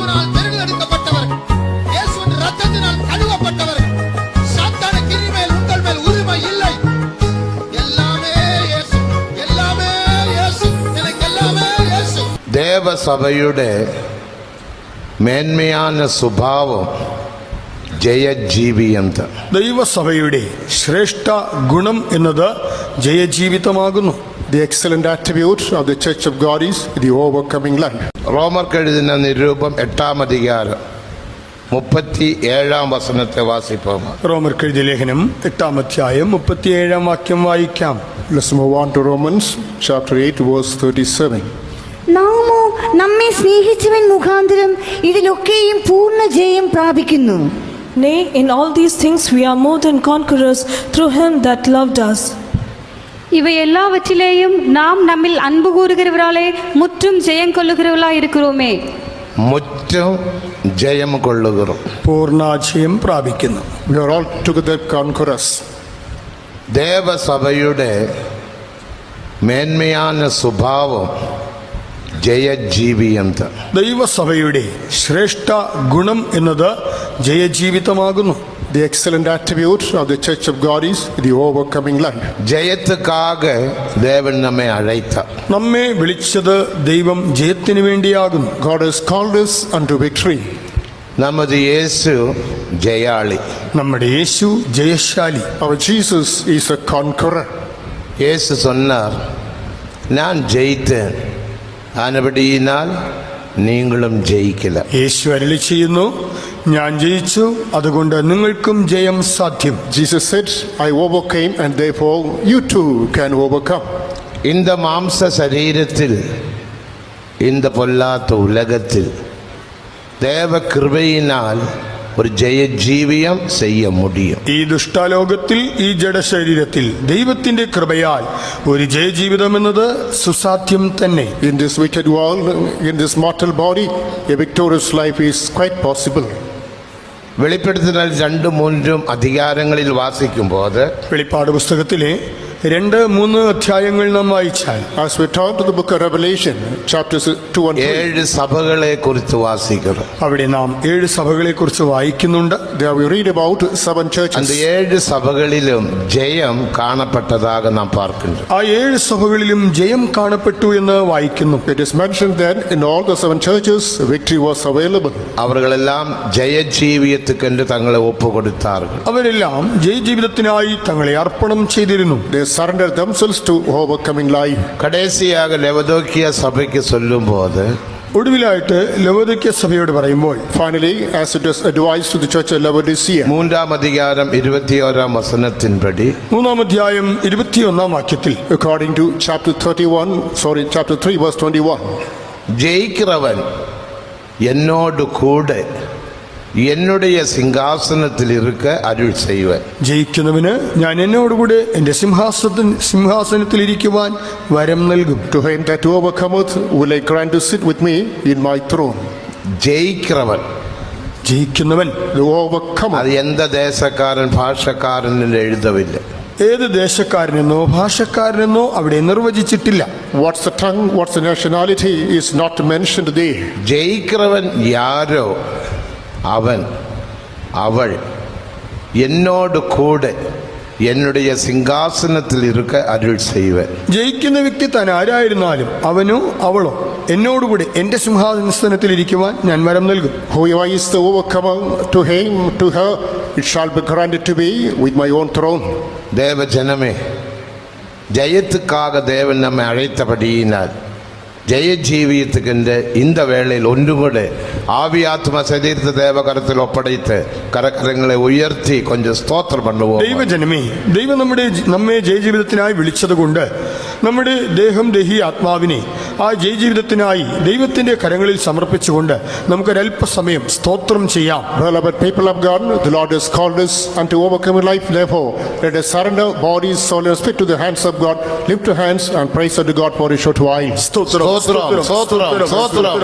இயேசுவினால் தெரிந்தெடுக்கப்பட்டவர்கள், இயேசுவின் இரத்தத்தினால் கழுவப்பட்டவர்கள். சாத்தானுக்கு இனிமேல் உங்கள் மேல் உரிமை இல்லை. எல்லாமே இயேசு, எல்லாமே இயேசு, எனக்கு எல்லாமே இயேசு. ദേവസഭയുടെ മേന്മயான സ്വഭാവം ജയജീവിയന്ത. ദൈവസഭയുടെ ശ്രേഷ്ഠ ഗുണം എന്നത് ജയജീവിതമാകുന്നു. The excellent attribute of the Church of God is the overcoming life. റോമർക്കെഴുതിന നിരൂപം 8-ാം അധികാരം 37-ാം വചനത്തെ വാസിപ്പോം. റോമർക്കെഴുതിയ ലേഖനം 8-ാം അധ്യായം 37-ാം വാക്യം വായിക്കാം. Let's move on to Romans chapter 8 verse 37. നാമോ നമ്മെ സ്നേഹിച്ചവൻ മുഖാന്തരം ഇതിലൊക്കെയും പൂർണ്ണ ജയം പ്രാപിക്കുന്നു. Nay, in all these things we are more than conquerors through him that loved us. இவை எல்லாவற்றிலேயும் நாம் நம்மில் அன்பு கூறுகிறவராலே முற்றும் ஜெயம் கொள்ளுகிறவர்களாய் இருக்கிறோமே. മുറ്റും ജയം കൊള്ളുകയും പൂർണ്ണ ജയം പ്രാപിക്കുന്നു. We are all together conquerors. ദേവസഭയുടെ മേന്മயான സ്വഭാവം ജയജീവിയന്ത. ദൈവസഭയുടെ ശ്രേഷ്ഠ ഗുണം എന്നത് ജയജീവിതമാകുന്നു. The excellent attribute of the Church of God is the overcoming life. ജയത്തുക്കാക ദേവൻ നമ്മെ അழைത്ത. നമ്മെ വിളിച്ചത് ദൈവം ജയത്തിന് വേണ്ടിയാകുന്നു. God has called us unto victory. നമ്മുടെ യേശു ജയാളി. നമ്മുടെ യേശു ജയശാലി. Our Jesus is a conqueror. യേശു சொன்னார், நான் ஜெயித்தேன், ஆனபடியினால் நீங்களும் ஜெயிக்கல. യേശു അരുളി ചെയ്യുന്നു, ഞാൻ ജയിച്ചു, അതുകൊണ്ട് നിങ്ങൾക്കും ജയം സാധ്യം. Jesus said, I overcame and therefore you too can overcome. இந்த மாம்ச சரீரத்தில், இந்த பொல்லாத உலகத்தில் தேவ கிருபையினால் ഒരു ജയജീവിയം ചെയ്യ മുടിയും. ഈ ദുഷ്ടലോകത്തിൽ, ഈ ജഡശരീരത്തിൽ ദൈവത്തിന്റെ കൃപയാൽ ഒരു ജയജീവിതം എന്നത് സുസാധ്യം തന്നെ. In this wicked world, in this mortal body, a victorious life is quite possible. വെളിപ്പെടുത്തൽ 2-3 അധികാരങ്ങളിൽ വാസിക്കുമ്പോൾ വെളിപ്പാട് പുസ്തകത്തിലെ 2-3 അധ്യായങ്ങൾ നാം വായിച്ചാൽ, As we turn to the book of Revelation, chapters 2 and 3, 7 സഭകളെ കുറിച്ച് വാസിക്കുന്നു. അവിടെ നാം 7 സഭകളെ കുറിച്ച് വായിക്കുന്നുണ്ട്. there we read about 7 churches. அந்த 7 സഭകളിലും ജയം കാണപ്പെട്ടതാക നാം പാർക്കുന്നു. ആ 7 സഭകളിലും ജയം കാണപ്പെട്ടു എന്ന് വായിക്കുന്നു. It is mentioned that in all the 7 churches, victory was available. അവர்களെല്ലാം ജയജീവിയத்துக்கென்று തങ്ങളെ ഒപ്പുകൊടുത്താர்கள். അവരെല്ലാം ജയജീവിതത്തിനായി തങ്ങളെ അർപ്പണം ചെയ്തിരുന്നു. They surrendered themselves to overcoming life. കടേസിയാക ലവദോക്കിയ സഭയ്ക്ക് ചൊല്ലുമ്പോൾ, ഒടുവിലായിട്ട് ലവോദിക്യ സഭയോട് പറയുമ്പോൾ, Finally, as it was advised to the church of Laodicea, 3-ാം അധികാരം 21-ാം വചനത്തിൻപടി, 3-ാം അധ്യായം 21-ാം വാക്യത്തിൽ, according to chapter 3 verse 21, ജയിக்கிறവൻ എന്നോട് കൂടെ என்னுடைய சிங்காசனத்தில் இருக்க அருள் செய்வேன். ജയിക്കുന്നവന് ഞാൻ എന്നോടുകൂടെ എന്റെ സിംഹാസനത്തിൽ ഇരിക്കുവാൻ വരം നൽകും. To him that overcometh will I grant to sit with me in my throne. ജയിக்கிறവൻ, ജയിക്കുന്നവൻ, The overcomer. അത് എന്ത ദേശക്കാരൻ ഭാഷക്കാരൻ എഴുതവില്ല. ഏത് ദേശക്കാരനെന്നോ ഭാഷക്കാരനെന്നോ അവിടെ നിർവചിച്ചിട്ടില്ല. What's the tongue, what's the nationality is not mentioned there. ജയിக்கிறവൻ யாரோ അവൻ അവൾ എന്നോട് കൂടെ என்னுடைய സിംഹാസനത്തിൽ இருக்க അരുൾ செய்வேன். ജയിക്കുന്ന വ്യക്തി താൻ ആരായിരുന്നാലും അവനോ അവളോ എന്നോടുകൂടി എന്റെ സിംഹാസനത്തിൽ ഇരിക്കുവാൻ ഞാൻ വരം നൽകും. Whoever is the overcomer, to him, to her, it shall be granted to be with my own throne. தேவஜனமே, ஜெயத்துக்காக தேவன் நம்மை அழைத்தபடியினால் ജയജീവിയത്തിൻ്റെ இந்த വേളയിൽ ഒന്നുകൂടെ ആവിയാത്മ ശരീരത്തെ ദേവകരത്തിൽ ഒപ്പടയിത്ത് കരകരങ്ങളെ ഉയർത്തി കൊഞ്ചം സ്തോത്രം பண்ணுவோம். ദൈവജനമേ, ദൈവം നമ്മെ ജയജീവിതത്തിനായി വിളിച്ചതുകൊണ്ട് നമ്മുടെ ദേഹം, ദേഹി, ആത്മാവിനെ ആ ജയജീവിതത്തിനായി ദൈവത്തിന്റെ കരങ്ങളിൽ സമർപ്പിച്ചുകൊണ്ട് നമുക്കൊരല്പസമയം സ്തോത്രം ചെയ്യാം. Beloved people of God, the Lord has called us unto overcoming life. Therefore, let us surrender body, soul and spirit to the hands of God. Lift your hands and praise unto God for a short while. സ്തോത്രം, സ്തോത്രം, സ്തോത്രം,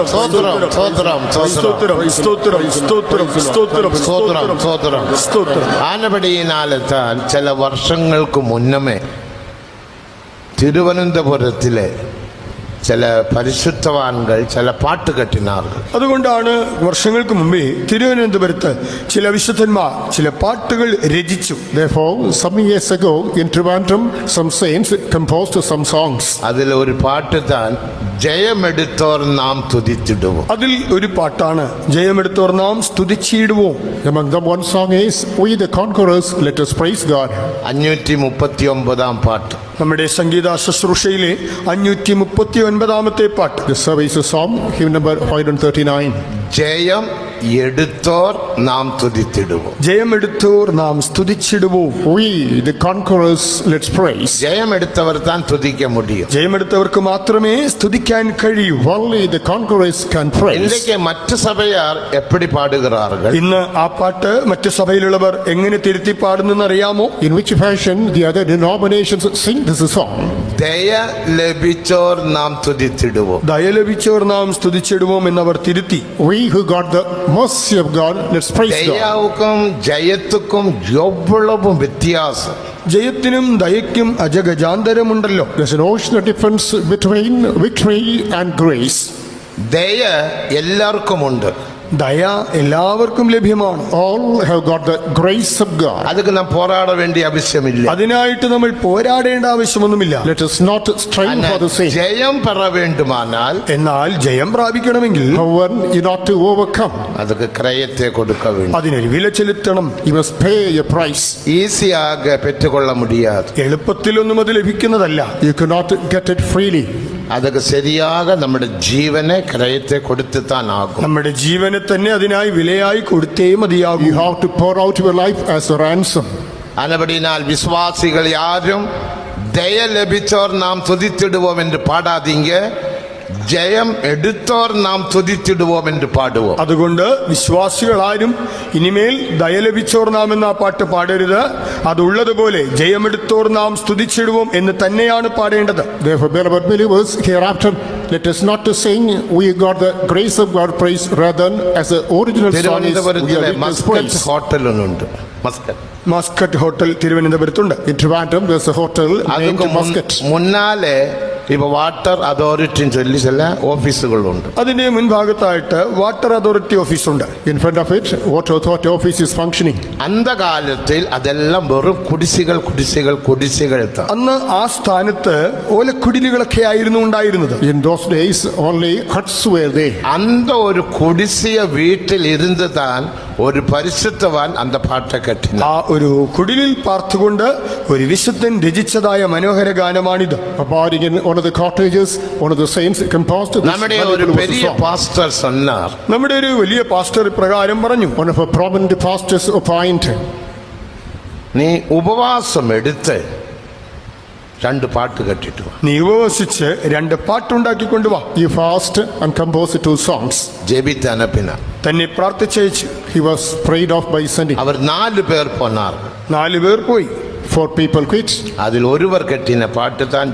സ്തോത്രം, സ്തോത്രം, സ്തോത്രം. ആനപടിയിനാലെത്താൻ ചില വർഷങ്ങൾക്ക് മുന്നമേ തിരുവനന്തപുരത്തിലെ ചില പരിശുദ്ധവാൻകൾ ചില പാട്ട് കെട്ടിനാറുകൾ. അതുകൊണ്ടാണ് വർഷങ്ങൾക്ക് മുമ്പേ തിരുവനന്തപുരത്ത് ചില വിശുദ്ധന്മാർ ചില പാട്ടുകൾ രചിച്ചു. Therefore, some years ago in Trivandrum, some saints composed some songs. അതിൽ ഒരു പാട്ട് താൻ ജയമെടുത്തോർ നാം തുതിച്ചിടുവോ. അതിൽ ഒരു പാട്ടാണ് ജയമെടുത്തോർ നാം സ്തുതിച്ചിടുവോ. Among them one song is, We the Conquerors, let us praise God. 539 പാട്ട്. നമ്മുടെ സംഗീത ശുശ്രൂഷയിലെ 539 പാട്ട്. The service is Psalm, hymn number 539. ജയം എടുത്തോർ നാം തുതിച്ചിടുവോ. ജയമെടുത്തോർ നാം സ്തുതിച്ചിടുവോ. We the Conquerors, let's praise. ജയമെടുത്തവർ താൻ തുതിക്ക മുടിയും. ജയമെടുത്തവർക്ക് മാത്രമേ സ്തുതിക്കാൻ കഴിയൂ. Only the Conquerors can praise. ഇന്നേക്ക് മറ്റു സഭയാർ എപ്പടി പാടുகிறார்கள். ഇന്ന് ആ പാട്ട് മറ്റു സഭയിലുള്ളവർ എങ്ങനെ തിരുത്തി പാടുന്നെന്ന് അറിയാമോ? In which fashion the other denominations sing this song. ദയ ലഭിച്ചോർ നാം തുതിച്ചിടുവോ. ദയ ലഭിച്ചോർ നാം സ്തുതിച്ചിടുവോ എന്നവർ തിരുത്തി. We who got the mercy of God, let's praise God. ദയാവുക്കും ജയത്തുക്കും എவ்வளவு വ്യത്യാസം. ജയത്തിനും ദയയ്ക്കും അജഗജാന്തരമുണ്ടല്ലോ. There's an ocean of difference between victory and grace. ദയ എല്ലാവർക്കും ഉണ്ട്. ദയ എല്ലാവർക്കും ലഭ്യമാണ്. All have got the grace of God. അതുക്ക് നാം പോരാട വേണ്ടിയ ആവശ്യമില്ല. അതിനായിട്ട് നമ്മൾ പോരാടേണ്ട ആവശ്യമൊന്നുമില്ല. Let us not strain for the same. ജയം പെറ വേണ്ടുമാനാൽ എന്നാൽ ജയം പ്രാപിക്കണമെങ്കിൽ However, you not to overcome. അതുക്ക് ക്രയത്തെ കൊടുക്ക വേണം. അതിനൊരു വില ചെലുത്തണം. You must pay a price. ഈസിയാക പെറ്റുകൊള്ള മുടിയാതെ. എളുപ്പത്തിലൊന്നും അത് ലഭിക്കുന്നതല്ല. You cannot get it freely. അതൊക്കെ ശരിയാക നമ്മുടെ ജീവനെ ക്രയത്തെ കൊടുത്താൻ ആകും. നമ്മുടെ ജീവനെ തന്നെ അതിനായി വിലയായി കൊടുത്തേ മതിയാകൂ. You have to pour out your life as a ransom. അനപടിനാൽ വിശ്വാസികൾ യാരും ദയ ലഭിച്ചോർ നാം തുതിച്ചിടുവോം എന്ന് പാടാതീങ്ക, ജയം എടുത്തോർ നാം തുതിച്ചിടുവോം എന്ന് പാടുവോ. അതുകൊണ്ട് വിശ്വാസികൾ ആരും ഇനിമേൽ ദയ ലഭിച്ചോർ നാം എന്ന പാട്ട് പാടരുത്. അതുള്ളതുപോലെ ജയമെടുത്തോർ നാം സ്തുതിച്ചിടുവോം എന്ന് തന്നെയാണ് പാടേണ്ടത്. Therefore, beloved believers, hereafter let us not to sing we got the grace of God praise, rather as the original song is we തിരുവനന്തപുരത്തിലെ are മസ്കറ്റ് praise. ഹോട്ടലുണ്ട്. മസ്കറ്റ് ഹോട്ടൽ തിരുവനന്തപുരത്തുണ്ട്. In Trivandrum, there's a hotel named Muscat. മുന്നാലെ ഇപ്പൊ water authority ചൊല്ലി ചില ഓഫീസുകളുണ്ട്. അതിന്റെ മുൻഭാഗത്തായിട്ട് വാട്ടർ അതോറിറ്റി ഓഫീസുണ്ട്. In front of it, water authority office is functioning. അന്ധകാലത്തിൽ അതെല്ലാം വെറും കുടിസികൾ കുടിസികൾ കുടിസികൾ. അന്ന് ആ സ്ഥാനത്ത് ഓലക്കുടിലുകളൊക്കെ ആയിരുന്നു ഉണ്ടായിരുന്നത്. In those days, only huts were there. அந்த ஒரு குடிசைய வீட்டில் இருந்து தான் ஒரு பரிசுத்தவான் அந்த பாட்டை கட்டினார். ആ ഒരു കുടിലിൽ പാർത്തുകൊണ്ട് ഒരു വിശുദ്ധൻ രചിച്ചതായ മനോഹര ഗാനമാണിത്. Abiding in one of the cottages, one of the saints composed this നമ്മുടെ ഒരു പെരിയ song. പാസ്റ്റർ சொன்னார். നമ്മുടെ ഒരു വലിയ പാസ്റ്റർ പ്രകാരം പറഞ്ഞു. One of our prominent pastors opined, നീ ഉപവാസം എടുത്ത് രണ്ട് പാട്ട് കെട്ടിട്ടു വാ. നീ ഉപവസിച്ച് രണ്ട് പാട്ടുണ്ടാക്കിക്കൊണ്ട് വാ. you fast and compose 2 songs. ജെബിത്ത് അനപ്പിന തന്നെ പ്രാർത്ഥിച്ചയച്ചു. He was prayed off by sending. അവർ 4 പേർ പോനാർ. 4 പേർ പോയി. 4 people quit. അതിൽ ഒരുവർ കെട്ടിന പാട്ട് താൻ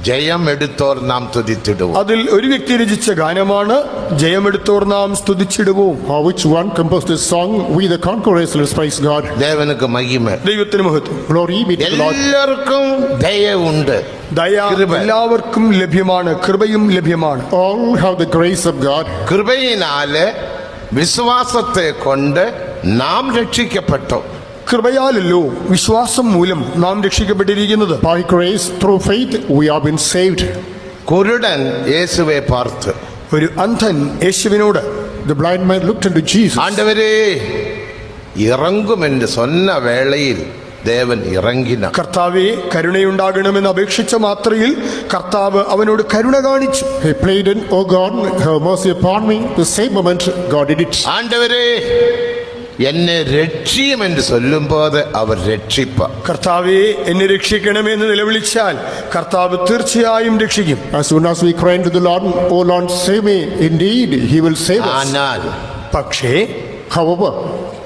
ജയം എടുത്തോർ നാം തുതിച്ചിടുവോ. അതിൽ ഒരു വ്യക്തി രചിച്ച ഗാനമാണ് ജയമെടുത്തോർ നാം സ്തുതിച്ചിടുവോ. Which one composed this song, we the conquerors, let's praise God. ദേവനുക്ക് മഹിമ. ദൈവത്തിന് മഹത്വം. Glory be to the Lord. എല്ലാവർക്കും ദയ ഉണ്ട്. ദയ എല്ലാവർക്കും ലഭ്യമാണ്. കൃപയും ലഭ്യമാണ്. All have the grace of God. കൃപയിനാല് വിശ്വാസത്തെ കൊണ്ട് നാം രക്ഷിക്കപ്പെട്ടു. കൃപയാലല്ലോ വിശ്വാസം മൂലം നാം രക്ഷിക്കപ്പെട്ടിരിക്കുന്നത്. By grace, through faith, we have been saved. കുരുടൻ യേശുവെ പാർത്ത്. ഒരു അന്ധൻ യേശുവിനോട്, The blind man looked into Jesus. ആണ്ടവരേ ഇറങ്ങുമെന്ന് சொன்ன വേളയിൽ ദേവൻ ഇറങ്ങിന. കർത്താവേ കരുണയുണ്ടാകണമെന്ന് അപേക്ഷിച്ച മാത്രയിൽ കർത്താവ് അവനോട് കരുണ കാണിച്ചു. He pleaded, "Oh God, have mercy upon me." The same moment, God did it. ആണ്ടവരേ എന്നെ രക്ഷിയുമെന്ന് ചൊല്ലുമ്പോൾ അവർ രക്ഷിപ്പ. കർത്താവേ എന്നെ രക്ഷിക്കണമെന്ന് നിലവിളിച്ചാൽ കർത്താവ് തീർച്ചയായും രക്ഷിക്കും. As soon as we cry to the Lord, "Oh Lord, save me," indeed He will save us. ஆனால் പക്ഷേ However,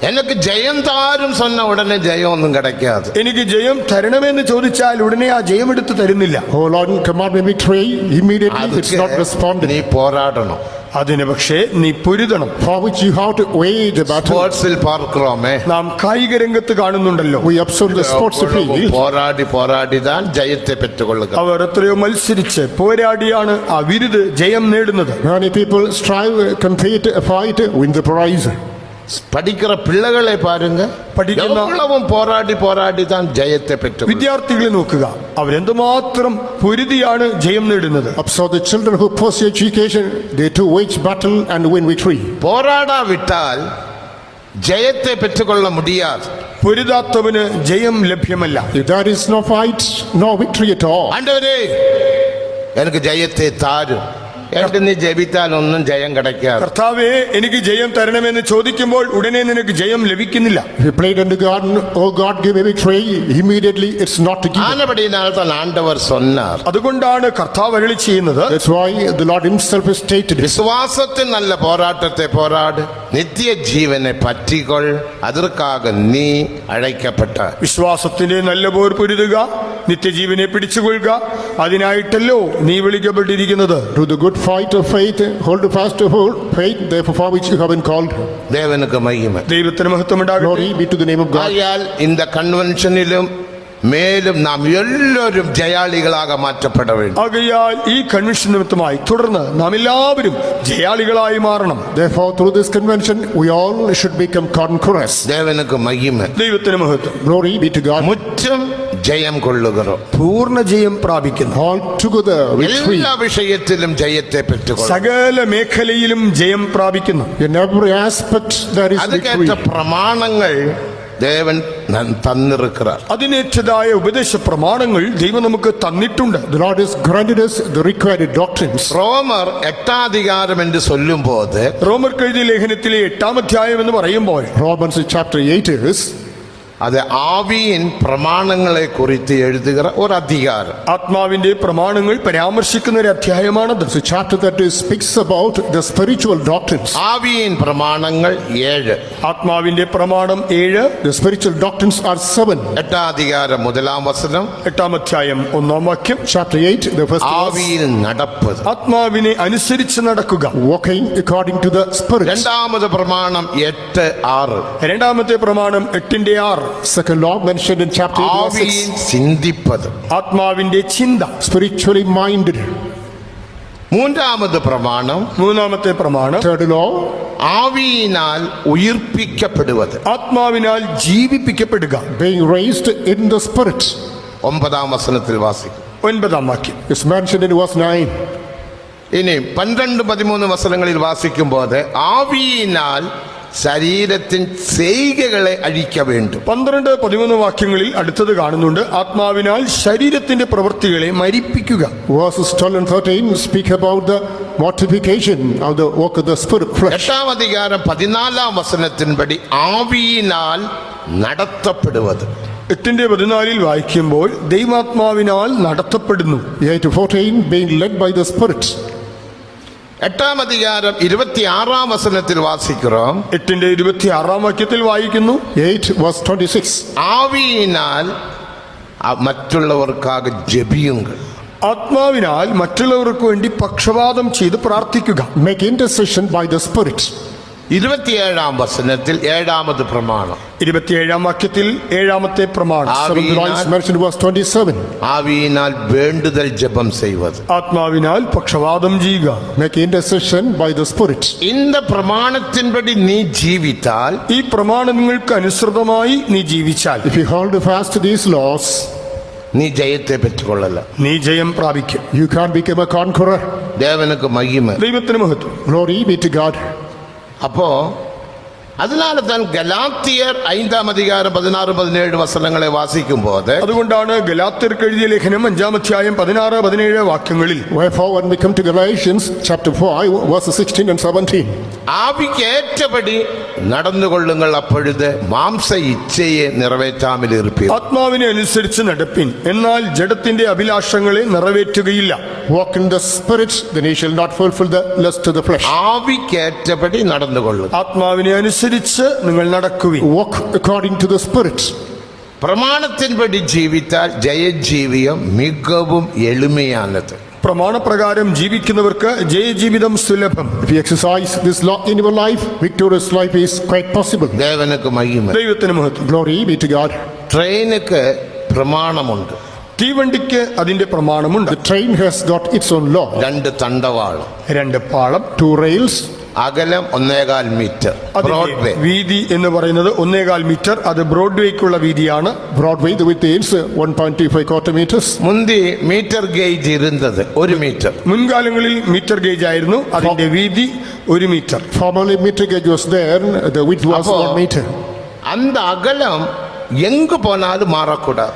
எனக்கு ஜெயம் தாரும் சொன்ன உடனே ஜெயம் ஒன்றும் கிடைக்காது. എനിക്ക് ജയം തരണമെന്ന് ചോദിച്ചാൽ ഉടനെ ആ ജയം എടുത്ത് തരുന്നില്ല. "Oh Lord, command me victory," immediately it's not responded. நீ போராடணும். അതിന് പക്ഷേ നീ പൊരുതണം. for which you have to wage a battle. സ്പോർട്സിൽ പാർக்கிறോമേ, നാം കായിക രംഗത്ത് കാണുന്നുണ്ടല്ലോ, We observe the sports field. പോരാടി പോരാടിதான் ജയത്തെ പെറ്റുകൊള്ളുക. അവർ എത്രയോ മത്സരിച്ച് പോരാടിയാണ് ആ വിരുദ് ജയം നേടുന്നത്. Many people strive, compete, fight, win the prize. படிக்கிற பிள்ளைகளை பாருங்க, படிக்கிற- எவ்வளவும் போராடி போராடி தான் ஜெயத்தை பெற்று. വിദ്യാർത്ഥികളെ നോക്കുക, അവരെന്തുമാത്രം പൊരുതിയാണ് ജയം നേടുന്നത്. Observe the children who pursue education. They too wage battle and win victory. போராடாவிட்டால் ஜெயத்தை பெற்றுக்கொள்ள முடியாது. പൊരുതാത്തവന് ജയം ലഭ്യമല്ല. If there is no fight, no victory at all. ஆண்டவரே எனக்கு ஜெயத்தை தாரு என்று நீ ஜெபித்தால் ஒன்றும் ஜெயம் கிடைக்காது. കർത്താവേ എനിക്ക് ജയം തരണമെന്ന് ചോദിക്കുമ്പോൾ ഉടനെ നിനക്ക് ജയം ലഭിക്കുന്നില്ല. If you prayed unto God, oh God, give me victory, immediately it's not to give. ஆனபடியினால் தான் ஆண்டவர் சொன்னார், അതുകൊണ്ടാണ് കർത്താവ് അരുളി ചെയ്യുന്നത്, That's why the Lord himself has stated it. விசுவாசத்தின் நல்ல போராட்டத்தை போராடு, நித்திய ஜீவனை பற்றிக்கொள், அதற்காக நீ அழைக்கப்பட்டாய். വിശ്വാസത്തിന്റെ നല്ല പോർ പൊരുതുക, നിത്യജീവനെ പിടിച്ചുകൊള്ളുക, അതിനായിട്ടല്ലോ നീ വിളിക്കപ്പെട്ടിരിക്കുന്നത്. Do the good fight of faith, hold fast to hold faith, therefore for which you have been called. தேவனுக்கு மகிமை. ദൈവത്തിന് മഹത്വം ഉണ്ടാകട്ടെ. Glory be to the name of God. ஆகையால் இந்த கன்வென்ஷனிலும் மேலும் நாம் எல்லோரும் ஜெயாளிகளாக மாற்றப்பட வேண்டும். ആകയാൽ ഈ കൺവെൻഷൻ നിമിത്തമായി തുടർന്ന് നാം എല്ലാവരും ജയാളികളായി മാറണം. Therefore, through this convention, we all should become conquerors. தேவனுக்கு மகிமை. ദൈവത്തിന് മഹത്വം. Glory be to God. முற்றும் ஜெயம் கொள்ளுகிறோம். പൂർണ്ണ ജയം പ്രാപിക്കുന്നു. All together victory. எல்லா விஷயத்திலும் ஜெயத்தை பெற்றுக்கொள்ளும். സകല മേഖലയിലും ജയം പ്രാപിക്കുന്നു. In every aspect there is victory. அதுக்கேற்ற பிரமாணங்கள் தேவன் தந்திருக்கிறார். അതിനേറ്റതായ ഉപദേശ പ്രമാണങ്ങൾ ദൈവം നമുക്ക് തന്നിട്ടുണ്ട്. The Lord has granted us the required doctrines. ரோமர் 8ஆம் அதிகாரம் என்று சொல்லும் போது റോമർക്ക് എഴുതിയ ലേഖനത്തിലെ 8-ാം അധ്യായം എന്ന് പറയുമ്പോൾ Romans chapter 8 is அது ஆவியின் பிரமாணங்களை குறித்து எழுதுகிற ஒரு அதிகாரம். ആത്മാവിന്റെ പ്രമാണങ്ങൾ പരാമർശിക്കുന്ന ഒരു അധ്യായമാണത്. a chapter that speaks about the spiritual doctrines. ஆவியின் பிரமாணங்கள் 7. ആത്മാവിന്റെ പ്രമാണം 7. The spiritual doctrines are 7. 8ஆம் அதிகாரம் 1ஆம் வசனம், 8-ാം അധ്യായം 1-ാം വാക്യം. Chapter 8, the first verse. ஆவியில் நடப்பது. ആത്മാവിനെ അനുസരിച്ച് നടക്കുക. Walking according to the Spirit. இரண்டாவது பிரமாணம் 8:6. രണ്ടാമത്തെ പ്രമാണം 8-ന്റെ 6. Second law mentioned in chapter 8, verse 6. ஆவியின் சிந்திப்பது. ആത്മാവിന്റെ ചിന്ത. Spiritually minded. மூன்றாவது பிரமாணம், മൂന്നാമത്തെ പ്രമാണം Third law, ஆவியினால் உயிர்ப்பிக்கப்படுவது. ആത്മാവിനാൽ ജീവിപ്പിക്കപ്പെടുക. being raised in the Spirit. 9ஆம் வசனத்தில் வாசிக்கும். 9-ാം വാക്യം. It's mentioned in verse 9. இனி 12, 13 வசனங்களில் வாசிக்கும் போது ஆவியினால் ശരീരത്തിൻ ചെയ്കകളെ അഴിക്ക വേണ്ടും. 12, 13 വാക്യങ്ങളിൽ അടുത്തത് കാണുന്നുണ്ട്, ആത്മാവിനാൽ ശരീരത്തിന്റെ പ്രവൃത്തികളെ മരിപ്പിക്കുക. Verses 12 and 13 speak about the mortification of the work of the spirit flesh. 8ஆம் அதிகாரம் 14ஆம் വസനത്തിൻപടി ആവിയിനാൽ നടത്തപ്പെടുவது. 8-ന്റെ 14 വായിക്കുമ്പോൾ ദൈവാത്മാവിനാൽ നടത്തപ്പെടുന്നു. 8-14 being led by the Spirit. 8ആം அதிகாரம் 26ஆம் വസനത്തിൽ വാസിக்கிறோம். 8-ന്റെ 26-ാം വാക്യത്തിൽ വായിക്കുന്നു, 8 verse 26. ആവിയിനാൽ മറ്റുള്ളവർക്കാக ജപിയുങ്ങൾ. ആത്മാവിനാൽ മറ്റുള്ളവർക്ക് വേണ്ടി പക്ഷപാതം ചെയ്ത് പ്രാർത്ഥിക്കുക. Make intercession by the Spirit. 27ആം വസനത്തിൽ 7ാമത് പ്രമാണം. 27-ാം വാക്യത്തിൽ 7-ാമത്തെ പ്രമാണം. Seventh law is mentioned in verse 27. ആവിയിനാൽ വേണ്ടുതൽ ജപം ചെയ്வது. ആത്മാവിനാൽ പക്ഷപാതം ചെയ്യുക. Make intercession by the Spirit. இந்த പ്രമാണത്തിൻപടി നീ ജീവിത്താൽ, ഈ പ്രമാണങ്ങൾക്ക് അനുസൃതമായി നീ ജീവിച്ചാൽ, If you hold fast to these laws, നീ ജയത്തെ പെറ്റുകൊള്ളല. നീ ജയം പ്രാപിക്കും. you can become a conqueror. ദേവനുക്ക് മഹിമ. ദൈവത്തിന് മഹത്വം. Glory be to God. அப்போ அதனால தான் கலாத்தியர் 5ஆம் அதிகாரம் 16, 17 വസനങ്ങളെ വാസിക്കും പോത്, അതുകൊണ്ടാണ് ഗലാത്യർക്ക് എഴുതിയ ലേഖനം 5-ാം അധ്യായം 16, 17 വാക്യങ്ങളിൽ Wherefore, when we come to Galatians chapter 5, verses 16 and 17, ஆவிக்கு ஏற்றபடி நடந்து கொள்ளுங்கள், அப்பொழுது மாம்ச இச்சையை நிறைவேற்றாமல் இருப்பீர். ആത്മാവിനെ അനുസരിച്ച് നടപ്പിൻ, എന്നാൽ ജഡത്തിന്റെ അഭിലാഷങ്ങളെ നിറവേറ്റുകയില്ല. walk in the Spirit, then ye shall not fulfill the lust of the flesh. ஆவிக்கு ஏற்றபடி நடந்து கொள்ளுங்கள். ആത്മാവിനെ അനുസരിച്ച് നിങ്ങൾ നടക്കുവിൻ. Walk according to the Spirit. பிரமாணத்தின்படி ஜீவித்தால் ஜெயஜீவியம் மிகவும் எளிமையானது. പ്രമാണപ്രകാരം ജീവിക്കുന്നവർക്ക് ജയജീവിതം സുലഭം. If you exercise this law in your life, victorious life is quite possible. ദേവനുക്ക് മഹിമ. ദൈവത്തിന് മഹത്വം. Glory be to God. ട്രെയിനുക്ക് പ്രമാണമുണ്ട്. തീവണ്ടിക്ക് അതിന്റെ പ്രമാണമുണ്ട്. The train has got its own law. 2 തണ്ടവാളം, 2 പാളം, 2 rails. അകലം 1.25 മീറ്റർ. ബ്രോഡ്വേ വീതി എന്ന് പറയുന്നത് 1.25 മീറ്റർ. അത് ബ്രോഡ്വേക്കുള്ള വീതിയാണ്. Broadway, the width is 1.25 quarter meters. മുന്തി മീറ്റർ ഗേജ് ഇരുന്നത് 1 മീറ്റർ. മുൻകാലങ്ങളിൽ മീറ്റർ ഗേജ് ആയിരുന്നു, അതിന്റെ വീതി 1 metre. Formerly meter gauge was there, the width was അപ്പോ 1 meter. அந்த അകലം എങ്ങു പോനാലും മാറക്കൂടാ.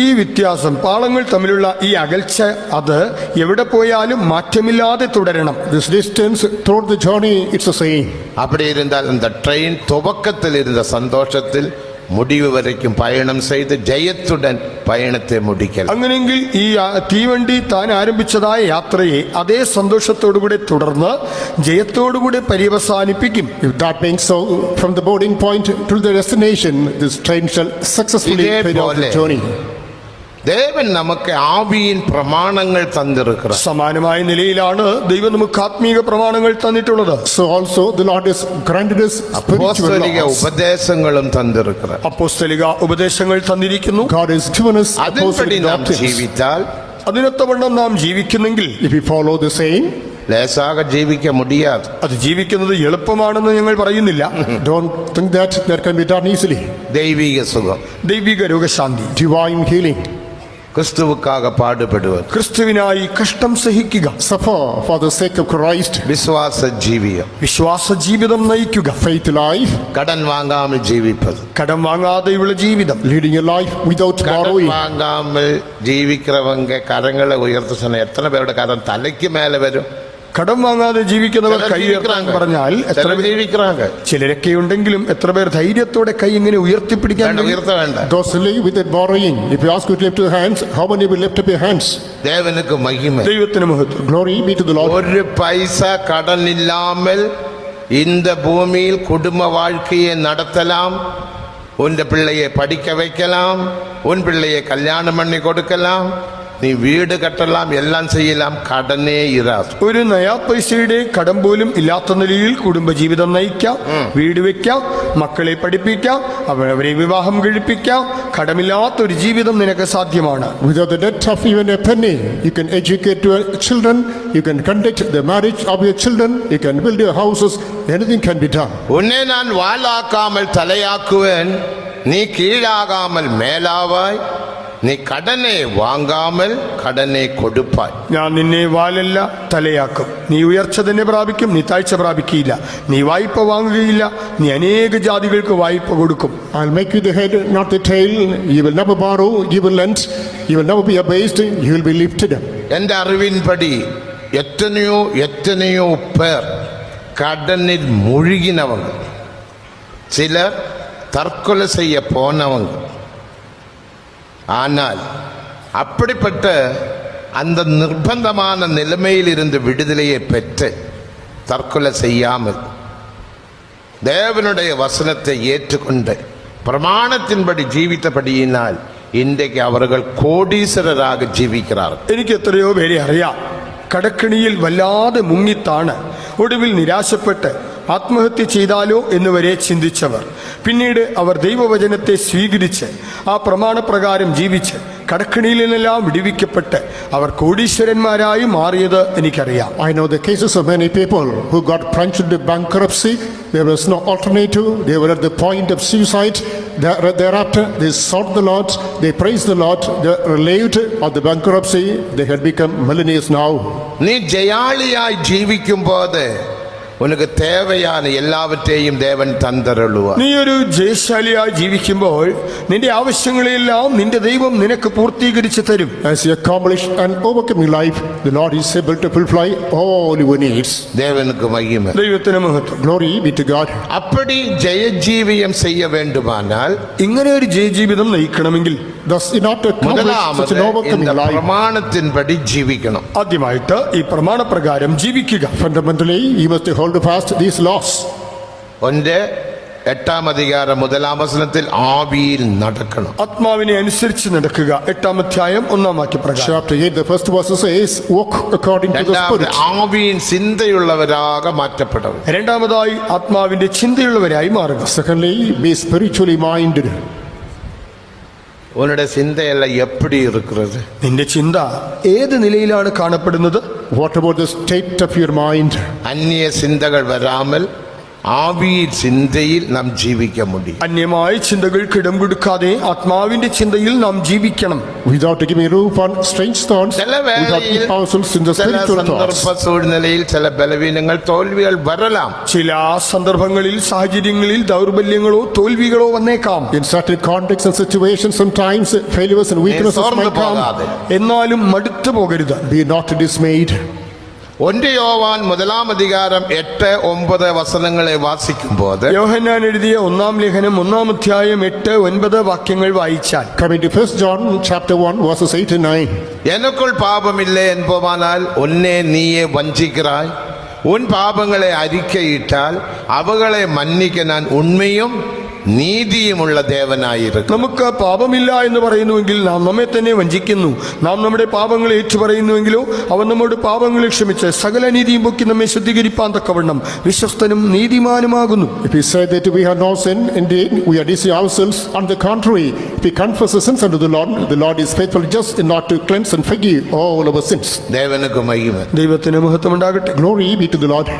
ഈ വ്യത്യാസം, പാളങ്ങൾ തമ്മിലുള്ള ഈ അകൽച്ച, അത് എവിടെ പോയാലും മാറ്റമില്ലാതെ തുടരണം. This distance throughout the journey, it's the same. அப்படி இருந்தால் அந்த ட்ரெயின் துவக்கத்தில் இருந்த சந்தோஷத்தில் முடிவு வரைக்கும் பயணம் செய்து ஜெயத்துடன் பயணத்தை முடிக்கலாம். അങ്ങനെയെങ്കിൽ ഈ തീവണ്ടി താൻ ആരംഭിച്ചതായ യാത്രയെ അതേ സന്തോഷത്തോടുകൂടെ തുടർന്ന് ജയത്തോടുകൂടെ പര്യവസാനിപ്പിക്കും. If that being so, from the boarding point to the destination, this train shall successfully carry out the journey. தேவன் நமக்கு ஆவியின் பிரமாணங்கள் தந்திருக்கிறார். സമാനമായ നിലയിലാണ് ദൈവം നമുക്ക് ആത്മീക പ്രമാണങ്ങൾ തന്നിട്ടുള്ളത്. So also the Lord has granted us spiritual അപ്പോസ്തലിക laws. ഉപദേശങ്ങളും തന്നിருக்கிறார். അപ്പോസ്തലിക ഉപദേശങ്ങൾ തന്നിരിക്കുന്നു. God has given us അതിൻപടി apostolic നാം doctrines. ജീവിച്ചാൽ, അതിനൊത്തവണ്ണം നാം ജീവിക്കുന്നെങ്കിൽ, If we follow the same, ലേസാக ജീവിക്ക முடியாது. അത് ജീവിക്കുന്നത് എളുപ്പമാണെന്ന് ഞങ്ങൾ പറയുന്നില്ല. don't think that can be done easily. ദൈവിക സുഖം, ദൈവിക രോഗശാന്തി, Divine healing, ക്രിസ്തുവുക്കാக പാടുപെടുவது, ക്രിസ്തുവിനായി കഷ്ടം സഹിക്കുക, suffer for the sake of Christ, വിശ്വാസ ജീവിതം, വിശ്വാസ ജീവിതം നയിക്കുക, faith life, കടൻ വാങ്ങാமல் ജീവിപ്പത്, കടം വാങ്ങാതെയുള്ള ജീവിതം, leading a life without കടൻ borrowing. വാങ്ങാமல் ജീവിக்கிறவங்க കരങ്ങളെ ഉയർത്ത சொன்ன എത്ര പേരുടെ കരം തലയ്ക്ക് മേലെ വരും. കടം വാങ്ങാതെ ജീവിക്കുന്നവർ കൈ ഉയർത്താൻ പറഞ്ഞാൽ എത്ര പേർ ജീവിക്கிறாங்க. ചിലരൊക്കെ ഉണ്ടെങ്കിലും എത്ര പേർ ധൈര്യത്തോടെ കൈ ഇങ്ങനെ ഉയർത്തിപ്പിടിക്കാൻ വേണ്ട, ഉയർത്ത വേണ്ട. Those who live without borrowing, if you ask you to lift your hands, how many will lift up your hands? தேவனுக்கு மகிமை. ദൈവത്തിന് മഹത്വം. Glory be to the Lord. ஒரு பைசா கடன் இல்லாமல் இந்த பூமியில் குடும்ப வாழ்க்கையை நடத்தலாம். உன் பிள்ளையை படிக்க வைக்கலாம், உன் பிள்ளையை கல்யாணம் பண்ணி கொடுக்கலாம், നീ വീട് കെട്ടலாம், എല്ലാം ചെയ്യலாம், കടനേ ഇരാത്. ഒരു നയാ പൈസയുടെ കടം പോലും ഇല്ലാത്ത നിലയിൽ കുടുംബജീവിതം നയിക്കാം, വീട് വെക്കാം, മക്കളെ പഠിപ്പിക്കാം, അവരെ വിവാഹം കഴിപ്പിക്കാം. കടമില്ലാത്ത ഒരു ജീവിതം നിനക്ക് സാധ്യമാണ്. Without the debt of even a penny, you can educate your children, you can conduct the marriage of your children, you can build your houses, anything can be done. ഉന്നെ ഞാൻ വാലാക്കാമൽ തലയാക്കുവൻ, നീ കീഴാകാമൽ മേലാവായ്, നീ കടനെ വാങ്ങാമൽ കടനെ കൊടുപ്പായ്. ഞാൻ നിന്നെ വാലല്ല തലയാക്കും, നീ ഉയർച്ച തന്നെ പ്രാപിക്കും, നീ താഴ്ച പ്രാപിക്കുകയില്ല. നീ വായ്പ വാങ്ങുകയില്ല, നീ അനേക ജാതികൾക്ക് വായ്പ കൊടുക്കും. I'll make you the head, not the tail. You will never borrow, you will lend, you will never be abased, you will be lifted up. എൻ്റെ അറിവിൻപടി എത്രയോ എത്രയോ പേർ കടനിൽ മുഴുകിനവங்க, ചിലർ தற்கொலை செய்ய போனவங்க. ஆனால் அப்படிப்பட்ட அந்த நிர்பந்தமான நிலைமையில் இருந்து விடுதலையை பெற்று தற்கொலை செய்யாமல் தேவனுடைய வசனத்தை ஏற்றுக்கொண்டு பிரமாணத்தின்படி ஜீவித்தபடியினால் இன்றைக்கு அவர்கள் கோடீஸ்வரராக ജീവിக்கிறார்கள். എനിക്ക് എത്രയോ പേരെ അറിയാം, കടക്കിണിയിൽ വല്ലാതെ മുങ്ങിത്താണ് ഒടുവിൽ നിരാശപ്പെട്ട് ആത്മഹത്യ ചെയ്താലോ എന്നുവരെ ചിന്തിച്ചവർ. പിന്നീട് അവർ ദൈവവചനത്തെ സ്വീകരിച്ച് ആ പ്രമാണപ്രകാരം ജീവിച്ച് കടക്കിണിയിൽ നിന്നെല്ലാം വിടുവിക്കപ്പെട്ട് അവർ കോടീശ്വരന്മാരായി മാറിയത് എനിക്കറിയാം. I know the cases of many people who got plunged into bankruptcy. There was no alternative. They were at the point of suicide. Thereafter, they sought the Lord. They praised the Lord. They relieved of the bankruptcy. They had become millionaires now. നീ ജയാളിയായി ജീവിക്കുമ്പോൾ ഉനക്ക് തേവയാണ് എല്ലാവറ്റേയും ദേവൻ തന്തരുളുക. നീ ഒരു ജയശാലിയായി ജീവിക്കുമ്പോൾ നിന്റെ ആവശ്യങ്ങളെല്ലാം നിന്റെ ദൈവം നിനക്ക് പൂർത്തീകരിച്ചു തരും. As you accomplish and overcome your life, the Lord is able to fulfill all your needs. தேவனுக்கு மகிமை. ദൈവത്തിന് മഹത്വം. Glory be to God. அப்படி ஜெயஜீவியம் செய்ய வேண்டுமானால் ഇങ്ങനെ ഒരു ജയജീവിതം നയിക്കണമെങ്കിൽ Thus, in order to accomplish such an overcoming இந்த life, பிரமாணத்தின்படி ஜீவிக்கணும். ആദ്യമായിട്ട് ഈ പ്രമാണപ്രകാരം ജീവിക്കുക. fundamentally, you must hold fast these laws. ഒന്ന് 8-ാം അധികാരം 1-ാം വചനത്തിൽ ആവിയിൽ നടക്കണം. ആത്മാവിനെ അനുസരിച്ച് നടക്കുക. 8-ാം അധ്യായം 1-ാം വാക്യപ്രകാരം. Chapter 8, the first verse says, walk according to the രണ്ടാമത് Spirit. ആവിയിൽ ചിന്തയുള്ളവരാകെ മാറ്റപ്പെടും. രണ്ടാമതായി ആത്മാവിന്റെ ചിന്തയുള്ളവരായി മാറുക. Secondly, be spiritually minded. உன்னுடைய சிந்தையெல்லாம் எப்படி இருக்கிறது? നിന്റെ ചിന്ത ഏത് നിലയിലാണ് കാണപ്പെടുന്നത്? What about the state of your mind? അന്യ ചിന്തകൾ വരാமல் ആവിയിൽ ചിന്തയിൽ നാം ജീവിക്കാൻ முடியும். അന്യമായ ചിന്തകൾക്ക് ഇടം കൊടുക്കാതെ ആത്മാവിന്റെ ചിന്തയിൽ നാം ജീവിക്കണം. Without giving room for strange thoughts, ചില without വേളയിൽ keeping ourselves in the ചില spiritual thoughts. സന്ദർഭ സൂഴ്நிலைയിൽ ചില ബലവീനങ്ങൾ തോൽവികൾ വരലാം. ചില സന്ദർഭങ്ങളിൽ സാഹചര്യങ്ങളിൽ ദൗർബല്യങ്ങളോ തോൽവികളോ വന്നേക്കാം. In certain contexts and situations, sometimes failures and weaknesses സോർന്നു might come. പോകാതെ എന്നാലും മടുത്തു പോകരുത്. Be not dismayed. 1 യോവാൻ 1-ാം അധികാരം 8-9 വചനങ്ങളെ വാസിക്കുമ്പോൾ യോഹന്നാൻ എഴുതിയ 1-ാം ലേഖനം 1-ാം അധ്യായം 8-9 വാക്യങ്ങൾ വായിച്ചാൽ, Coming to 1 John chapter 1, verses 8 and 9. எனக்குள் பாபமில்லை என்போமானால் உன்னை நீயே வஞ்சிக்கிறாய். உன் பாபங்களை அறிக்கையிட்டால் அவகளை மன்னிக்க நான் உண்மையும் നീതിയുമുള്ള ദേവനായിരിക്കും. നമുക്ക് പാപമില്ല എന്ന് പറയുന്നുവെങ്കിൽ നാം നമ്മെ തന്നെ വഞ്ചിക്കുന്നു. നാം നമ്മുടെ പാപങ്ങളെ ഏറ്റു പറയുന്നുവെങ്കിലോ അവൻ നമ്മുടെ പാപങ്ങളെ ക്ഷമിച്ച് സകല നീതിയും പൊക്കി നമ്മെ ശുദ്ധീകരിപ്പാൻ തക്കവണ്ണം വിശ്വസ്തനും നീതിമാനുമാകുന്നു. If we say that we have no sin, indeed we are deceiving ourselves. On the contrary, if we confess our sins unto the Lord is faithful just and not to cleanse and forgive all our sins. ദേവനുക്ക് മഹിമ. ദൈവത്തിന് മഹത്വം ഉണ്ടാകട്ടെ. Glory be to the Lord.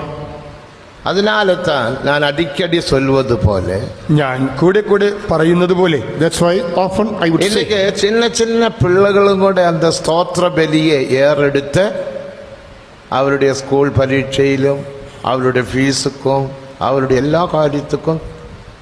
അതിനാൽത്താൻ ഞാൻ അടിക്കടി சொல்வது പോലെ, ഞാൻ കൂടെ കൂടെ പറയുന്നത് പോലെ, That's why often I would say, இன்னைக்கு சின்ன சின்ன பிள்ளைகளும் கூட அந்த ஸ்தோத்திர பலியை ஏறெடுத்து அவருடைய ஸ்கூல் பரீட்சையிலும் அவருடைய ஃபீஸுக்கும் அவருடைய எல்லா കാര്യத்துக்கும்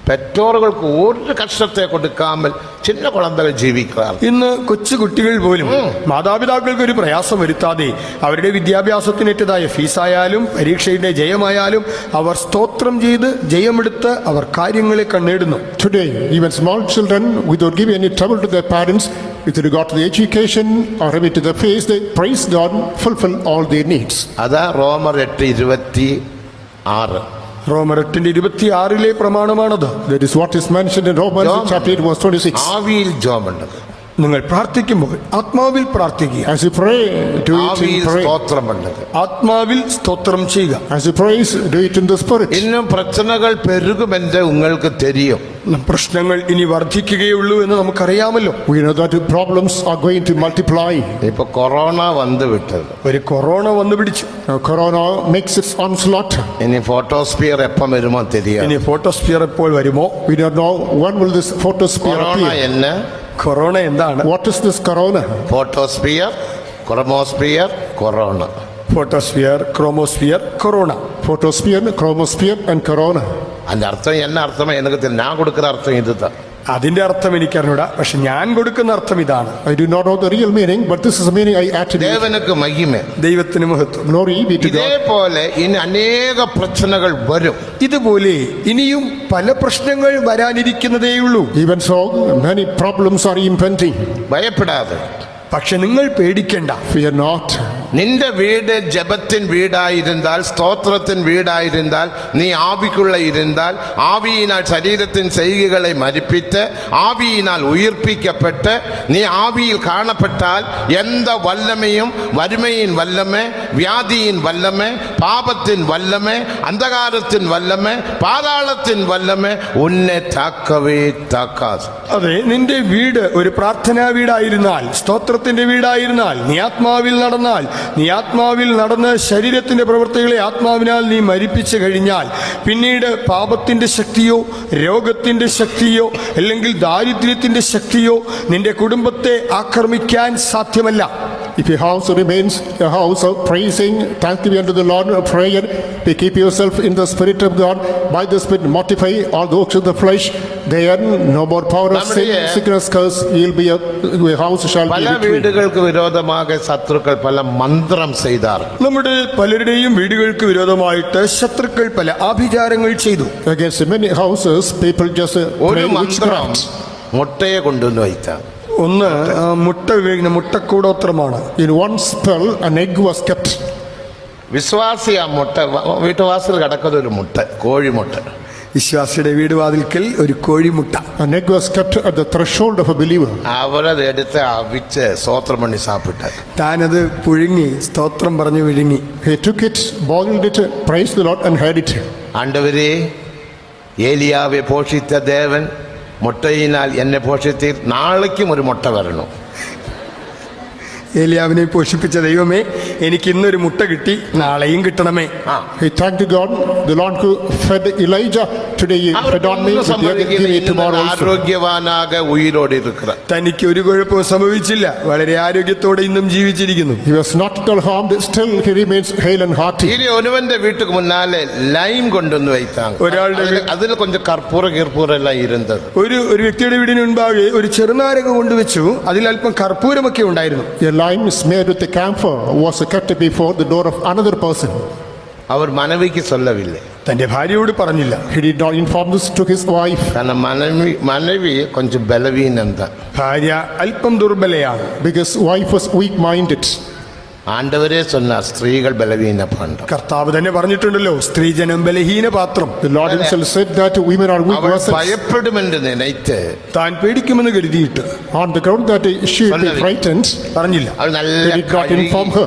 പെറ്റോറുകൾക്ക് ഒരു കഷ്ടത്തെ കൊടുക്കാமல் ചിന്ന കുഴന്തകൾ ജീവിക്കാറ്. ഇന്ന് കൊച്ചു കുട്ടികൾ പോലും മാതാപിതാക്കൾക്ക് ഒരു പ്രയാസം വരുത്താതെ അവരുടെ വിദ്യാഭ്യാസത്തിനേറ്റതായ ഫീസായാലും പരീക്ഷയുടെ ജയമായാലും അവർ സ്തോത്രം ചെയ്ത് ജയമെടുത്ത് അവർ കാര്യങ്ങളെ കണ്ണേടുന്നു. today even small children, without giving any trouble to their parents with regard to the education or even to the fees, they praise God, fulfill all their needs. അതാ റോമർ 8:26. റോമർ 8:26 പ്രമാണമാണത്. That is what is mentioned in Romans chapter 8, verse 26. ആവിയിൽ ജോമുണ്ട്. നിങ്ങൾ പ്രാർത്ഥിക്കുമ്പോൾ ആത്മാവിൽ പ്രാർത്ഥിക്കുക. As you pray, do it in ആവിയിൽ prayer. സ്തോത്രമുണ്ട്. ആത്മാവിൽ സ്തോത്രം ചെയ്യുക. As you praise, do it in the spirit. இன்னும் பிரச்சனைகள் பெருகுமென்று உங்களுக்கு தெரியும். പ്രശ്നങ്ങൾ ഇനി വർദ്ധിക്കുകയുള്ളൂ എന്ന് നമുക്കറിയാമല്ലോ. We know that the problems are going to multiply. ഇപ്പൊ കൊറോണ വന്നു വിട്ടത്. ഒരു കൊറോണ വന്നു പിടിച്ചു. Now, Corona makes its onslaught. ഇനി ഫോട്ടോസ്ഫിയർ എപ്പം വരുമോ தெரியாது. ഇനി ഫോട്ടോസ്ഫിയർ എപ്പോൾ വരുമോ? We don't know when will this photosphere corona appear. என்ன? കൊറോണ എന്താണ്? What is this corona? Photosphere, chromosphere, corona. Photosphere, chromosphere, corona. Photosphere, chromosphere and corona. அந்த அர்த்தம் என்ன அர்த்தம் எனக்கு தெரியும். நான் கொடுக்குற அர்த்தம் இதுதான். അതിന്റെ അർത്ഥം എനിക്കറിഞ്ഞൂടാ. പക്ഷെ ഞാൻ കൊടുക്കുന്ന അർത്ഥം ഇതാണ്. I do not know the real meaning, but this is the meaning I attribute. தேவனுக்கு மகிமை. ദൈവത്തിന് മഹത്വം. Glory be to இதே God. போல இனி അനേക പ്രശ്നങ്ങൾ വരും. ഇതുപോലെ ഇനിയും പല പ്രശ്നങ്ങൾ വരാനിരിക്കുന്നതേയുള്ളൂ. Even so, many problems are impending. ഭയപ്പെടാതെ. പക്ഷെ നിങ്ങൾ പേടിക്കണ്ട. Fear not. നിന്റെ വീട് ജപത്തിൻ വീടായിരുന്നാൽ, സ്തോത്രത്തിൻ വീടായിരുന്നാൽ, നീ ആവിക്കുള്ള ഇരുന്നാൽ, ആവിയിനാൽ ശരീരത്തിൻ செய்கைகளை മരിപ്പിച്ച് ആവിയിനാൽ ഉയർപ്പിക്കപ്പെട്ട് നീ ആവിയിൽ കാണപ്പെട്ടാൽ எந்த வல்லமையும், வறுமையின் வல்லமை, வியாதியின் வல்லமை, பாபத்தின் வல்லமை, அந்தகாரத்தின் வல்லமை, பாதாளத்தின் வல்லமை உன்னை தாக்கவே தாக்காது. അതെ, നിന്റെ വീട് ഒരു പ്രാർത്ഥനാ വീടായിരുന്നാൽ, സ്തോത്രത്തിന്റെ വീടായിരുന്നാൽ, നീ ആത്മാവിൽ നടന്ന് ശരീരത്തിന്റെ പ്രവൃത്തികളെ ആത്മാവിനാൽ നീ മരിപ്പിച്ചു കഴിഞ്ഞാൽ പിന്നീട് പാപത്തിന്റെ ശക്തിയോ രോഗത്തിന്റെ ശക്തിയോ അല്ലെങ്കിൽ ദാരിദ്ര്യത്തിന്റെ ശക്തിയോ നിന്റെ കുടുംബത്തെ ആക്രമിക്കാൻ സാധ്യമല്ല. If your house remains a house of praising, thanksgiving unto the Lord, of prayer, to keep yourself in the Spirit of God, by the Spirit mortify all the works of the flesh, there no more power of sin, sickness, curse, you'll be a house shall be പല victory. വീടുകൾക്ക് വിരോധமாக ശത്രുക്കൾ പല മന്ത്രം ചെയ്താർ. നമ്മുടെ പലരുടെയും വീടുകൾക്ക് വിരോധമായിട്ട് ശത്രുക്കൾ പല ആഭിചാരങ്ങൾ ചെയ്തു. Against many houses, people just ഒരു pray മന്ത്രം witchcraft. മുട്ടയെ കൊണ്ടുവന്ന് വയ്ക്കാം. ഒന്ന് മുട്ട ഉപയോഗിക്കുന്ന മുട്ടക്കൂടോത്രമാണ്. In one spell, an egg was kept. വിശ്വാസി ആ മുട്ട വീട്ടുവാസിൽ കിടക്കുന്ന ഒരു മുട്ട, കോഴിമുട്ട. വിശ്വാസിയുടെ വീട് വാതിൽക്കൽ ഒരു കോഴിമുട്ട. An egg was kept at the threshold of a believer. അവരത് എടുത്ത് അവിച്ച് സ്തോത്രം പണി സാപ്പിട്ടത്. താനത് പുഴുങ്ങി സ്തോത്രം പറഞ്ഞു വിഴുങ്ങി. He took it, boiled it, praised the Lord and had it. ആണ്ടവരേ, ഏലിയാവെ പോഷിച്ച ദേവൻ മുട്ടയിനാൽ എന്നെ പോഷിത്തീർ, നാളേക്കും ഒരു മുട്ട വരണം. ഏലിയാവിനെ പോഷിപ്പിച്ച ദൈവമേ, എനിക്ക് ഇന്നൊരു മുട്ട കിട്ടി, നാളെയും കിട്ടണമേ. He thanked God, the Lord who fed Elijah, today he fed on me, so give me tomorrow also. ആരോഗ്യവാനാക ഉയിരോടെ ഇരിക്കുക. തനിക്ക് ഒരു കുഴപ്പവും സംഭവിച്ചില്ല, വളരെ ആരോഗ്യത്തോടെ ഇന്നും ജീവിച്ചിരിക്കുന്നു. He was not at all harmed, still he remains hale and hearty. ഇനി ഒരുവന്റെ വീട്ടുക്ക് മുന്നാലെ ലൈം കൊണ്ടുവന്ന് വയ്ത്താങ്ക. അതിൽ കൊഞ്ചം കർപ്പൂര എല്ലാം ഇരുന്നത്. ഒരു വ്യക്തിയുടെ വീടിന് മുൻപാകെ ഒരു ചെറുനാരക കൊണ്ടുവച്ചു, അതിൽ അല്പം കർപ്പൂരമൊക്കെ ഉണ്ടായിരുന്നു. A lime smeared with a camphor was kept before the door of another person. അവർ മനവിക്ക് சொல்லவில்லை. തന്റെ ഭാര്യയോട് പറഞ്ഞില്ല. He did not inform this to his wife. കാരണം മനവി കൊഞ്ചം ബലവീനന്ത. ഭാര്യ അല്പം ദുർബലയാണ്. Because wife was weak-minded. ആണ്ടവരെ சொன்னார், സ്ത്രീകൾ ബലവീന പാണ്ഡം. കർത്താവ് തന്നെ പറഞ്ഞിട്ടുണ്ടല്ലോ, സ്ത്രീജനം ബലഹീന പാത്രം. The Lord himself said that women are weak vessels. ഭയപ്പെടുമെന്ന് നിனைத்து താൻ പേടിക്കുമെന്ന് കരുതിയിട്ട് On the ground that she would be frightened, പറഞ്ഞില്ല. അവൾ they നല്ല did not inform her.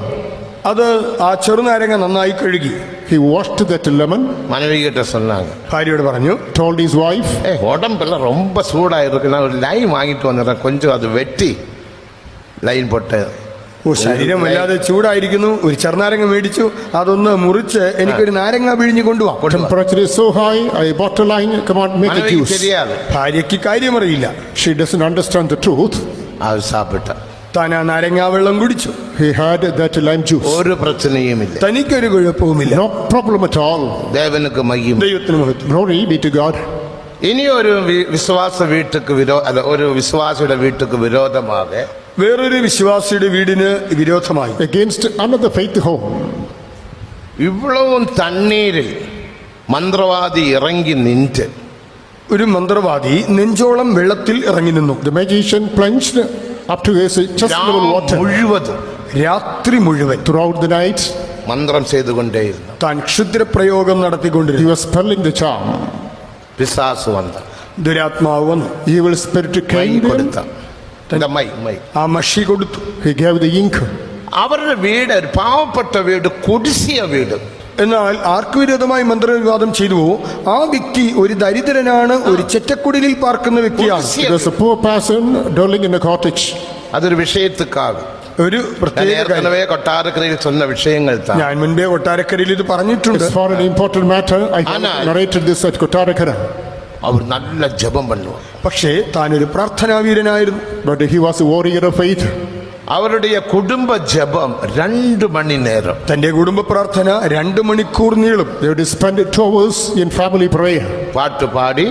അത് ആ ചെറുനാരങ്ങ നന്നായി കഴുകി He washed that lemon, മനവി கிட்ட சொன்னாங்க, ഭാര്യയോട് പറഞ്ഞു, told his wife, உடம்பெல்லாம் ரொம்ப சூடா இருக்கு, நான் ஒரு லைன் வாங்கிட்டு வந்துடுறேன், கொஞ்சம் அது வெட்டி ലൈൻ പൊട്ട്. ശരീരം വല്ലാതെ ചൂടായിരിക്കുന്നു, ഒരു ചെറുനാരങ്ങ മേടിച്ചു, അതൊന്ന് മുറിച്ച് എനിക്കൊരു നാരങ്ങ പിഴിഞ്ഞു കൊണ്ടുപോകാം. temperature is so high, I bought a line, come on, make it juice. ശരിയാണ്. ഭാര്യയ്ക്ക് കാര്യമറിയില്ല. She doesn't understand the truth. അത് സാപ്പിട്ട. താൻ ആ നാരങ്ങാ വെള്ളം കുടിച്ചു. He had that lime juice. ഒരു പ്രശ്നവുമില്ല, തനിക്കൊരു കുഴപ്പവുമില്ല. No problem at all. ദേവനുക്ക് മഹിമ. ദൈവത്തിന് മഹത്വം. Glory be to God. ഇനി ഒരു വിശ്വാസ വീട്ടുക്ക് ഒരു വിശ്വാസിയുടെ വീട്ടുക്ക് വിരോധമാകെ വേറൊരു വിശ്വാസിയുടെ വീടിന് വിരോധമായി Against another faith home. ഇவ்வளവും തണ്ണീരിൽ മന്ത്രവാദി ഇറങ്ങി നിன்று ഒരു മന്ത്രവാദി നെഞ്ചോളം വെള്ളത്തിൽ ഇറങ്ങി നിന്നു. The magician plunged up to his chest level water. മുഴുവതും രാത്രി മുഴുവൻ Throughout the night, മന്ത്രം ചെയ്തുകൊണ്ടേയിരുന്നു. താൻ ക്ഷുദ്രപ്രയോഗം he നടത്തിക്കൊണ്ടിരുന്നു. was spelling the charm. പിശാച് വന്ന ദുരാത്മാവ് വന്നു, Evil spirit my came in. കൊടുത്ത മൈ ആ മഷി കൊടുത്തു. He gave the ink. അവരുടെ വീട് ഒരു പാവപ്പെട്ട വീട്, കുടിസിയ വീട്. എന്നാൽ ആർക്ക് വിരോധമായി മന്ത്രവിവാദം ചെയ്തുവോ ആ വ്യക്തി ഒരു ദരിദ്രനാണ്, ഒരു ചെറ്റക്കുടിലിൽ പാർക്കുന്ന വ്യക്തിയാണ്. He was a poor person dwelling in a cottage. അതൊരു വിഷയത്തുക്കാകും. ഒരു പ്രത്യേക കാര്യം. ഏற்கனவே കൊട്ടാരക്കരയിൽ சொன்ன விஷயங்கள் தான். ഞാൻ മുൻപേ കൊട്ടാരക്കരയിൽ ഇത് പറഞ്ഞിട്ടുണ്ട്. It's for an important matter. I have narrated this at Kottarakara. അവർ നല്ല ജപം பண்ணுவார். പക്ഷേ താനൊരു പ്രാർത്ഥനാവീരനായിരുന്നു. But he was a warrior of faith. അവരുടെ കുടുംബ ജപം 2 മണി നേരം. തന്റെ കുടുംബ പ്രാർത്ഥന 2 മണിക്കൂർ നീളും. They would spend 2 hours in family prayer. പാട്ട് പാടി,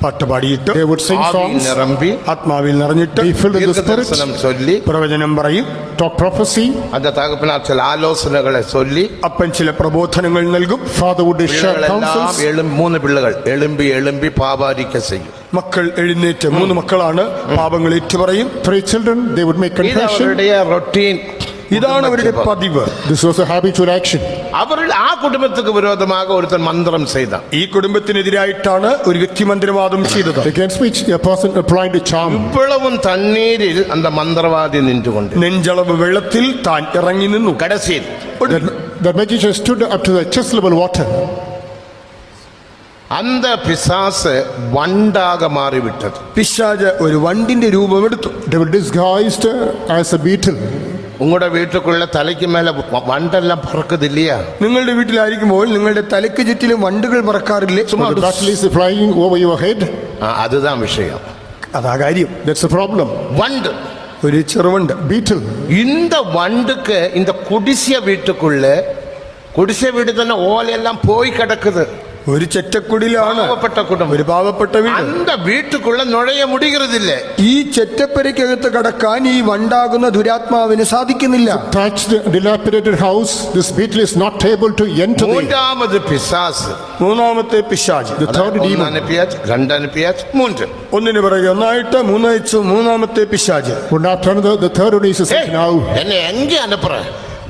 പാട്ട് പാടിയിട്ട് They would sing songs, നിറമ്പി, ആത്മാവിൽ നിറഞ്ഞിട്ട് be filled in the spirit, ദർശനം ചൊല്ലി, പ്രവചനം പറയും. talk prophecy. அந்த തകപ്പനാർ ചില ആലോചനകളെ ചൊല്ലി, അപ്പൻ ചില പ്രബോധനങ്ങൾ നൽകും. Father would share counsels. 3 പിള്ളകൾ എളുമ്പി പാപാരിക്ക ചെയ്യും. മക്കൾ എഴുന്നേറ്റ്, 3 മക്കളാണ്, പാപങ്ങൾ ഏറ്റുപറയും. 3 children, they would make ഇത് confession. അവരുടെ റൊട്ടീൻ. ഇതാണ് അവരുടെ പതിവ്. This was a habitual action. അവരുടെ ആ കുടുംബത്തിക്ക് വിരോധமாக ഒരുത്തൻ മന്ത്രം ചെയ്ത. ഈ കുടുംബത്തിനെതിരായിട്ടാണ് ഒരു വ്യക്തി മന്ത്രവാദം ചെയ്തത്. Against which a person applied a charm. ഇപ്പോഴും തണ്ണീരിൽ അന്ത മന്ത്രവാദി നിന്നുകൊണ്ട് നെഞ്ചളവ് വെള്ളത്തിൽ താൻ ഇറങ്ങി നിന്നു. കടസിൽ The magician stood up to the chest level water. அந்த பிசாசு வண்டாக மாறிவிட்டது. പിശാച് ഒരു വണ്ടിന്റെ രൂപമെടുത്തു. They were disguised as a beetle. உங்களோட வீட்டுக்குள்ள தலைக்கு மேல வண்டெல்லாம் பறக்குது இல்லையா? നിങ്ങളുടെ വീട്ടിലായിരിക്കുമ്പോൾ നിങ്ങളുടെ തലയ്ക്ക് ചുറ്റിലും വണ്ടുകൾ പറക്കാറില്ലേ? The battle is flying over your head. அதுதான் விஷயம். അതാ കാര്യം. That's the problem. வண்டு, ഒരു ചെറുവണ്ട്, Beetle. இந்த வண்டுக்கு இந்த குடிசிய வீட்டுக்குள்ள, குடிசிய வீடு തന്നെ ஓலையெல்லாம் போய் கிடக்குது. ഒരു ചെറ്റക്കുടിലാണ്, പാവപ്പെട്ട കുടുംബം, ഒരു പാവപ്പെട്ട വീട്. அந்த വീട്ടുക്കുള്ള നുഴയ മുടിகிறதில்லை. ഈ ചെറ്റപ്പരയ്ക്കകത്ത് കടക്കാൻ ഈ വണ്ടാകുന്ന ദുരാത്മാവിന് സാധിക്കുന്നില്ല. Touched dilapidated house, this beetle is not able to enter there. മൂന്നാമത് പിശാച്, മൂന്നാമത്തെ പിശാച്, The third demon. അനുപ്പിയാച്ച്, 2 അനുപ്പിയാച്ച്, 3. ഒന്നിന് പിറകെ ഒന്നായിട്ട് 3 അയച്ചു. മൂന്നാമത്തെ പിശാച്, One after another, the third one is ஏய், now. என்னை எங்க அனுப்புற?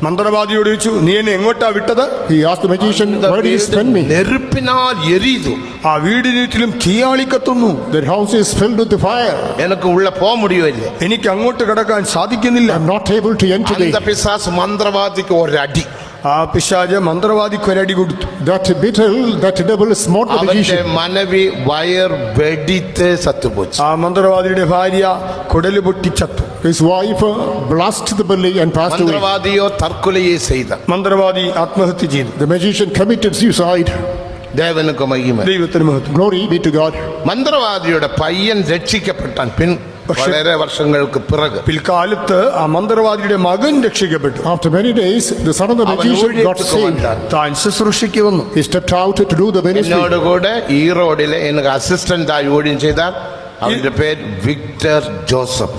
മന്ത്രവാദിയോട് ചോദിച്ചു, നീ എന്നെ എങ്ങോട്ടാ വിട്ടത്? He asked the magician, அந்த where did you வீடு send me? நெருப்பினால் எரியுது. ആ വീടിന് ചുറ്റിലും തീയാളി കത്തുന്നു. That house is filled with the fire. எனக்கு உள்ள போக முடியவில்லை. എനിക്ക് അങ്ങോട്ട് കടക്കാൻ സാധിക്കുന്നില്ല. I'm not able to enter அந்த there. பிசாசு மந்திரவாதிக்கு ஒரு அடி. ആ പിശാച് മന്ത്രവാദിക്ക് ഒരടി കൊടുത്തു. That devil smote the அவന്റെ magician. மனைவி வயர் வெடித்து சத்து போச்சு. ആ മന്ത്രവാദിയുടെ ഭാര്യ കുടല് പൊട്ടിച്ചത്തു. His wife blasted the belly and passed away. மந்திரவாதியோ தற்கொலையே செய்தான். മന്ത്രവാദി ആത്മഹത്യ ചെയ്തു. The magician committed suicide. தேவனுக்கு மகிமை. ദൈവത്തിന് മഹത്വം. Glory be to God. மந்திரவாதியோட பையன் ரட்சிக்கப்பட்டான் பின் വളരെ വർഷങ്ങൾക്ക് പിറகு. പിൽക്കാലത്ത് ആ മന്ത്രവാദിയുടെ മകൻ രക്ഷിക്കപ്പെട്ടു. After many days, the son of the അവൻ magician got ഊഴിയத்துக்கு saved. വந்தான். താൻ ശുശ്രൂഷയ്ക്ക് വന്നു. He stepped out to do the ministry. എന്നോട് കൂടെ ഈറോഡിലെ എനിക്ക് അസിസ്റ്റന്റ് ആയി ഊഴിയം ചെയ്താൽ അവന്റെ പേര് വിക്ടർ ജോസഫ്.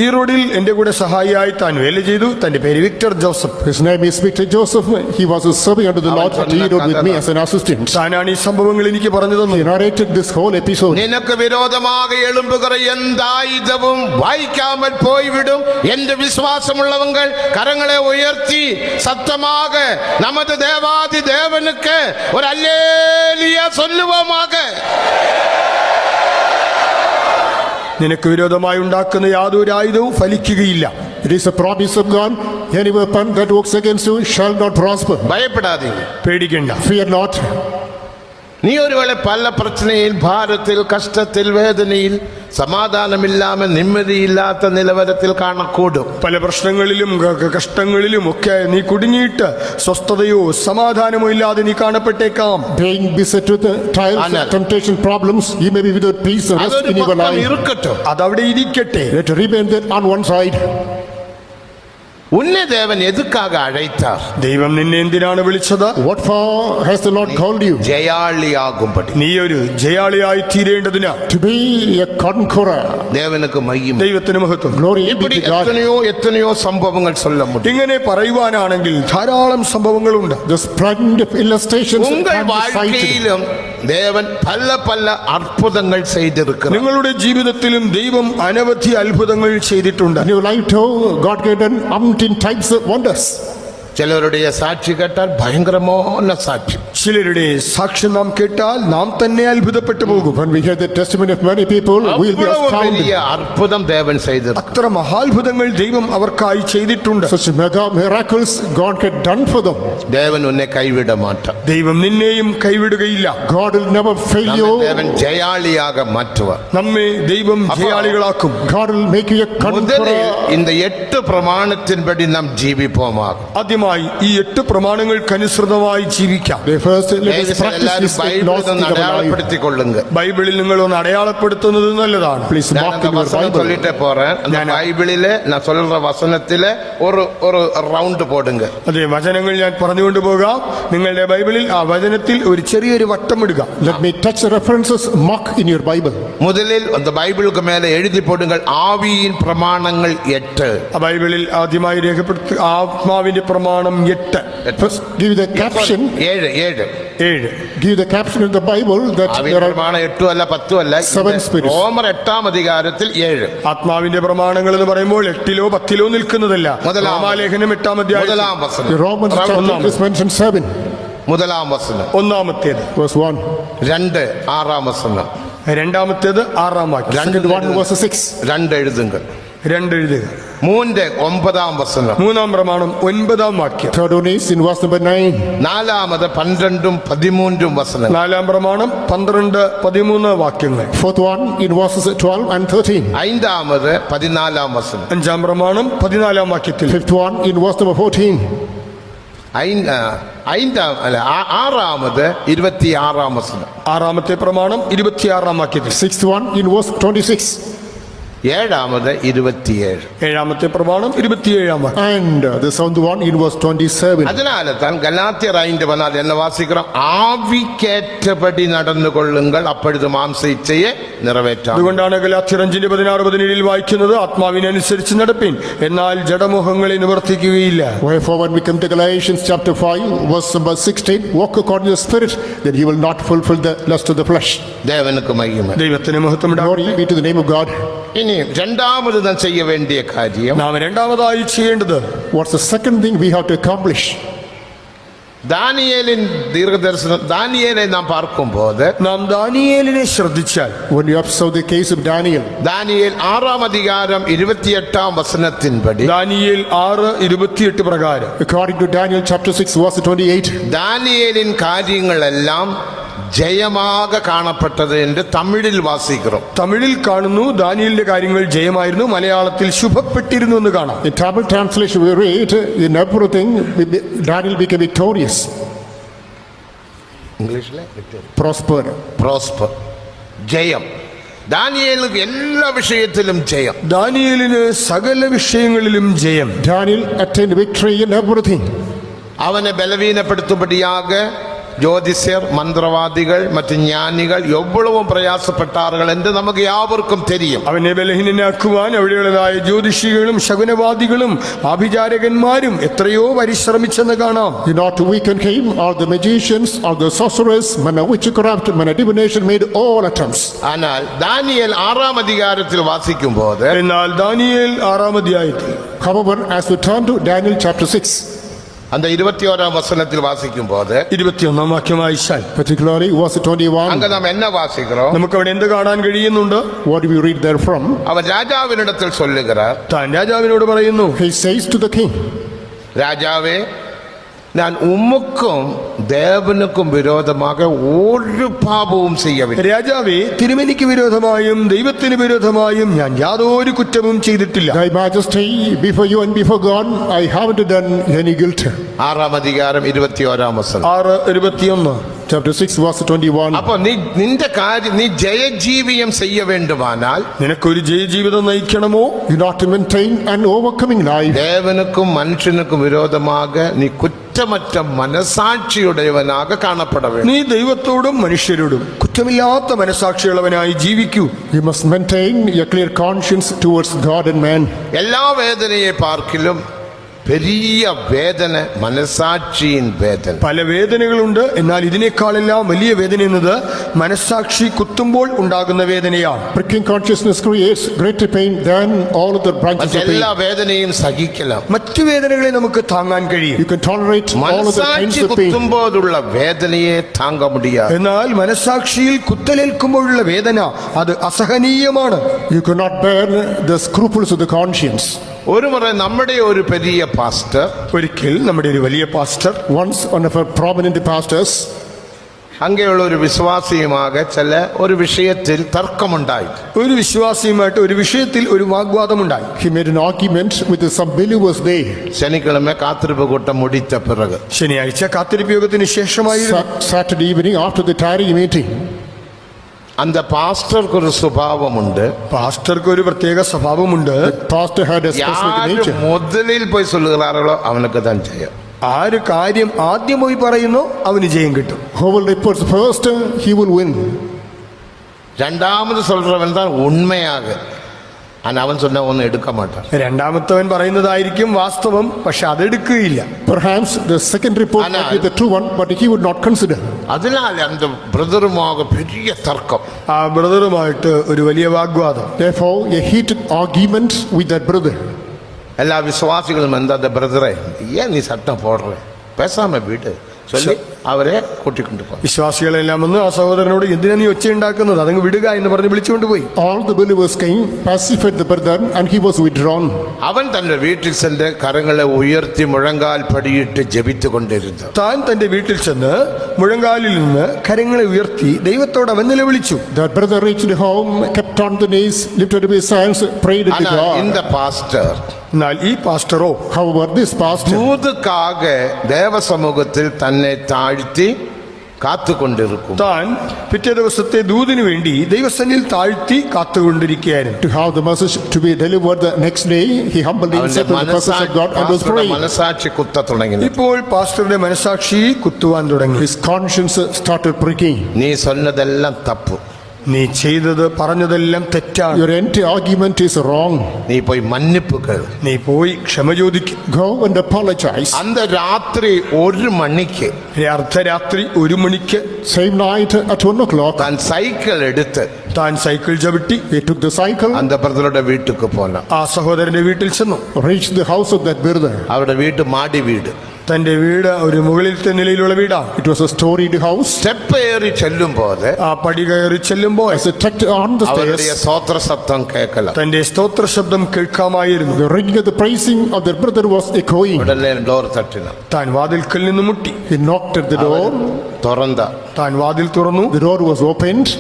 ഈ റോഡിൽ എന്റെ കൂടെ സഹായിയായി താൻ വേല ചെയ്തു. തന്റെ പേര് Victor Joseph. His name is Victor Joseph. He was serving under the Lord at Erode with me as an assistant. താനാണ് ഈ സംഭവങ്ങൾ എനിക്ക് പറഞ്ഞു തന്നു. He narrated this whole episode. നിനക്ക് വിരോധமாக எழும்புகிற எந்த ஆயுதமும் வாய்க்காமல் போய்விடும் என்று விசுவாசமுள்ளவங்கள் கரங்களை உயர்த்தி சத்தமாக நமது தேவாதி தேவனுக்கு ஒரு அல்லேலூயா சொல்லுவோமாக. നിനക്ക് വിരോധമായി ഉണ്ടാക്കുന്ന യാതൊരു ആയുധവും ഫലിക്കുകയില്ല. It is a promise of God. Any weapon that works against you shall not prosper. பயப்படாதீங்க. പേടിക്കണ്ട. Fear not. நீ ஒருவேளை பல பிரச்சனையில் பாரத்தில் கஷ்டத்தில் வேதனையில் സമാധാനമില്ലാமல் നിമ്മതിയില്ലാത്ത നിലവാരത്തിൽ കാണക്കൂടും. പല പ്രശ്നങ്ങളിലും കഷ്ടങ്ങളിലും ഒക്കെ നീ കുടുങ്ങിയിട്ട് സ്വസ്ഥതയോ സമാധാനമോ ഇല്ലാതെ നീ കാണപ്പെട്ടേക്കാം. Being beset with trials, temptation, problems, you may be without peace and rest in your life. இருக்கட்டும், അതവിടെ ഇരിക്കട്ടെ. Let it remain there on one side. ഉന്നെ ദേവൻ എതുക്കാക അഴൈത്താർ? ദൈവം നിന്നെ എന്തിനാണ് വിളിച്ചത്? What for has the Lord called you? ജയാളിയാകുമ്പടി, നീ ഒരു ജയാളിയായി തീരേണ്ടതിനാ. To be a conqueror. ദേവനുക്ക് മഹിമ. ദൈവത്തിന് മഹത്വം. Glory be இப்படி to God. എത്രയോ സംഭവങ്ങൾ சொல்ல முடியும். ഇങ്ങനെ പറയുവാനാണെങ്കിൽ ധാരാളം സംഭവങ്ങളുണ്ട്. The splendid illustrations உங்கள் can be cited. வாழ்க்கையிலும் தேவன் பல அற்புதங்கள் செய்திருக்கிறார். നിങ്ങളുടെ ജീവിതത്തിലും ദൈവം അനവധി അത്ഭുതങ്ങൾ ചെയ്തിട്ടുണ്ട്. In your life too, God can do umpteen types of wonders. ചിലരുடைய സാക്ഷി കേട്ടാൽ ഭയങ്കരமான സാക്ഷി. ചിലരുടെ സാക്ഷ്യം നാം കേട്ടാൽ നാം തന്നെ അത്ഭുതപ്പെട്ടു പോകും. When we hear the testimony of many people, we will be astounded. വലിയ അത്ഭുതം ദേവൻ ചെയ്തിരുന്നു. അത്ര മഹാത്ഭുതങ്ങൾ ദൈവം അവർക്കായി ചെയ്തിട്ടുണ്ട്. Such mega miracles God had done for them. ദേവൻ ഉന്നെ കൈവിട മാട്ടാൻ. ദൈവം നിന്നെയും കൈവിടുകയില്ല. God will never fail you. ദേവൻ ജയാളിയാക മാറ്റുവാർ. നമ്മെ ദൈവം ജയാളികളാക്കും. God will make you a conqueror. இந்த 8 പ്രമാണത്തിൻപടി നാം ജീവിപ്പോമാകും. ആദ്യമായി ഈ 8 പ്രമാണങ്ങൾക്കനുസൃതമായി ജീവിക്കാം. First, let us practice this laws in our life. അടയാളപ്പെടുത്തിക്കൊള്ളുങ്ക. ബൈബിളിൽ നിങ്ങൾ ഒന്ന് അടയാളപ്പെടുത്തുന്നത് നല്ലതാണ്. Please mark in your வசனம் Bible. சொல்லிட்டே போறேன். அந்த பைபிளிலே நான் சொல்ற வசனத்திலே ஒரு ரவுண்ட் போடுங்க. അതെ, വചനങ്ങൾ ഞാൻ പറഞ്ഞുകൊണ്ട് പോകാം. നിങ്ങളുടെ ബൈബിളിൽ ആ വചനത്തിൽ ഒരു ചെറിയൊരു വട്ടം ഇടുക. Let me touch the references. Mark in your Bible. முதலில் அந்த பைபிளுக்கு மேலே எழுதி போடுங்கள் ஆவியின் பிரமாணங்கள் 8. ആ ബൈബിളിൽ ആദ്യമായി രേഖപ്പെടുത്തി ആത്മാവിന്റെ പ്രമാണം 8. First, give the caption. 7. Give the caption in the Bible that ആവിൻ there are പ്രമാണം 8 അല്ല 10 അല്ല. 7 spirits. റോമർ 8-ാം അധികാരത്തിൽ 7. ആത്മാവിന്റെ പ്രമാണങ്ങൾ എന്ന് പറയുമ്പോൾ 8-ലോ 10-ലോ നിൽക്കുന്നതല്ല. റോമാലേഖനം 8-ാം അധ്യായം முதலாம் வசனம். the Romans chapter is mentioned 7. முதலாம் வசனம். ഒന്നാമത്തേത്. Verse 1. 2 6-ാം വസനം. രണ്ടാമത്തേത് 6-ാം വാക്യം. Second one, verse 6. 2 എഴുതുങ്ക. 2 എഴുതുക. 3 9-ാം വസനം. 3-ാം പ്രമാണം 9-ാം വാക്യം. Third one is in verse number 9. 4-ാമത് 12-ഉം 13-ഉം വസനം. 4-ാം പ്രമാണം 12, 13 വാക്യങ്ങൾ. Fourth one in verses 12 and 13. 5-ാമത് 14-ാം വസനം. 5-ാം പ്രമാണം 14-ാം വാക്യത്തിൽ. Fifth one in verse number 14. 6-ാമത് 26-ാം വസനം. 6-ാമത്തെ പ്രമാണം 26-ാം വാക്യത്തിൽ. Sixth one in verse 26. 7-ാമത് 27. 7-ാമത്തെ പ്രമാണം 27-ാം വാക്യം. And the seventh one in verse 27. அதனால தான் கலாத்தியர் 5 வந்தால் என்ன வாசிக்கிறோம்? ஆவிக்கேற்றபடி நடந்து கொள்ளுங்கள், அப்பொழுது மாம்ச இச்சையை நிறைவேற்றாம். അതുകൊണ്ടാണ് ഗലാത്യർ 5:16-17 വായിക്കുന്നത്, ആത്മാവിനനുസരിച്ച് നടപ്പിൻ, എന്നാൽ ജഡമോഹങ്ങളെ നിവർത്തിക്കുകയില്ല. Wherefore when we come to Galatians chapter 5 verse number 16, walk according to the Spirit, that you will not fulfill the lust of the flesh. தேவனுக்கு மகிமை. ദൈവത്തിന് മഹത്വം ഉണ്ടാകട്ടെ. Glory be to the name of God. இனி ഇനി രണ്ടാമത് നാം ചെയ്യ വേണ്ടിയ കാര്യം, നാം രണ്ടാമതായി ചെയ്യേണ്ടത്, What's the second thing we have to accomplish? ദാനിയേലിൻ ദീർഘദർശനം, ദാനിയേലെ നാം പാർക്കുമ്പോൾ നാം ദാനിയേലിനെ ശ്രദ്ധിച്ചാൽ, When you observe the case of Daniel, Daniel 6-ാം അധികാരം 28-ാം വചനത്തിൻപടി, ദാനിയേൽ 6:28 പ്രകാരം, according to Daniel chapter 6 verse 28, ദാനിയേലിൻ കാര്യങ്ങളെല്ലാം ജയமாக കാണപ്പെട്ടത് എന്ന് തമിഴിൽ വാസിக்கிறோம். തമിഴിൽ കാണുന്നു ദാനിയേലിന്റെ കാര്യങ്ങൾ ജയമായിരുന്നു, മലയാളത്തിൽ ശുഭപ്പെട്ടിരുന്നു എന്ന് കാണാം. in Tamil translation we read, in everything Daniel became victorious, ഇംഗ്ലീഷിലെ prosper. ജയം. ദാനിയേലിന് എല്ലാ വിഷയത്തിലും ജയം. ദാനിയേലിന് സകല വിഷയങ്ങളിലും ജയം. Daniel attained victory in everything. അവനെ ബലവീനപ്പെടുത്തുമ്പടിയാക ജ്യോതിസ്യർ, മന്ത്രവാദികൾ, മറ്റ് ജ്ഞാനികൾ എவ்வளവും പ്രയാസപ്പെട്ടാറുകൾ എന്ന് നമുക്ക് യാവർക്കും തെരിയും. അവനെ ബലഹീനനാക്കുവാൻ അവിടെയുള്ളതായ ജ്യോതിഷികളും ശകുനവാദികളും ആഭിചാരകന്മാരും എത്രയോ പരിശ്രമിച്ചെന്ന് കാണാം. In order to weaken him, all the magicians, all the sorcerers, men of witchcraft, men of divination made all attempts. ஆனால் ദാനിയേൽ 6-ാം അധികാരത്തിൽ വാസിക്കുമ്പോൾ, എന്നാൽ ദാനിയേൽ 6-ാം അധ്യായത്തിൽ, However, as we turn to Daniel chapter 6, அந்த 21-ാം വചനത്തിൽ വാസിക്കുമ്പോൾ, 21-ാം വാക്യം വായിച്ചാൽ, particularly verse 21, அங்க നാം என்ன വാസിக்கிறோம்? നമുക്ക് അവിടെ എന്ത് കാണാൻ കഴിയുന്നുണ്ട്? what do we read there from? അവൻ രാജാവിനിടത്തിൽ சொல்லுகிறார், താൻ രാജാവിനോട് പറയുന്നു, He says to the king, രാജാവേ, ഞാൻ ഉമ്മുക്കും ദേവനുക്കും വിരോധமாக ഒരു പാപവും ചെയ്യവില്ല. രാജാവേ, തിരുമേനിക്ക് വിരോധമായും ദൈവത്തിന് വിരോധമായും ഞാൻ യാതൊരു കുറ്റവും ചെയ്തിട്ടില്ല. Thy Majesty, before you and before God, I haven't done any guilt. 6-ാം അധികാരം 21-ാം വചനം. 6:21. Chapter 6 verse 21. അപ്പൊ നിന്റെ കാര്യം, നീ ജയജീവിയം ചെയ്യ വേണ്ടുമാനാൽ, നിനക്കൊരു ജയജീവിതം നയിക്കണമോ, You not to maintain an overcoming life. ദേവനുക്കും മനുഷ്യനുക്കും വിരോധமாக നീ കുറ്റമറ്റ മനസാക്ഷിയുടേവനാക കാണപ്പെട വേണം. നീ ദൈവത്തോടും മനുഷ്യരോടും കുറ്റമില്ലാത്ത മനസാക്ഷിയുള്ളവനായി ജീവിക്കൂ. You must maintain a clear conscience towards God and man. എല്ലാ വേദനയെ പാർക്കിലും പെരിയ വേദന മനസാക്ഷിയിൻ വേദന. പല വേദനകളുണ്ട്, എന്നാൽ ഇതിനേക്കാളെല്ലാം വലിയ വേദന എന്നത് മനസാക്ഷി കുത്തുമ്പോൾ ഉണ്ടാകുന്ന വേദനയാണ്. Pricking consciousness creates greater pain than all other branches of pain. മറ്റെല്ലാ വേദനയും സഹിക്കണം. മറ്റു വേദനകളെ നമുക്ക് താങ്ങാൻ കഴിയും. You can tolerate all other kinds മനസാക്ഷി of pain. കുത്തുമ്പോഴുള്ള വേദനയെ താങ്ക മുടിയാതെ. എന്നാൽ മനസാക്ഷിയിൽ കുത്തലേൽക്കുമ്പോഴുള്ള വേദന അത് അസഹനീയമാണ്. You cannot bear the scruples of the conscience. ഒരു മുറ നമ്മുടെ ഒരു പെരിയ പാസ്റ്റർ, ഒരിക്കൽ നമ്മുടെ ഒരു വലിയ pastor, Once one of our prominent pastors, അങ്ങനെയുള്ള ഒരു വിശ്വാസിയുമാകെ ചില ഒരു വിഷയത്തിൽ തർക്കമുണ്ടായി. ഒരു വിശ്വാസിയുമായിട്ട് ഒരു വിഷയത്തിൽ ഒരു വാഗ്വാദമുണ്ടായി. he made an argument with some believers there. ശനിക്കിഴമ കാത്തിരിപ്പ് കൂട്ടം മുടിച്ച പിറക്, ശനിയാഴ്ച കാത്തിരിപ്പ് യോഗത്തിന് ശേഷമായിരുന്നു. Saturday evening after the tarry meeting, அந்த பாஸ்டருக்கு ஒரு சுபாவமுண்டு. പാസ്റ്റർക്ക് ഒരു പ്രത്യേക സ്വഭാവമുണ്ട്. the pastor had a specific யாரு nature. முதலில் போய் சொல்லுகிறார்களோ அவனுக்கு தான் ஜெயம். ആര് കാര്യം ആദ്യം പോയി പറയുന്നോ അവന് ജയം കിട്ടും. Who will report first, he will win. இரண்டாவது சொல்றவன் தான் உண்மையாக, ஆனா அவன் சொன்ன ஒன்னு எடுக்க மாட்டான். രണ്ടാമത്തവൻ പറയുന്നതായിരിക്കും വാസ്തവം, പക്ഷെ അതെടുക്കുകയില്ല. Perhaps the second report might be the true one, but he would not consider. அதனால அந்த பிரதருமாக பெரிய தர்க்கம். ആ ബ്രദറുമായിട്ട് ഒരു വലിയ വാഗ്വാദം. Therefore, a heated argument with that brother. எல்லா விசுவாசிகளும் வந்து அந்த பிரதரை, ஏன் நீ சட்டம் போடுற, பேசாம வீட்டு சொல்லி അവരെ കൂട്ടിക്കൊണ്ടു പോയി. വിശ്വാസികളെല്ലാം വന്ന് ആ സഹോദരനോട് എന്തിനാ നീ ഒച്ച ഉണ്ടാക്കുന്നത്, അതങ്ങ് വിടുക എന്ന് പറഞ്ഞ് വിളിച്ചുകൊണ്ടുപോയി. All the believers came, pacified the brother, and he was withdrawn. അവൻ തന്റെ വീട്ടിൽ ചെന്ന് കരങ്ങളെ ഉയർത്തി മുഴങ്കാൽ പടിയിട്ട് ജപിച്ചു കൊണ്ടിരുന്നു. താൻ തന്റെ വീട്ടിൽ ചെന്ന് മുഴങ്കാലിൽ നിന്ന് കരങ്ങളെ ഉയർത്തി ദൈവത്തോട് അവൻ നിലവിളിച്ചു. That brother reached home, kept on the knees, lifted up his hands, prayed to ஆனா God. இந்த பாஸ்டர், എന്നാൽ ഈ പാസ്റ്ററോ However, this pastor, தூதுக்காக தேவ சமூகத்தில் தன்னை தாழ்த்தி കാത്തു കൊണ്ടിരിക്കും. താൻ പിറ്റേ ദിവസത്തെ ദൂതിനു വേണ്ടി ദൈവസന്നിധിയിൽ താഴ്ത്തി കാത്തുകൊണ്ടിരിക്കുകയായിരുന്നു. to have the message to be delivered the next day, he humbled himself in the presence of God and was praying. മനസാക്ഷി കുത്ത തുടങ്ങി. ഇപ്പോൾ പാസ്റ്ററുടെ മനസാക്ഷി കുത്തുവാൻ തുടങ്ങി. His conscience started pricking. നീ சொன்னதெல்லாம் തപ്പ്, നീ ചെയ്തത് പറഞ്ഞതെല്ലാം തെറ്റാണ്. Your entire argument is wrong. നീ പോയി മன்னிப்பு കേൾ. നീ പോയി ക്ഷമ ചോദിക്കും. Go and apologize. അന്ന് രാത്രി 1 മണിക്ക് അർദ്ധരാത്രി 1 മണിക്ക് Same night at 1 o'clock, താൻ സൈക്കിൾ എടുത്ത് താൻ സൈക്കിൾ ചവിട്ടി he took the cycle, அந்த ബ്രദറുടെ വീട്ടിലേക്ക് പോന. ആ സഹോദരന്റെ വീട്ടിൽ ചെന്നു. reached the house of that brother. അവരുടെ വീട് മാടി വീട്. തന്റെ വീട് ഒരു മുകളിലത്തെ നിലയിലുള്ള വീടാണ്. It was a storied house. Step ഏറി ചെല്ലുമ്പോൾ ആ പടി കയറി ചെല്ലുമ്പോൾ As he trekked on the അവരുടെ stairs, സ്തോത്ര ശബ്ദം കേൾക്കല. തന്റെ സ്തോത്ര ശബ്ദം കേൾക്കാമായിരുന്നു. the ringing of the praising of their brother was echoing. ഉടനെ ഡോർ തട്ടിന. താൻ വാതിൽക്കൽ നിന്ന് മുട്ടി. He knocked at the door. തുറന്ന താൻ വാതിൽ തുറന്നു. The door was opened.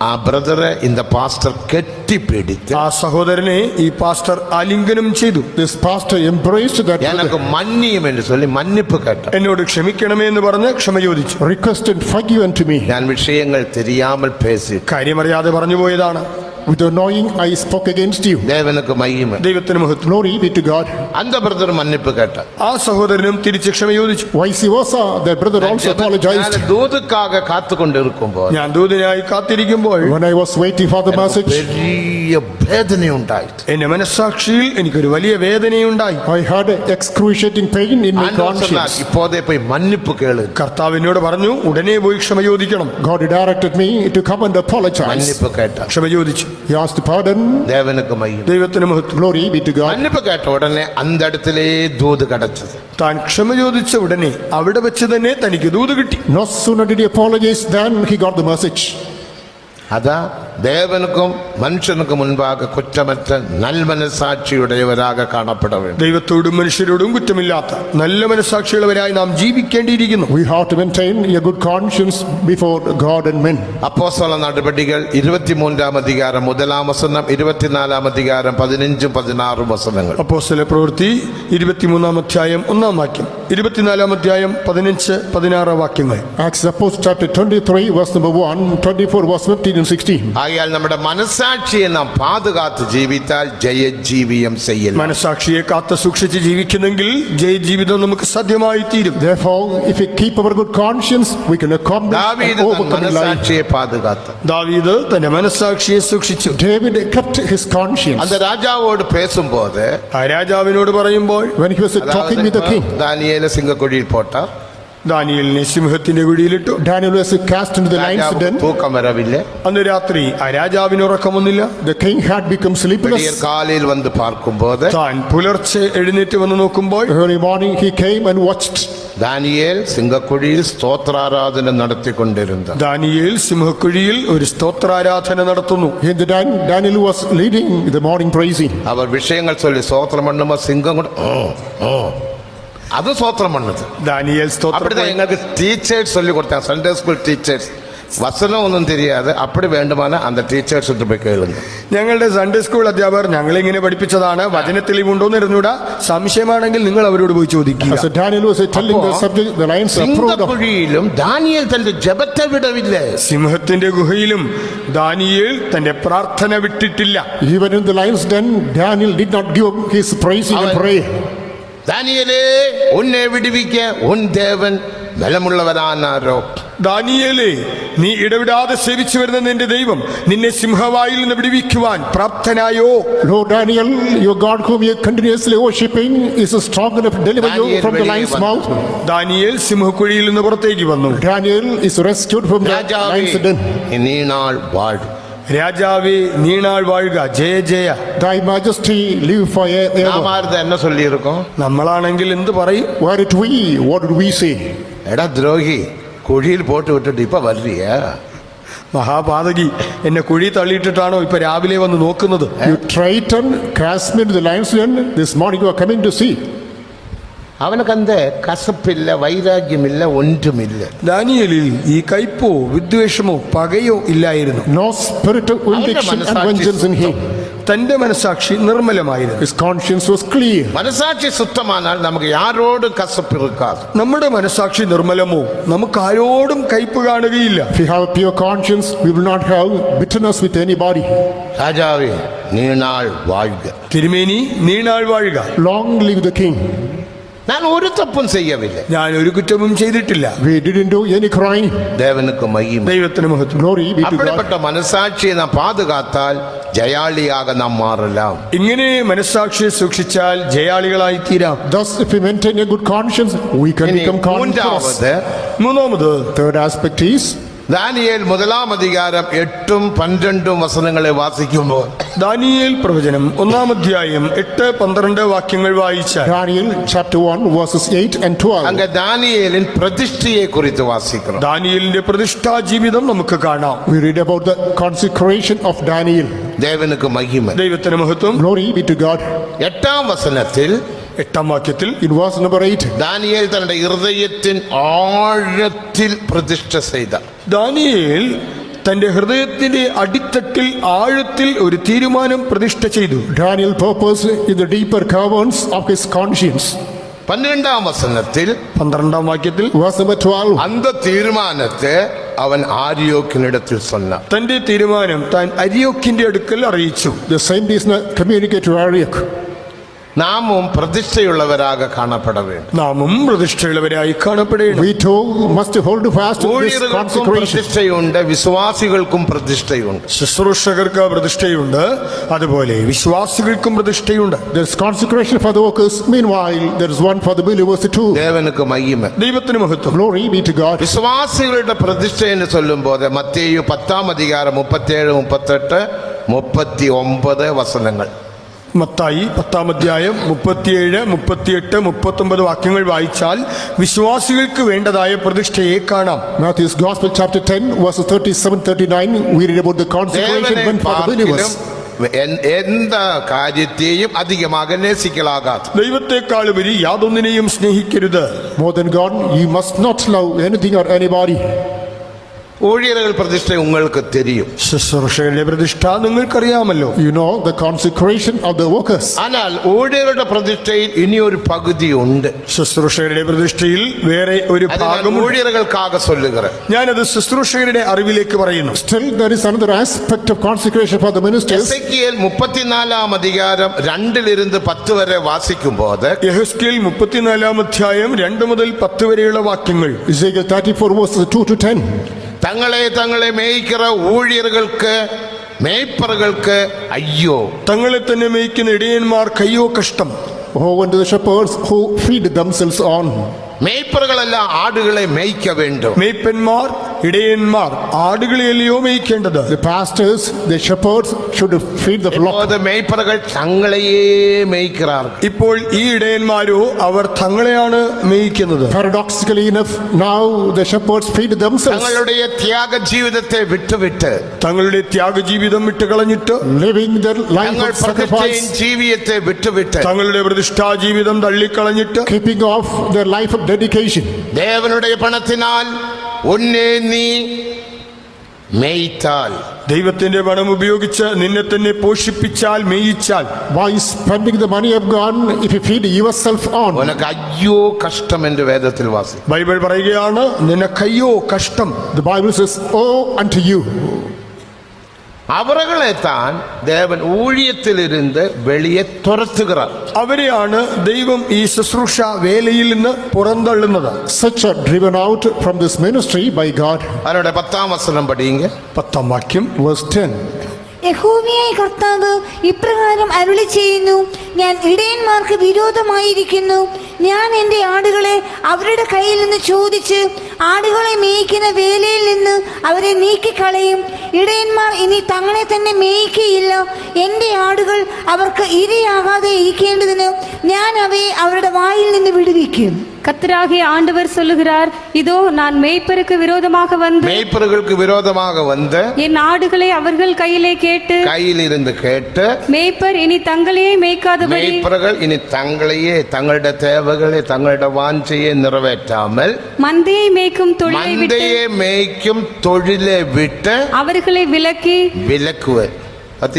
ആ ബ്രദറെ இந்த പാസ്റ്റർ കെട്ടിപ്പിടിച്ച് ആ സഹോദരനെ ഈ പാസ്റ്റർ ആലിംഗനം ചെയ്തു. This pastor embraced that எனக்கு brother, മன்നിയും എന്ന് ചൊല്ലി മன்னிப்பு കേട്ട. എന്നോട് ക്ഷമിക്കണമേ എന്ന് പറഞ്ഞ് ക്ഷമ ചോദിച്ചു. requested, forgive unto me. ഞാൻ വിഷയങ്ങൾ தெரியாமல் பேசி കാര്യമറിയാതെ പറഞ്ഞു പോയതാണ്. Without knowing, I spoke against you. ദേവനുക്ക് മഹിമ. ദൈവത്തിന് മഹത്വം. Glory be to God. அந்த ബ്രദർ മன்னிപ്പ് കേട്ട. ആ സഹോദരനും തിരിച്ച് ക്ഷമ ചോദിച്ചു. Vice versa, their brother also apologized. ഞാൻ ദൂതുക്കാக കാത്തുകൊണ്ടിരിക്കുമ്പോൾ ഞാൻ ദൂതനായി കാത്തിരിക്കുമ്പോൾ When I was waiting for the message, വലിയ വേദനയുണ്ടായി. എന്റെ മനസ്സാക്ഷിയിൽ എനിക്കൊരു വലിയ വേദനയുണ്ടായി. I had an excruciating pain in my conscience. ഇപ്പോഴേ പോയി മன்னிப்பு കേള്. കർത്താവിനോട് പറഞ്ഞു ഉടനെ പോയി ക്ഷമ ചോദിക്കണം. God directed me to come and apologize. മன்னிப்பு കേട്ട. ക്ഷമ ചോദിച്ചു. He asked pardon. ദേവനുക്ക് മഹിമ. ദൈവത്തിന് മഹത്വം. Glory be to God. മன்னிപ്പ് കേട്ട ഉടനെ அந்த இடத்திலே ദൂത് കടച്ചത്. താൻ ക്ഷമ ചോദിച്ച ഉടനെ അവിടെ വെച്ച് തന്നെ തനിക്ക് ദൂത് കിട്ടി. No sooner did he apologize than he got the message. അതാ ദേവനുക്കും മനുഷ്യനുക്കും മുൻപാകെ കുറ്റമറ്റ നൽമനസാക്ഷിയുടേവരാകെ കാണപ്പെട വേണം. ദൈവത്തോടും മനുഷ്യരോടും കുറ്റമില്ലാത്ത നല്ല മനസ്സാക്ഷിയുള്ളവരായി നാം ജീവിക്കേണ്ടിയിരിക്കുന്നു. We have to maintain a good conscience before God and men. അപ്പോസ്തല നടപടികൾ 23-ാം അധികാരം 1-ാം വചനം, 24-ാം അധികാരം 15-ഉം 16-ഉം വചനങ്ങൾ. അപ്പോസ്തല പ്രവൃത്തി 23-ാം അധ്യായം 1-ാം വാക്യം, 24-ാം അധ്യായം 15, 16 വാക്യങ്ങൾ. Acts of Apostles chapter 23 verse number 1, 24 verse 15 and 16. ആയാൽ നമ്മുടെ മനസാക്ഷിയെ നാം പാതുകാത്ത് ജീവിത്താൽ ജയജീവിയം ചെയ്യില്ല. മനസാക്ഷിയെ കാത്തു സൂക്ഷിച്ച് ജീവിക്കുന്നെങ്കിൽ ജയജീവിതം നമുക്ക് സാധ്യമായി തീരും. Therefore, if we keep our good conscience, we can accomplish and ദാവീദ് overcome in life. മനസാക്ഷിയെ പാതുകാത്ത്. ദാവീദ് തന്റെ മനസാക്ഷിയെ സൂക്ഷിച്ചു. David kept his conscience. அந்த രാജാവോട് பேசும்போது ആ രാജാവിനോട് പറയുമ്പോൾ When he was talking with the king, Daniel സിംഹക്കുഴിയിൽ പോട്ടാർ. ദാനിയേലിനെ സിംഹത്തിന്റെ കുഴിയിലിട്ടു. Daniel was cast into the lion's den. തൂക്കം വരവില്ലേ. അന്ന് രാത്രി ആ രാജാവിന് ഉറക്കമൊന്നില്ല. The king had become sleepless. കാലയിൽ വന്ന് പാർക്കുമ്പോൾ താൻ പുലർച്ചെ എഴുന്നേറ്റ് വന്ന് നോക്കുമ്പോൾ Early morning he came and watched. Daniel സിംഹക്കുഴിയിൽ സ്തോത്രാരാധന നടത്തിക്കൊണ്ടിരുന്നു. ദാനിയേൽ സിംഹക്കുഴിയിൽ ഒരു സ്തോത്രാരാധന നടത്തുന്നു. In the Daniel was leading the morning praising. അവർ വിഷയങ്ങൾ ചൊല്ലി സ്തോത്രം പണ്ണുമ്പോ സിംഹം കൂടെ അത് സ്തോത്രം പണ്ണത്. ദാനിയേൽ സ്തോത്രം அப்படிதான் எங்களுக்கு டீச்சர்ஸ் சொல்லி கொடுத்தாங்க. சண்டே ஸ்கூல் டீச்சர்ஸ் வசனம் ஒன்றும் தெரியாது. அப்படி வேண்டுமான அந்த டீச்சர்ஸ் போய் கேளுங்க. ഞങ്ങളുടെ സൺഡേ സ്കൂൾ അധ്യാപകർ ഞങ്ങളിങ്ങനെ പഠിപ്പിച്ചതാണ്. വചന തെളിവുണ്ടോന്ന് അറിഞ്ഞൂടാ. സംശയമാണെങ്കിൽ നിങ്ങൾ അവരോട് പോയി ചോദിക്കുക. As Daniel was telling the subject, the lions approved of. സിംഹക്കുഴിയിലും ദാനിയേൽ തന്റെ ജപത്തെ വിടവില്ലേ. സിംഹത്തിന്റെ ഗുഹയിലും ദാനിയേൽ തന്റെ പ്രാർത്ഥന വിട്ടിട്ടില്ല. Even in the lion's den, Daniel did not give up his praising and prayer. ദാനിയേലേ ഉന്നെ വിടുവിക്ക ഉൻ ദേവൻ ബലമുള്ളവനാരോ. ദാനിയേലേ, നീ ഇടവിടാതെ സേവിച്ചു വരുന്ന നിന്റെ ദൈവം നിന്നെ സിംഹവായിൽ നിന്ന് വിടുവിക്കുവാൻ പ്രാപ്തനായോ? Lord Daniel, your God whom you are continuously worshipping is strong enough to deliver you from the lion's mouth. Daniel സിംഹക്കുഴിയിൽ നിന്ന് പുറത്തേക്ക് വന്നു. Daniel is rescued from the lion's den. നീണാൾ വാഴ്. രാജാവേ നീണാൾ വാഴുക, Jaya Jaya. Thy majesty live forever. നാമാരത് എന്നെ ചൊല്ലിയിരിക്കും. നമ്മളാണെങ്കിൽ എന്ത് പറയും? Were it we, what would we say? എടാ ദ്രോഹി, കുഴിയിൽ പോട്ട് വിട്ടിട്ട് ഇപ്പൊ വരിക. മഹാപാതകി, എന്നെ കുഴി തള്ളിയിട്ടിട്ടാണോ ഇപ്പൊ രാവിലെ വന്ന് നോക്കുന്നത്? You traitor, cast me into the lion's den. This morning you are coming to see. അവനക്ക് എന്ത് കസപ്പില്ല, വൈരാഗ്യമില്ല, ഒന്നുമില്ല. ദാനിയേലിൽ ഈ കയ്പോ വിദ്വേഷമോ പകയോ ഇല്ലായിരുന്നു. No spirit of conviction and vengeance in him. തന്റെ മനസാക്ഷി നിർമ്മലമായിരുന്നു. His conscience was clear. മനസാക്ഷി ശുദ്ധമാനാൽ നമുക്ക് യാരോടും കസപ്പ് ഇരിക്കാതെ. നമ്മുടെ മനസാക്ഷി നിർമ്മലമോ നമുക്ക് ആരോടും കയ്പ് കാണുകയില്ല. If we have a pure conscience, we will not have bitterness with anybody. രാജാവേ നീണാൾ വാഴുക. തിരുമേനി നീണാൾ വാഴുക. Long live the king. நான் ஒரு தப்பும் செய்யவில்லை. ഞാൻ ഒരു കുറ്റവും ചെയ്തിട്ടില്ല. We didn't do any crime. தேவனுக்கு மகிமை. ദൈവത്തിന് മഹത്വം. Glory be to God. அப்படிப்பட்ட മനസാക്ഷിയെ നാം പാതുകാത്താൽ ജയാളിയാക നാം മാറலாம். ഇങ്ങനെ മനസ്സാക്ഷിയെ സൂക്ഷിച്ചാൽ ജയാളികളായി തീരാം. Thus, if we maintain a good conscience, we can ഇനി become conquerors. മൂന്നാമത്, Third aspect is ദാനിയേൽ 1-ാം അധികാരം 8ഉം 12ഉം വചനങ്ങളെ വാസിക്കുമ്പോൾ ദാനിയേൽ പ്രവചനം 1-ാം അധ്യായം 8-12 വാക്യങ്ങൾ വായിച്ചാൽ Daniel chapter 1 verses 8 and 12. அங்க தானியேலின் பிரதிஷ்டையை குறித்து வாசிக்கிறோம். ദാനിയേലിന്റെ പ്രതിഷ്ഠാ ജീവിതം നമുക്ക് കാണാം. We read about the consecration of Daniel. தேவனுக்கு மகிமை. ദൈവത്തിന് മഹത്വം. Glory be to God. 8ஆம் വചനത്തിൽ 8-ാം വാക്യത്തിൽ In verse number 8, ദാനിയേൽ തന്റെ ഹൃദയത്തിൻ ആഴത്തിൽ പ്രതിഷ്ഠ ചെയ്ത ദാനിയേൽ തന്റെ ഹൃദയത്തിന്റെ അടിത്തട്ടിൽ ആഴത്തിൽ ഒരു തീരുമാനം പ്രതിഷ്ഠ ചെയ്തു. Daniel purposed in the deeper caverns of his conscience. 12ஆம் வசனத்தில் 12-ാം വാക്യത്തിൽ Verse number 12, அந்த தீர்மானத்தை அவன் ஆரியோக்கினிடத்தில் சொன்னான். തന്റെ തീരുമാനം താൻ അരിയോക്കിന്റെ അടുക്കൽ അറിയിച്ചു. the same business communicated to Arioch. நாமும் பிரதிஷ்டையுள்ளவராக காணப்பட வேண்டும். നാമും പ്രതിഷ്ഠയുള്ളവരായി കാണപ്പെടേണം. We too must hold fast to this ஊழியர்களுக்கும் consecration. பிரதிஷ்டையுண்டு, விசுவாசிகளுக்கும் பிரதிஷ்டையுண்டு. ശുശ്രൂഷകർക്ക് പ്രതിഷ്ഠയുണ്ട്, അതുപോലെ വിശ്വാസികൾക്കും പ്രതിഷ്ഠയുണ്ട്. There's consecration for the workers. Meanwhile, there is one for the believers too. தேவனுக்கு மகிமை. ദൈവത്തിന് മഹത്വം. Glory be to God. വിശ്വാസികളുടെ പ്രതിഷ്ഠ എന്ന് ചൊല്ലുമ്പോൾ മത്തേയു 10-ാം അധികാരം 37, 38, 39 വചനങ്ങൾ. മത്തായി 10-ാം അധ്യായം 37, 38, 39 വാക്യങ്ങൾ വായിച്ചാൽ വിശ്വാസികൾക്ക് വേണ്ടതായ പ്രതിഷ്ഠയെ കാണാം. Matthew's Gospel chapter 10 verses 37, 39, we read about the consecration meant for the believers. எந்த காரியத்தையும் அதிகமாக நேசிக்கலாகாது. ദൈവത്തെക്കാളുപരി യാതൊന്നിനെയും സ്നേഹിക്കരുത്. More than God, you must not love anything or anybody. ஊழியர்கள் பிரதிஷ்டை உங்களுக்கு தெரியும். ശുശ്രൂഷകളുടെ പ്രതിഷ്ഠ നിങ്ങൾക്കറിയാമല്ലോ. You know the consecration of the workers. ஆனால் ஊழியர்களுടെ പ്രതിഷ്ഠയിൽ ഇനി ഒരു പകുതി ഉണ്ട്. ശുശ്രൂഷകളുടെ പ്രതിഷ്ഠയിൽ വേറെ ഒരു അത് ഞാൻ ഭാഗം ஊழியர்களுக்காக சொல்லுகிறேன். ഞാനത് ശുശ്രൂഷകരുടെ അറിവിലേക്ക് പറയുന്നു. Still, there is another aspect of consecration for the ministers. Ezekiel 34-ാം അധികാരം 2 മുതൽ 10 വരെ വാസിക്കുമ്പോൾ യെഹെസ്കേൽ 34-ാം അധ്യായം 2 മുതൽ 10 വരെയുള്ള വാക്യങ്ങൾ, Ezekiel 34 verses 2 to 10. തങ്ങളെ മേയ്ക്കിற ஊழியர்களுக்கு മേയ്പ്പറുകൾക്ക് അയ്യോ. തങ്ങളെ തന്നെ മേയ്ക്കുന്ന ഇടയന്മാർക്ക് അയ്യോ കഷ്ടം. Woe unto the shepherds who feed themselves on. മേയ്പ്പറുകളെല്ലാം ആടുകളെ മേയ്ക്ക வேண்டும். മേയ്പ്പന്മാർ, ഇടയന്മാർ ആടുകളെയല്ലയോ മേയ്ക്കേണ്ടത്. The pastors, the shepherds should feed the flock. இப்போது മേയ്പ്പറുകൾ തങ്ങളെയേ മേയ്க்கிறார்கள். ഇപ്പോൾ ഈ ഇടയന്മാരോ അവർ തങ്ങളെയാണ് മേയ്ക്കുന്നത്. Paradoxically enough, now the shepherds feed themselves, തങ്ങളുടെ ത്യാഗ ജീവിതത്തെ വിട്ടുവിട്ട് തങ്ങളുടെ ത്യാഗജീവിതം വിട്ടുകളഞ്ഞിട്ട്, living their life Thangal of sacrifice, ജീവിതത്തെ വിട്ടുവിട്ട് തങ്ങളുടെ പ്രതിഷ്ഠാ ജീവിതം തള്ളിക്കളഞ്ഞിട്ട്, keeping off their life of dedication. ദേവനുடைய പണത്തിനാൽ ഉന്നെ നീ മേയ്ത്താൽ, ദൈവത്തിന്റെ പണം ഉപയോഗിച്ച് നിന്നെ തന്നെ പോഷിപ്പിച്ചാൽ, മേയിച്ചാൽ, By spending the money of God, if you feed yourself on, ഉനക്ക് അയ്യോ കഷ്ടം എന്ന് വേദത്തിൽ വാസി. ബൈബിൾ പറയുകയാണ്, നിനക്കയ്യോ കഷ്ടം. the Bible says, "Oh unto you." അവരെ താൻ ദേവൻ ഊഴിയത്തിലിരുന്ന് വെളിയെ തുരത്തുகிறாർ. അവരെയാണ് ദൈവം ഈ ശുശ്രൂഷ വേലയിൽ നിന്ന് പുറന്തള്ളുന്നത്. Such are driven out from this ministry by God. അവരുടെ 10-ാം വചനം പഠിയുക. 10-ാം വാക്യം, Verse 10. യഹോവയായ കർത്താവ് ഇപ്രകാരം അരുളി ചെയ്യുന്നു, ഞാൻ ഇടയന്മാർക്ക് വിരോധമായിരിക്കുന്നു. ഞാൻ എൻ്റെ ആടുകളെ അവരുടെ കയ്യിൽ നിന്ന് ചോദിച്ച് ആടുകളെ മേയ്ക്കുന്ന വേലയിൽ നിന്ന് അവരെ നീക്കിക്കളയും. ഇടയന്മാർ ഇനി തങ്ങളെ തന്നെ മേയ്ക്കുകയില്ല. എൻ്റെ ആടുകൾ അവർക്ക് ഇരയാകാതെ ഇരിക്കേണ്ടതിന് ഞാൻ അവയെ അവരുടെ വായിൽ നിന്ന് വിടുവിക്കും. கர்த்தராகிய ஆண்டவர் சொல்லுகிறார், இதோ நான் மேய்ப்பருக்கு விரோதமாக வந்து மேய்ப்பர்களுக்கு விரோதமாக வந்து என் ஆடுகளை அவர்கள் கையிலே கையிலிருந்து கேட்டு மேய்ப்பர் இனி தங்களையே மேய்க்காதபடி மேய்ப்பர்கள் இனி தங்களையே தங்களுடைய தேவைகளை தங்களுடைய வாஞ்சையை நிறைவேற்றாமல் மந்தையை மேய்க்கும் தொழிலை விட்டு தொழிலை விட்டு அவர்களை விலக்குவர்.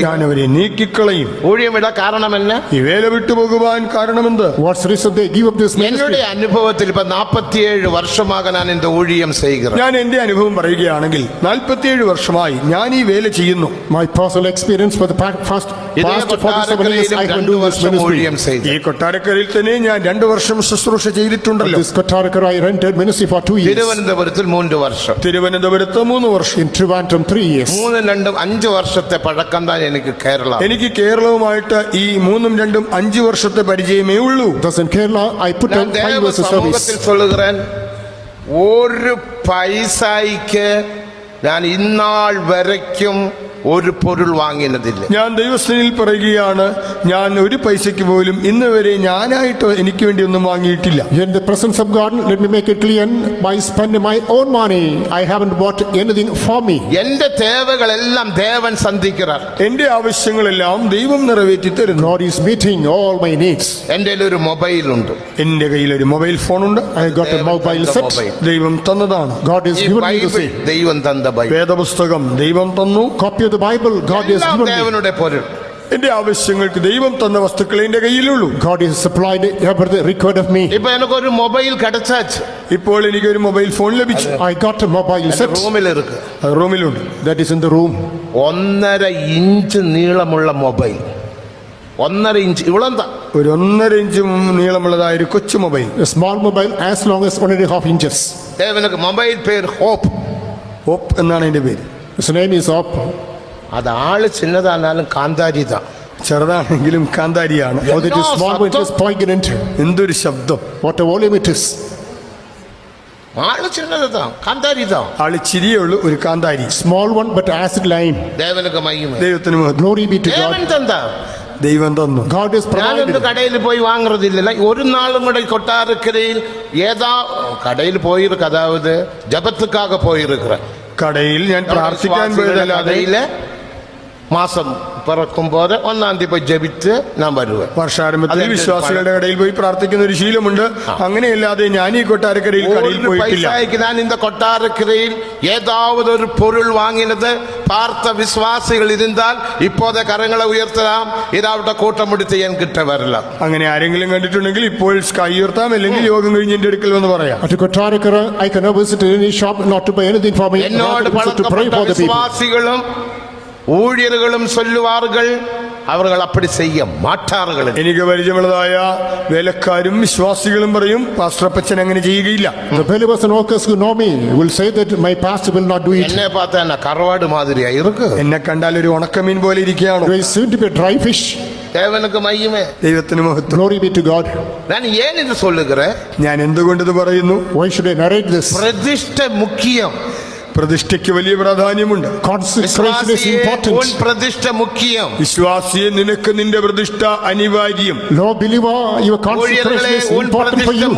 ഞാൻ അവരെ നീക്കിക്കളയും. ஊழியம் விட காரணம் என்ன? ഈ വേല വിട്ടുപോകുവാൻ കാരണമെന്ത്? What's the reason they give up this ministry? என்னுடைய அனுபவத்தில் இப்ப 47 வருஷமாக நான் இந்த ஊழியம் செய்கிறேன். ഞാൻ എന്റെ അനുഭവം പറയുകയാണെങ്കിൽ 47 വർഷമായി ഞാൻ ഈ വേല ചെയ്യുന്നു. My personal experience for the past 47 years I can do this ministry. ഈ കൊട്ടാരക്കരയിൽ തന്നെ ഞാൻ 2 വർഷം ശുശ്രൂഷ ചെയ്തിട്ടുണ്ടല്ലോ. This Kottarakara I rented ministry for 2 years. തിരുവനന്തപുരത്തിൽ 3 വർഷം. തിരുവനന്തപുരത്ത് 3 വർഷം. In Trivandrum 3 years. 3-2-5 വർഷത്തെ പഴക്കം തന്നെ എനിക്ക് കേരള. എനിക്ക് കേരളവുമായിട്ട് ഈ 3-2-5 വർഷത്തെ പരിചയമേ ഉള്ളൂ. Thus in Kerala I put on 5 years of service. சொல்லுகிறேன், ஒரு பைசாய்க்கு ഞാൻ ഇന്നാൾ വരയ്ക്കും ഒരു പൊരുൾ വാങ്ങിയതില്ല. ഞാൻ ദൈവസ്ഥനിൽ പറയുകയാണ്, ഞാൻ ഒരു പൈസയ്ക്ക് പോലും ഇന്ന് വരെ ഞാനായിട്ട് എനിക്ക് വേണ്ടി ഒന്നും വാങ്ങിയിട്ടില്ല. In the presence of God, let me make it clear, by spending my own money I haven't bought anything for me. എന്റെ തേവകളെല്ലാം ദേവൻ സന്ധിക്கிறார். എന്റെ ആവശ്യങ്ങളെല്ലാം ദൈവം നിറവേറ്റി തരുന്നു. Lord is meeting all my needs. എന്റെ ഒരു മൊബൈൽ ഉണ്ട്. എന്റെ കയ്യിൽ ഒരു മൊബൈൽ ഫോൺ ഉണ്ട്. I got a mobile set. ദൈവം തന്നതാണ്. God is given me the same. ദൈവം തന്ന ബൈബിൾ. വേദപുസ്തകം ദൈവം തന്നു. Copy of the Bible God has given me. ദേവനുടെ പൊരുൾ. എന്റെ ആവശ്യങ്ങൾക്ക് ദൈവം തന്ന വസ്തുക്കളെ എന്റെ കയ്യിലുള്ളൂ. God has supplied everything required of me. ഇപ്പൊ എനിക്കൊരു മൊബൈൽ കിടച്ചാച്ച്. ഇപ്പോൾ എനിക്കൊരു മൊബൈൽ ഫോൺ ലഭിച്ചു. I got a mobile set. റൂമിൽ ഇருக்கு. അത് റൂമിലുണ്ട്. That is in the room. 1.5 inch നീളമുള്ള മൊബൈൽ. 1.5 ഇഞ്ച് ഇവളെന്താ? ഒരു 1.5 ഇഞ്ച് നീളമുള്ളതായ ഒരു കൊച്ചു mobile. A small mobile as long as 1.5 inches. ദേവനക്ക് മൊബൈൽ പേര് ഹോപ്പ്. ഹോപ്പ് എന്നാണ് എന്റെ പേര്. His name is Hope. അത് ആള് ചിന്നതാണെങ്കിലും കാന്താരിത. ചെറുതാണെങ്കിലും കാന്താരിയാണ്. Although it is small, but it is poignant. എന്തൊരു ശബ്ദം! What a volume it is. ആള് ചിന്നതാ, കാന്താരിത. ആള് ചിരിയേ ഉള്ളൂ, ഒരു കാന്താരി. Small one, but acid line. ദേവനക്ക് മഹിമ. ദൈവത്തിന് മഹത്വം. Glory be to Devan God. തന്നാ. ദൈവം തന്നു. God is provided. ഞാനൊന്ന് കടയിൽ പോയി വാങ്ങുறதில்லை. ഒരു നാളും കൂടെ കൊട്ടാരക്കരയിൽ ഏതാ കടയിൽ പോയിരിക്ക, അതായത് ജപத்துக்காக പോയിരിக்கிறேன். കടയിൽ ഞാൻ പ്രാർത്ഥിക്കാൻ പോയതല്ലാതെ മാസം പിറക്കുമ്പോൾ 1-ാം തീയതി പോയി ജപിച്ച് ഞാൻ വരുവേൻ. വർഷാരംഭത്തിൽ വിശ്വാസികളുടെ കടയിൽ പോയി പ്രാർത്ഥിക്കുന്ന ഒരു ശീലമുണ്ട്. അങ്ങനെയല്ലാതെ ഞാൻ ഈ കൊട്ടാരക്കരയിൽ കടയിൽ പോയിട്ടില്ല. ഞാൻ இந்த കൊട്ടാരക്കരയിൽ ഏതാവത് ഒരു പൊരുൾ വാങ്ങിയത് പാർത്ത വിശ്വാസികൾ ഇരുന്നാൽ ഇപ്പോഴത്തെ കരങ്ങളെ ഉയർത്തലാം. ഇതാവട്ടെ കൂട്ടം പിടിച്ച് ഞാൻ കിട്ട വരില്ല. അങ്ങനെ ആരെങ്കിലും കണ്ടിട്ടുണ്ടെങ്കിൽ ഇപ്പോൾ കൈ ഉയർത്താം, അല്ലെങ്കിൽ യോഗം കഴിഞ്ഞ് എന്റെ അടുക്കൽ വന്ന് പറയാം. At Kottarakara I cannot visit any shop not to buy anything for me. എന്നോട് പഴക്കപ്പെട്ട വിശ്വാസികളും ஊழியர்களும் சொல்லுவார்கள், அவர்கள் அப்படி செய்ய மாட்டார்கள். എനിക്ക് പരിചയമുള്ളതായ വേലക്കാരും വിശ്വാസികളും പറയും, പാസ്റ്റർ അപ്പച്ചൻ അങ്ങനെ ചെയ്യുകയില്ല. The believers and workers who know me will say that my pastor will not do it. എന്നെ பார்த்தா என்ன കറവാട് மாதிரியா இருக்கு? എന്നെ കണ്ടാൽ ഒരു ഉണക്കമീൻ പോലെ ഇരിക്കുകയാണ്. They seem to be a dry fish. ദേവനുക്ക് മഹിമേ. ദൈവത്തിന് മഹത്വം. Glory be to God. ഞാൻ ഏൻ ഇത് சொல்லுகிறேன்? ഞാൻ എന്തുകൊണ്ട് ഇത് പറയുന്നു? Why should I narrate this? പ്രതിഷ്ഠ മുഖ്യം. പ്രതിഷ്ഠയ്ക്ക് വലിയ പ്രാധാന്യമുണ്ട്. Consecration is important. പ്രതിഷ്ഠ മുഖ്യം. വിശ്വാസിയെ നിനക്ക് നിന്റെ പ്രതിഷ്ഠ അനിവാര്യം. Lord believer, your consecration is important for you.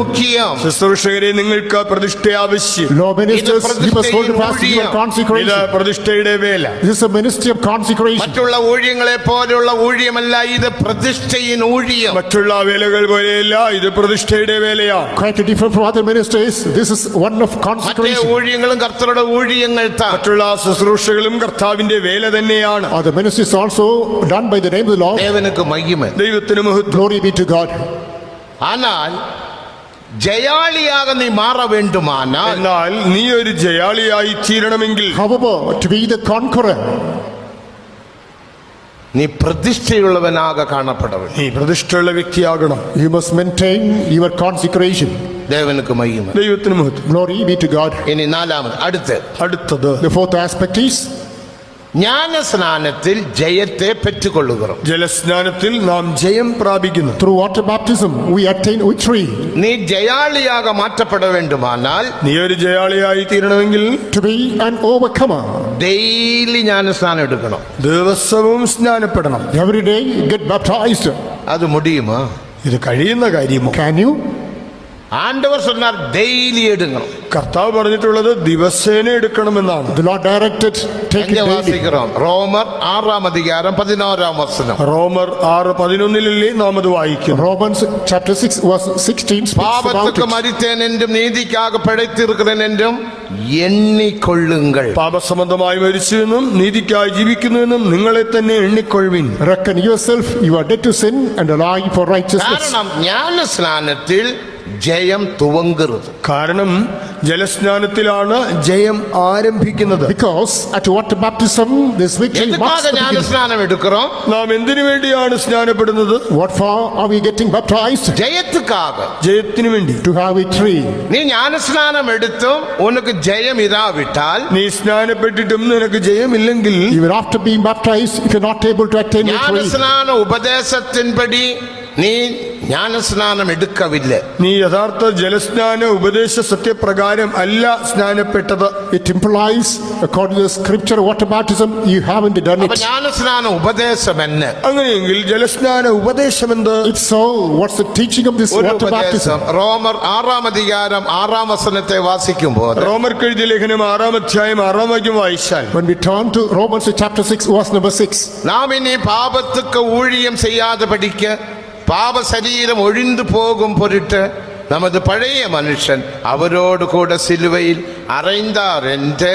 ശുശ്രൂഷകരെ, നിങ്ങൾക്ക് പ്രതിഷ്ഠ ആവശ്യം. Lord ministers, you must hold fast to your consecration. ഇത് പ്രതിഷ്ഠയുടെ വേല. This is a ministry of consecration. മറ്റുള്ള ഊഴിയങ്ങളെ പോലെയുള്ള ഊഴിയമല്ല, ഇത് പ്രതിഷ്ഠയിൻ ഊഴിയം. മറ്റുള്ള വേലകൾ പോലെയല്ല, ഇത് പ്രതിഷ്ഠയുടെ വേലയാണ്. Quite different from other ministries. This is one of consecration. ഊഴിയങ്ങളും കർത്തരുടെ ഊഴിയങ്ങൾ മറ്റുള്ള ശുശ്രൂഷകളും കർത്താവിന്റെ വേല തന്നെയാണ്. Other ministries also done by the name of the Lord. ദേവനുക്ക് മഹിമ. ദൈവത്തിന് മഹത്വം. Glory be to God. ஆனால் ജയാളിയാക നീ മാറ വേണ്ടുമാനാൽ, എന്നാൽ നീ ഒരു ജയാളിയായി തീരണമെങ്കിൽ, However, to be the conqueror, നീ പ്രതിഷ്ഠയുള്ളവനാക കാണപ്പെടണം. നീ പ്രതിഷ്ഠയുള്ള വ്യക്തിയാകണം. you must maintain your consecration. ദേവനുക്ക് മഹിമ. ദൈവത്തിന് മഹത്വം. Glory be to God. ഇനി നാലാമത് അടുത്തത് The fourth aspect is ജ്ഞാനസ്നാനത്തിൽ ജയത്തെ പെറ്റുകൊള്ളുക. ജലസ്നാനത്തിൽ നാം ജയം പ്രാപിക്കുന്നു. through water baptism we attain victory. നീ ജയാളിയാക മാറ്റപ്പെട വേണ്ടുമാനാൽ, നീ ഒരു ജയാളിയായി തീരണമെങ്കിൽ, To be an overcomer, daily ജ്ഞാനസ്നാനം എടുക്കണം. ദിവസവും സ്നാനപ്പെടണം. every day get baptized. അത് മുടിയുമോ? ഇത് കഴിയുന്ന കാര്യമോ? Can you? ஆண்டவர் சொன்னார் டெய்லி எடுங்கணும். കർത്താവ് പറഞ്ഞിട്ടുള്ളത് ദിവസേന എടുക്കണമെന്നാണ്. The Lord directed, take it எங்க daily. வாசிக்கிறோம்? ரோமர் 6:11 റോമർ 6:11 നാം അത് വായിക്കും. Romans chapter 6 verse 16 speaks about பாவத்துக்கு it. மரித்தேன் என்றும் நீதிக்காக பிழைத்திருக்கிறேன் என்றும் എണ്ണിക്കൊള്ളുങ്ങൾ. പാപസംബന്ധമായി മരിച്ചുവെന്നും നീതിക്കായി ജീവിക്കുന്നുവെന്നും നിങ്ങളെ തന്നെ എണ്ണിക്കൊള്ളുവിൻ. Reckon yourself you are dead to sin and alive for righteousness. കാരണം ജ്ഞാനസ്നാനത്തിൽ ജയം തുവങ്കുന്നത്. കാരണം ജലസ്നാനത്തിലാണ് ജയം ആരംഭിക്കുന്നത്. Because at water baptism this victory marks എതുക്കാக the beginning. ജ്ഞാനസ്നാനം എടുக்கிறோம்? നാം എന്തിനു വേണ്ടിയാണ് സ്നാനപ്പെടുന്നത്? What for are we getting baptized? ജയத்துக்காக. ജയത്തിനു വേണ്ടി. To have victory. നീ ജ്ഞാനസ്നാനം എടുത്തും ഉനക്ക് ജയം ഇരാവിട്ടാൽ, നീ സ്നാനപ്പെട്ടിട്ടും നിനക്ക് ജയമില്ലെങ്കിൽ, Even after being baptized, if you're not able to attain victory, ജ്ഞാനസ്നാന ഉപദേശത്തിൻപടി നീ ജ്ഞാനസ്നാനം എടുക്കവില്ല. നീ യഥാർത്ഥ ജലസ്നാന ഉപദേശ സത്യപ്രകാരം അല്ല സ്നാനപ്പെട്ടത്. it implies, according to the scripture, water baptism, you haven't done അപ്പൊ it. ജ്ഞാനസ്നാന ഉപദേശം എന്ന് അങ്ങനെയെങ്കിൽ ജലസ്നാന ഉപദേശം എന്ത്? If so, what's the teaching of this ഒരു water baptism? ഉപദേശം റോമർ 6:6 വാസിക്കുമ്പോൾ റോമർക്ക് എഴുതിയ ലേഖനം 6-ാം വായിച്ചാൽ, When we turn to Romans chapter 6 verse number 6, നാം ഇനി പാപത്തുക്ക് ഊഴിയം ചെയ്യാതെ പഠിക്ക പാപ ശരീരം ഒഴിந்து പോകും പൊരുട്ട് நமது பழைய மனுஷன் அவரோடு கூட சிலுவையில் அறைந்தார் என்று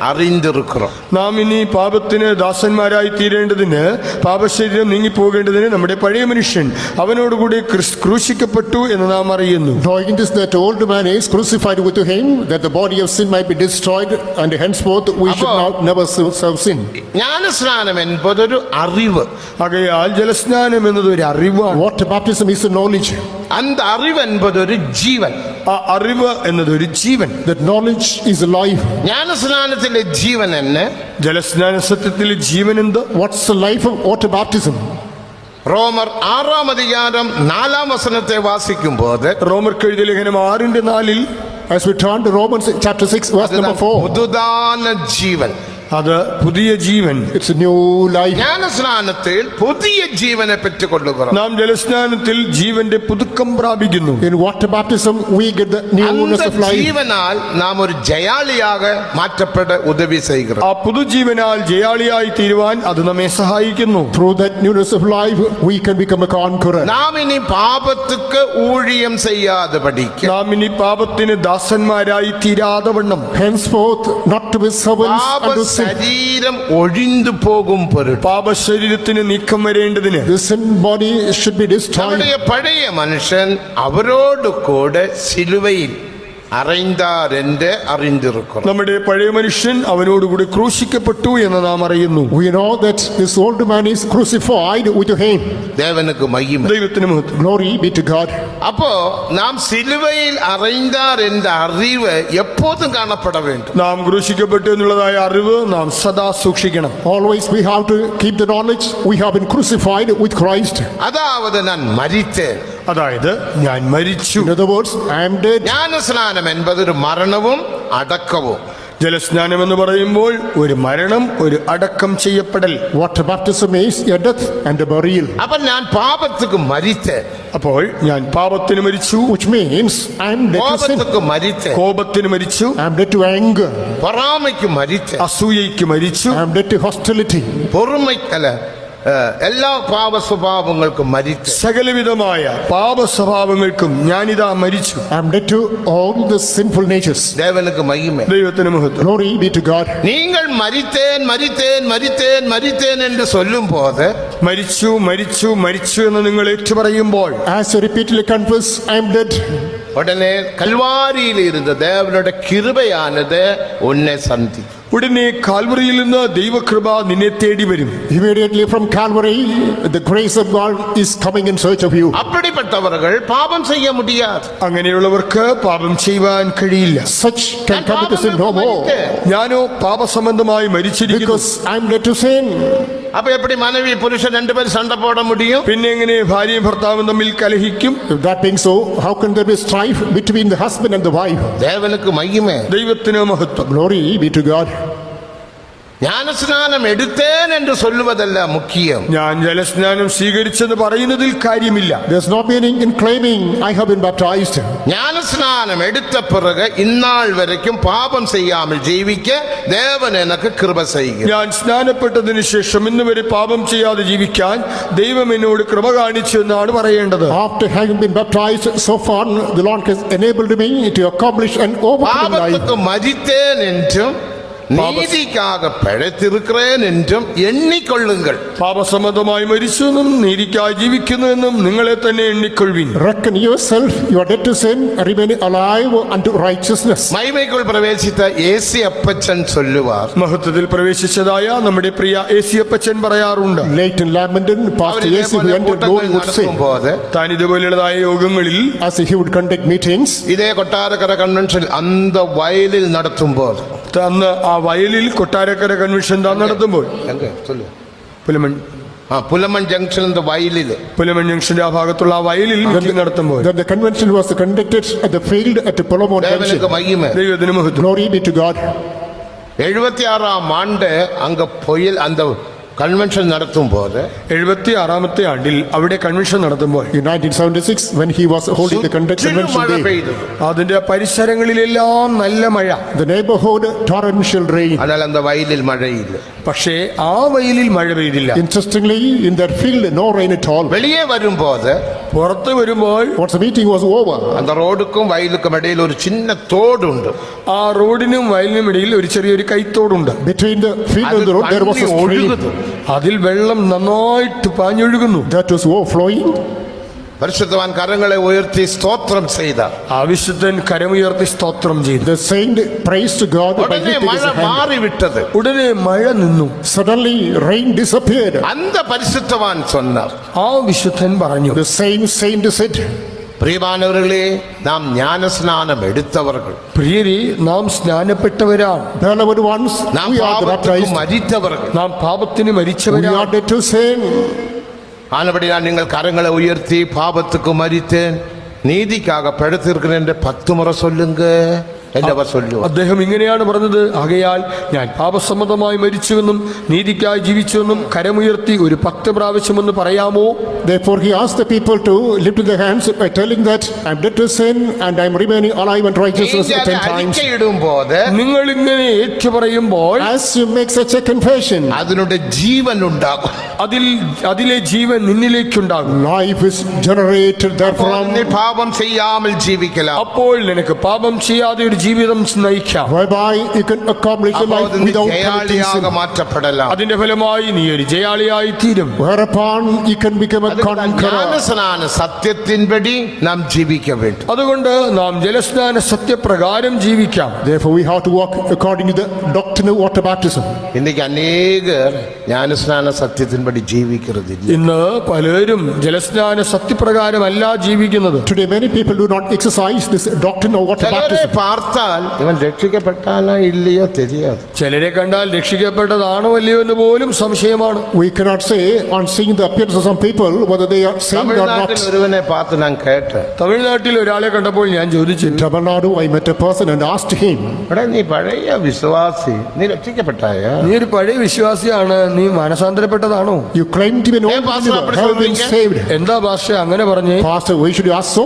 അറിഞ്ഞിരിக்கிறோം. നാം ഇനി പാപത്തിന് ദാസന്മാരായി തീരേണ്ടതിന്, പാപശരീരം നീങ്ങിപ്പോകേണ്ടതിന് നമ്മുടെ പഴയ മനുഷ്യൻ അവനോടുകൂടി ക്രൂശിക്കപ്പെട്ടു എന്ന് നാം അറിയുന്നു. knowing this, that old man is crucified with him, that the body of sin might be destroyed, and henceforth we should not never serve sin. ജ്ഞാനസ്നാനം എന്നതൊരു അറിവ്. ആകയാൽ ജലസ്നാനം എന്നത് ഒരു അറിവാണ്. Water baptism is a knowledge. அந்த அறிவு என்பதொரு ജീവൻ. ആ അറിവ് എന്നതൊരു ജീവൻ. That knowledge is alive. ജ്ഞാനസ്നാനത്തിലെ ജീവൻ എന്ന് ജലസ്നാന സത്യത്തിലെ ജീവൻ എന്ത്? What's the life of water baptism? റോമർ 6:4 വാസിക്കുമ്പോൾ, റോമർക്ക് എഴുതിയ ലേഖനം 6:4, As we turn to Romans chapter 6 verse number 4, പുതുദാന ജീവൻ. അത് പുതിയ ജീവൻ. it's a new life. ജ്ഞാനസ്നാനത്തിൽ പുതിയ ജീവനെ പെറ്റുകൊള്ളുകയാണ്. നാം ജലസ്നാനത്തിൽ ജീവന്റെ പുതുക്കം പ്രാപിക്കുന്നു. In water baptism we get the newness of அந்த life. ജീവനാൽ നാം ഒരു ജയാളിயாக മാറ്റപ്പെട ഉദവി ചെയ്യുക. ആ പുതുജീവനാൽ ജയാളിയായി തീരുവാൻ അത് നമ്മെ സഹായിക്കുന്നു. Through that newness of life we can become a conqueror. നാം ഇനി പാപത്തുക്ക് ഊഴിയം ചെയ്യാതെ പഠിക്കുക. നാം ഇനി പാപത്തിന് ദാസന്മാരായി തീരാതെ വണ്ണം, Henceforth not to be servants unto sin. ശരീരം ഒഴിഞ്ഞു പോകും പൊരുട്ട് പാപശരീരത്തിന് നീക്കം വരേണ്ടതിന്, The sin body should be destroyed. നമ്മുടെ പഴയ മനുഷ്യൻ അവരോട് കൂടെ സിലുവയിൽ അറൈന്താർ എന്ന് അറിഞ്ഞിരിക്കുന്നു. നമ്മുടെ പഴയ മനുഷ്യൻ അവനോടുകൂടി ക്രൂശിക്കപ്പെട്ടു എന്ന് നാം അറിയുന്നു. We know that this old man is crucified with him. ദേവനുക്ക് മഹിമ. ദൈവത്തിന് മഹത്വം. Glory be to God. അപ്പോ നാം സിലുവയിൽ അറൈന്താർ എന്ന അറിവ് എപ്പോഴും കാണപ്പെട വേണ്ടും. നാം ക്രൂശിക്കപ്പെട്ടു എന്നുള്ളതായ അറിവ് നാം സദാ സൂക്ഷിക്കണം. Always we have to keep the knowledge we have been crucified with Christ. അതാവത് ഞാൻ മരിച്ചേൻ. അതായത് ഞാൻ മരിച്ചു. In other words, I am dead. ജ്ഞാനസ്നാനം എന്നതൊരു മരണവും അടക്കവും. ജലസ്നാനം എന്ന് പറയുമ്പോൾ ഒരു മരണം, ഒരു അടക്കം ചെയ്യപ്പെടൽ. Water baptism is a death and a burial. അപ്പൊ ഞാൻ പാപത്തുക്ക് മരിച്ചേൻ. അപ്പോൾ ഞാൻ പാപത്തിന് മരിച്ചു, Which means I am dead to sin. കോപത്തുക്ക് മരിച്ചേൻ. കോപത്തിന് മരിച്ചു, I am dead to anger. പൊറാമയ്ക്ക് മരിച്ചേൻ. അസൂയയ്ക്ക് മരിച്ചു, I am dead to hostility. പൊറുമയ്ക്കല്ല എല്ലാ പാപ സ്വഭാവങ്ങൾക്കും മരിച്ചു. സകലവിധമായ പാപ സ്വഭാവങ്ങൾക്കും ഞാനിതാ മരിച്ചു. I am dead to all the sinful natures. ദേവനുക്ക് മഹിമ. ദൈവത്തിന് മഹത്വം. Glory be to God. നിങ്ങൾ മരിത്തേൻ മരിത്തേൻ മരിത്തേൻ മരിത്തേൻ എന്ന് ചൊല്ലുമ്പോൾ, മരിച്ചു മരിച്ചു മരിച്ചു എന്ന് നിങ്ങൾ ഏറ്റുപറയുമ്പോൾ, As you repeatedly confess, I am dead, ഉടനെ കൽവാരിയിൽ ഇരുന്ന് ദേവനുടെ കൃപയാനത് ഉന്നെ സന്ധി. ഉടനെ കാൽവറിയിൽ നിന്ന് ദൈവകൃപ നിന്നെ തേടി വരും. immediately from Calvary the grace of God is coming in search of you. அப்படிப்பட்டவர்கள் பாவம் செய்ய முடியாது. അങ്ങനെയുള്ളവർക്ക് പാപം ചെയ്യുവാൻ കഴിയില്ല. Such can commit to sin no more, ഞാനോ പാപസംബന്ധമായി മരിച്ചിരിക്കുന്നു. because I am dead to sin. அப்ப எப்படி மனைவி புருஷன் ரெண்டு பேரும் சண்டை போட முடியும்? പിന്നെ എങ്ങനെ ഭാര്യയും ഭർത്താവും തമ്മിൽ കലഹിക്കും? If that being so, how can there be strife between the husband and the wife? தேவனுக்கு மகிமை. ദൈവത്തിന് മഹത്വം. Glory be to God. ஞானஸ்நானம் எடுத்தேன் என்று சொல்லுவதல்ல முக்கியம். ഞാൻ ജലസ്നാനം സ്വീകരിച്ചെന്ന് പറയുന്നതിൽ കാര്യമില്ല. There's no meaning in claiming I have been baptized. ஞானஸ்நானம் எடுத்த பிறகு இந்நாள் வரைக்கும் பாபம் செய்யாமல் ஜீவிக்க தேவன் எனக்கு கிருபை செய்கிறார். ഞാൻ സ്നാനപ്പെട്ടതിന് ശേഷം ഇന്ന് വരെ പാപം ചെയ്യാതെ ജീവിക്കാൻ ദൈവം എന്നോട് കൃപ കാണിച്ചു എന്നാണ് പറയേണ്ടത്. After having been baptized so far, the Lord has enabled me to accomplish an overcoming life. பாவத்துக்கு மரித்தேன் என்றும் നീതിക്കാக പിഴത്തിരിக்கிறேன் என்றுം എണ്ണിക്കൊള്ളുங்கள். പാപസംബന്ധമായി മരിച്ചെന്നും നീതിക്കായി ജീവിക്കുന്നുവെന്നും നിങ്ങളെ തന്നെ എണ്ണിക്കൊള്ളുവിൻ. Reckon yourself, you are dead to sin, remaining alive unto righteousness. മഹിമയ്ക്കുൾ പ്രവേശിച്ച യേശു അപ്പച്ചൻ ചൊല്ലുവാർ, മഹത്വത്തിൽ പ്രവേശിച്ചതായ നമ്മുടെ പ്രിയ യേശുപ്പച്ചൻ പറയാറുണ്ട്, Late in Lamenton, Pastor Yesu who entered glory would say, താൻ ഇതുപോലെയുള്ളതായ യോഗങ്ങളിൽ as he would conduct meetings, ഇതേ കൊട്ടാരക്കര കൺവെൻഷൻ അന്ത വയലിൽ നടത്തുമ്പോൾ അന്ന് ആ വയലിൽ കൊട്ടാരക്കര കൺവെൻഷൻ താൻ നടത്തുമ്പോൾ പുലമൺ ജംഗ്ഷൻ വയലില് പുലമൺ ജംഗ്ഷന്റെ ആ ഭാഗത്തുള്ള ആ വയലിൽ മീറ്റിംഗ് നടത്തുമ്പോൾ that the convention was conducted at the field at the Pulamon ദേവനുക്ക് Junction. മഹിമ. ദൈവത്തിന് മഹത്വം. Glory be to God. 76 ആണ്ട് അങ്ക പൊയിൽ അന്ത കൺവെൻഷൻ നടത്തുമ്പോൾ 76ാമത്തെ ആണ്ടിൽ അവിടെ കൺവെൻഷൻ നടത്തുമ്പോൾ In 1976, when he was holding the convention മഴ day, പെയ്തു. അതിന്റെ പരിസരങ്ങളിലെല്ലാം നല്ല മഴ. the neighborhood torrential rain. എന്നാൽ അന്ത വയലിൽ മഴയില്ല. പക്ഷേ ആ വയലിൽ മഴ പെയ്തില്ല. Interestingly, in that field, no rain at all. വെളിയെ വരുമ്പോൾ പുറത്ത് വരുമ്പോൾ Once the meeting was over, അന്ത റോഡുക്കും വയലുക്കും ഇടയിൽ ഒരു ചിന്ന തോടുണ്ട്. ആ റോഡിനും വയലിനും ഇടയിൽ ഒരു ചെറിയൊരു കൈത്തോടുണ്ട്. between the field and the road, there was a stream ഒഴുകുന്നു. അതിൽ വെള്ളം നന്നായിട്ട് പാഞ്ഞൊഴുകുന്നു. that was overflowing. പരിശുദ്ധവാൻ കരങ്ങളെ ഉയർത്തി സ്തോത്രം ചെയ്ത ആവിശുദ്ധൻ കരമുയർത്തി സ്തോത്രം ചെയ്തു. The saint praised to God by ഉടനെ lifting his മഴ hand. മാറിവിട്ടത്. ഉടനെ മഴ നിന്നു. Suddenly, rain disappeared. അന്ത പരിശുദ്ധവാൻ சொன்னார், ആ വിശുദ്ധൻ പറഞ്ഞു, The same saint said, പ്രിയമാനവர்களே, നാം ജ്ഞാനസ്നാനം എടുത്തവர்கள், പ്രിയരെ, നാം സ്നാനപ്പെട്ടവരാണ്. beloved ones, നാം we are the പാപത്തിന് baptized. മരിത്തവர்கள். നാം പാപത്തിന് We മരിച്ചവരാണ്. are dead to sin. ആനപടിയാൽ നിങ്ങൾ കരങ്ങളെ ഉയർത്തി പാപத்துக்கு മരിத்தேன், നീതിക്കാக പഴുത്തിരിக்கிறேன் 10 മുറ சொல்லுங்க എന്നവർ ചൊല്ലു. അദ്ദേഹം ഇങ്ങനെയാണ് പറഞ്ഞത്, ആകയാൽ ഞാൻ പാപസമ്മതമായി മരിച്ചുവെന്നും നീതിക്കായി ജീവിച്ചുവെന്നും കരമുയർത്തി ഒരു 10 പ്രാവശ്യമെന്ന് പറയാമോ? Therefore, he asked the people to lift their hands by telling that I'm dead to sin and I'm remaining alive and righteousness 10 times. അറിക്കയിടുമ്പോൾ നിങ്ങൾ ഇങ്ങനെ ഏറ്റുപറയുമ്പോൾ As you make such a confession, അതിനുടെ ജീവൻ ഉണ്ടാകും. അതിലെ ജീവൻ നിന്നിലേക്കുണ്ടാകും. life is generated therefrom, നീ പാപം ചെയ്യാமல் ജീവിക്കലാം. അപ്പോൾ നിനക്ക് പാപം ചെയ്യാതെ ഒരു ജീവിതം നയിക്കാം. whereby you can accomplish a life without committing ജയാളിയാക sin. മാറ്റപ്പെടലാം. അതിന്റെ ഫലമായി നീ ഒരു ജയാളിയായി തീരും. Whereupon you can become a conqueror. ജ്ഞാനസ്നാന സത്യത്തിൻപടി നാം ജീവിക്ക വേണ്ടും. അതുകൊണ്ട് നാം ജലസ്നാന സത്യപ്രകാരം ജീവിക്കാം. Therefore, we have to walk according to the doctrine of water baptism. ഇന്നേക്ക് അനേകർ ജ്ഞാനസ്നാന സത്യത്തിൻപടി ജീവിക്കുന്നതില്ല. ഇന്ന് പലരും ജലസ്നാന സത്യപ്രകാരമല്ല ജീവിക്കുന്നത്. Today, many people do not exercise this doctrine of water ചിലരെ baptism. പാർത്താൽ ഇവൻ രക്ഷിക്കപ്പെട്ടാലോ ഇല്ലയോ தெரியாது. ചിലരെ കണ്ടാൽ രക്ഷിക്കപ്പെട്ടതാണോ അല്ലയോ എന്ന് പോലും സംശയമാണ്. We cannot say on seeing the appearance of some people whether they are saved or not. തമിഴ്നാട്ടിൽ ഒരുവനെ പാത്ത് ഞാൻ കേട്ടു. തമിഴ്നാട്ടിൽ ഒരാളെ കണ്ടപ്പോൾ ഞാൻ ചോദിച്ചു, In Tamil Nadu, I met a person and asked him, എടാ നീ പഴയ വിശ്വാസി, നീ രക്ഷിക്കപ്പെട്ടായ? നീ ഒരു പഴയ വിശ്വാസിയാണ്, നീ മാനസാന്തരപ്പെട്ടതാണോ? you claim to be an old Pastor, believer, have been saved. എന്താ ഭാഷ അങ്ങനെ പറഞ്ഞേ? Pastor, why should you ask so?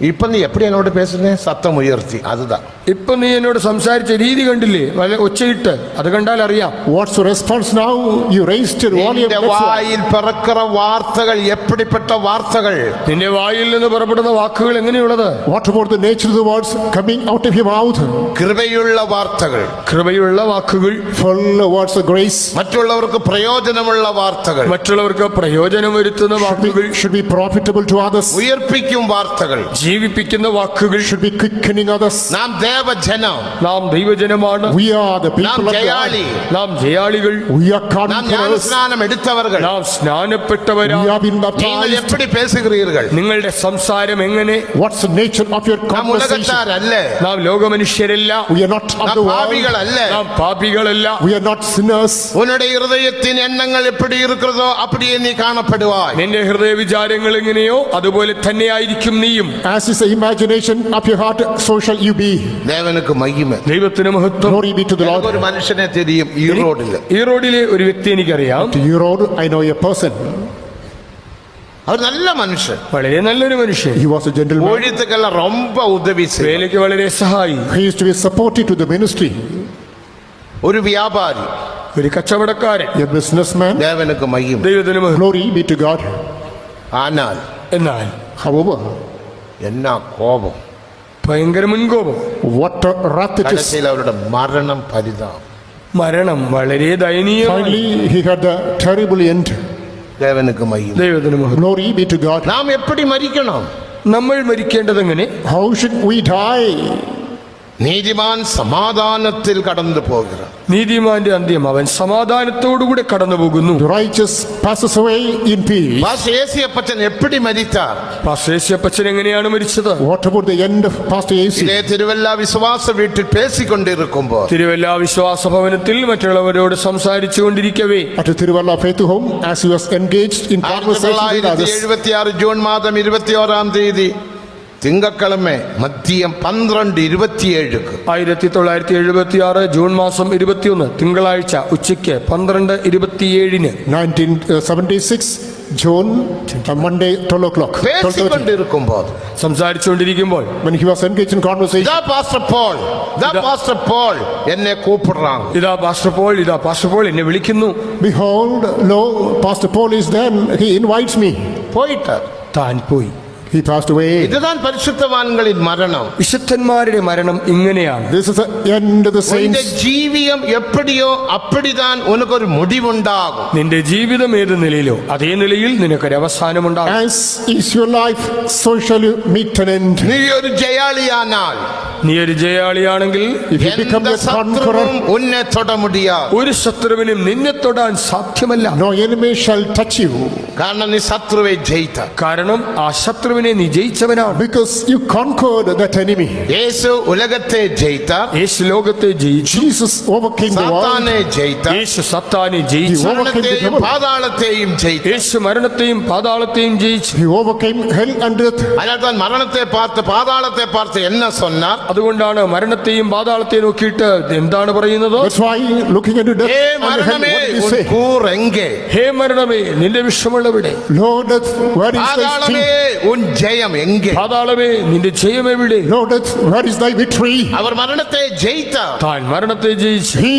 ഇപ്പൊ നീ എപ്പടി എന്നോട് പേസുന്നേ? സത്തം ഉയർത്തി അതുതാ. ഇപ്പൊ നീ എന്നോട് സംസാരിച്ച രീതി കണ്ടില്ലേ? വല്ല ഒച്ചയിട്ട് അത് കണ്ടാൽ അറിയാം. What's the response now? You raised your volume. നിന്റെ വായിൽ പിറക്കുന്ന വാർത്തകൾ എപ്പടിപ്പെട്ട വാർത്തകൾ? നിന്റെ വായിൽ നിന്ന് പുറപ്പെടുന്ന വാക്കുകൾ എങ്ങനെയുള്ളത്? What about the nature of the words coming out of your mouth? കൃപയുള്ള വാർത്തകൾ, കൃപയുള്ള വാക്കുകൾ, Full of words of grace. മറ്റുള്ളവർക്ക് പ്രയോജനമുള്ള വാർത്തകൾ, മറ്റുള്ളവർക്ക് പ്രയോജനം വരുത്തുന്ന വാക്കുകൾ, Should be profitable to others. ഉയർപ്പിക്കും വാർത്തകൾ, ജീവിപ്പിക്കുന്ന വാക്കുകൾ. Should be quickening others. നാം ദേവജനം, നാം ദൈവജനമാണ്. We are the നാം people of ജയാളി, God. നാം ജയാളികൾ. We are നാം conquerors. ജ്ഞാനസ്നാനം എടുത്തവர்கள். നാം We സ്നാനപ്പെട്ടവരാണ്. have been നിങ്ങൾ baptized. എപ്പടി പേസുகிறீர்கள்? നിങ്ങളുടെ സംസാരം എങ്ങനെ? What's the nature of your നാം conversation? ഉലകത്താരല്ലേ, നാം ലോകമനുഷ്യരല്ല. We are not of നാം the world. പാപികളല്ലേ. നാം പാപികളല്ല. We are not sinners. உன்னுடைய இருதயத்தின் எண்ணங்கள் எப்படி இருக்கிறதோ அப்படியே நீ காணப்படுவாய். നിന്റെ ഹൃദയ വിചാരങ്ങൾ എങ്ങനെയോ അതുപോലെ തന്നെയായിരിക്കും നീയും. As As is the imagination of your heart, so shall you be. ദേവനുക്ക് മഹിമ. ദൈവത്തിന് മഹത്വം. Glory be to the Lord. ഒരു മനുഷ്യനെ തിരിയും ഈ റോഡില്. ഈ റോഡിലെ ഒരു വ്യക്തി എനിക്കറിയാം. To you road, I know a person. അവർ നല്ല മനുഷ്യൻ. വളരെ നല്ലൊരു മനുഷ്യൻ. He was a gentleman. ஊழியத்துக்கெல்லாம் ரொம்ப உதவி செய்வார். വേലയ്ക്ക് വളരെ സഹായി. He used to be supportive to the ministry. ഒരു വ്യാപാരി. ഒരു കച്ചവടക്കാരൻ. A businessman. ദേവനുക്ക് മഹിമ. ദൈവത്തിന് മഹത്വം. Glory be to God. ஆனால் എന്നാൽ However, എന്നാ കോപം. ഭയങ്കര മുൻകോപം. what a wrath it is. കടസിൽ അവരുടെ മരണം പരിതാപം. മരണം വളരെ ദയനീയമായി. Finally, he had the terrible end. ദേവനുക്ക് മഹിമ. ദൈവത്തിന് മഹത്വം. Glory be to God. നാം എപ്പടി മരിക്കണം? നമ്മൾ മരിക്കേണ്ടതെങ്ങനെ? How should we die? നീതിമാൻ സമാധാനത്തിൽ കടന്നു പോകുക. നീതിമാന്റെ അന്ത്യം അവൻ സമാധാനത്തോടുകൂടെ കടന്നു പോകുന്നു. The righteous passes away in peace. യേശുപ്പച്ചൻ എപ്പടി മരിത്താർ? പാസ്റ്റേഴ്സിയപ്പച്ചൻ എങ്ങനെയാണ് മരിച്ചത്? What about the end of Pastor AC? ഇതേ തിരുവല്ല വിശ്വാസ വീട്ടിൽ പേസിക്കൊണ്ടിരിക്കുമ്പോൾ തിരുവല്ല വിശ്വാസ ഭവനത്തിൽ മറ്റുള്ളവരോട് സംസാരിച്ചു കൊണ്ടിരിക്കവേ At the Thiruvalla Faith Home, as he was engaged in conversation with others, 1976 June മാസം 21 തീയതി തിങ്കക്കിഴമ മദ്യം 12:27 1976 ജൂൺ മാസം 21 തിങ്കളാഴ്ച ഉച്ചയ്ക്ക് 12:27 1976 June, Monday, 12 o'clock. 12:30. പേസിക്കൊണ്ടിരിക്കുമ്പോൾ സംസാരിച്ചുകൊണ്ടിരിക്കുമ്പോൾ When he was engaged in conversation, pastor Paul എന്നെ കൂപ്പിടുறாங்க. ഇതാ പാസ്റ്റർ പോൾ എന്നെ വിളിക്കുന്നു. behold, lo, Pastor Paul is there. He invites me. പോയിട്ട് താൻ പോയി. He passed away. ഇതാണ് പരിശുദ്ധവാന്കളിൻ മരണം. വിശുദ്ധന്മാരുടെ മരണം ഇങ്ങനെയാണ്. This is the end of the നിന്റെ saints. ജീവിതം എപ്പടിയോ അപ്പടിതാൻ ഉനക്കൊരു മുടിവുണ്ടാകും. നിന്റെ ജീവിതം ഏത് നിലയിലോ അതേ നിലയിൽ നിനക്കൊരു അവസാനമുണ്ടാകും. As is your life, so shall you meet an end. നീ ഒരു ജയാളിയാനാൽ നീ ഒരു ജയാളിയാണെങ്കിൽ If you become എந்த a conqueror, ശത്രുവും ഉന്നെ തൊട മുടിയാ. ഒരു ശത്രുവിനും നിന്നെ തൊടാൻ സാധ്യമല്ല. no enemy shall touch you, കാരണം നീ ശത്രുവെ ജയിത്ത. കാരണം ആ ശത്രുവിനെ നീ ജയിച്ചവനാണ്. because you conquered that enemy. യേശു ഉലകത്തെ ജയിത്ത. യേശു ലോകത്തെ ജയിച്ചു. Jesus overcame the world. സാത്താനെ ജയിത്ത. യേശു സത്താനെ ജയിച്ചു. മരണത്തെയും പാതാളത്തെയും ജയിത്ത. യേശു മരണത്തെയും പാതാളത്തെയും ജയിച്ചു. He overcame hell and death. അതിനാൽ മരണത്തെ പാർത്ത് പാതാളത്തെ പാർത്ത് എന്നെ சொன்னார். അതുകൊണ്ടാണ് മരണത്തെയും പാതാളത്തെയും നോക്കിയിട്ട് എന്താണ് പറയുന്നത്? That's why looking into death ഏ and hell, മരണമേ what did he Un say? കൂർ എങ്കെ? ഹേ മരണമേ നിന്റെ വിഷമുള്ളവിടെ? Lord death, where is thy പാതാളമേ sting? ഉൻ ജയം എങ്കെ? പാതാളമേ നിന്റെ ജയം എവിടെ? Lord death, where is thy victory? അവർ മരണത്തെ ജയിത്ത. താൻ മരണത്തെ ജയിച്ചു. He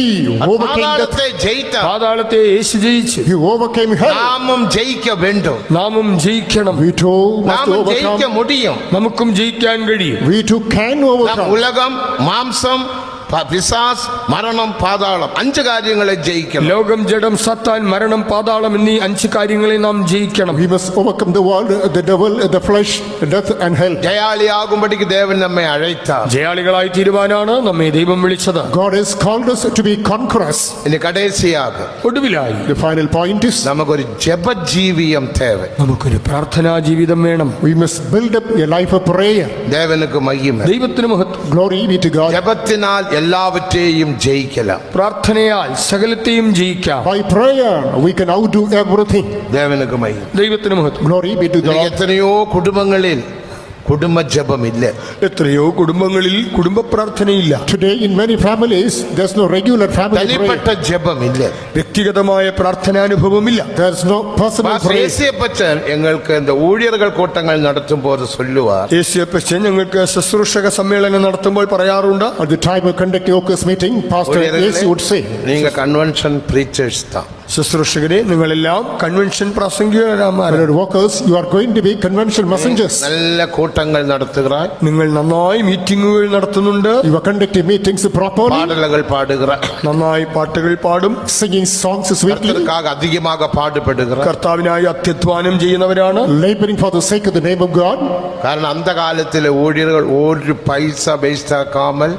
overcame death. പാതാളത്തെ ജയിത്ത. പാതാളത്തെ യേശു ജയിച്ചു. He overcame hell. നാമും ജയിക്ക വേണ്ടും. നാമും ജയിക്കണം. We too must നാമും ജയിക്ക overcome. മുടിയും. നമുക്കും ജയിക്കാൻ കഴിയും. We too can നാം overcome. ഉലകം, മാംസം, പിശാച്, മരണം, പാതാളം 5 കാര്യങ്ങളെ ജയിക്കണം. ലോകം, ജഡം, സത്താൻ, മരണം, പാതാളം എന്നീ 5 കാര്യങ്ങളെ നാം ജയിക്കണം. We must overcome the world, the devil, the flesh, death and hell. ജയാളിയാകുമ്പടിക്ക് ദേവൻ നമ്മെ അழைത്താർ. ജയാളികളായി തീരുവാനാണ് നമ്മെ ദൈവം വിളിച്ചത്. God has called us to be conquerors. ഇനി കടേസിയാക ഒടുവിലായി The final point is നമുക്കൊരു ജപജീവിയം തേവ. നമുക്കൊരു പ്രാർത്ഥനാ ജീവിതം വേണം. we must build up a life of prayer. ദേവനുക്ക് മഹിമ. ദൈവത്തിന് മഹത്വം. Glory be to God. ജപത്തിനാൽ എല്ലാവറ്റെയും ജയിക്കലാം. പ്രാർത്ഥനയാൽ സകലത്തെയും ജയിക്കാം. By prayer we can outdo everything. ദേവനുക്ക് മഹിമ. ദൈവത്തിന് മഹത്വം. Glory be to God. എത്രയോ കുടുംബങ്ങളിൽ കുടുംബ ജപമില്ല. എത്രയോ കുടുംബങ്ങളിൽ കുടുംബ പ്രാർത്ഥനയില്ല. Today in many families there's no regular family തനിപ്പെട്ട prayer. ജപമില്ല. വ്യക്തിഗതമായ പ്രാർത്ഥനാനുഭവമില്ല. There's no personal prayer. യേശുപ്പച്ചൻ എങ്ങൾക്ക് இந்த ஊழியர்கள் கூட்டங்கள் നടത്തുമ്പോൾ சொல்லுவார். യേശുപ്പച്ചൻ ഞങ്ങൾക്ക് ശുശ്രൂഷക സമ്മേളനം നടത്തുമ്പോൾ പറയാറുണ്ട്. At the time of conducting Oakers meeting, Pastor AC would say, நீங்க கன்வென்ஷன் பிரீச்சர்ஸ் தான். ശുശ്രൂഷകരെ നിങ്ങളെല്ലാം convention പ്രസംഗികരാണ്. workers, you are going to be convention messengers. നല്ല കൂട്ടങ്ങൾ നടത്തുகிறாய். നിങ്ങൾ നന്നായി മീറ്റിംഗുകൾ നടത്തുന്നുണ്ട്. You are conducting meetings properly. பாடல்கள் பாடுகிறாய். നന്നായി പാട്ടുകൾ പാടും. Singing songs sweetly. கர்த்தருக்காக அதிகமாக பாடுபடுகிறாய். കർത്താവിനായി അത്യധ്വാനം ചെയ്യുന്നവരാണ്. Laboring for the sake of the name of God. കാരണം அந்த காலத்திலே ஊழியர்கள் ஒரு பைசா வேஸ்டாக்காமல்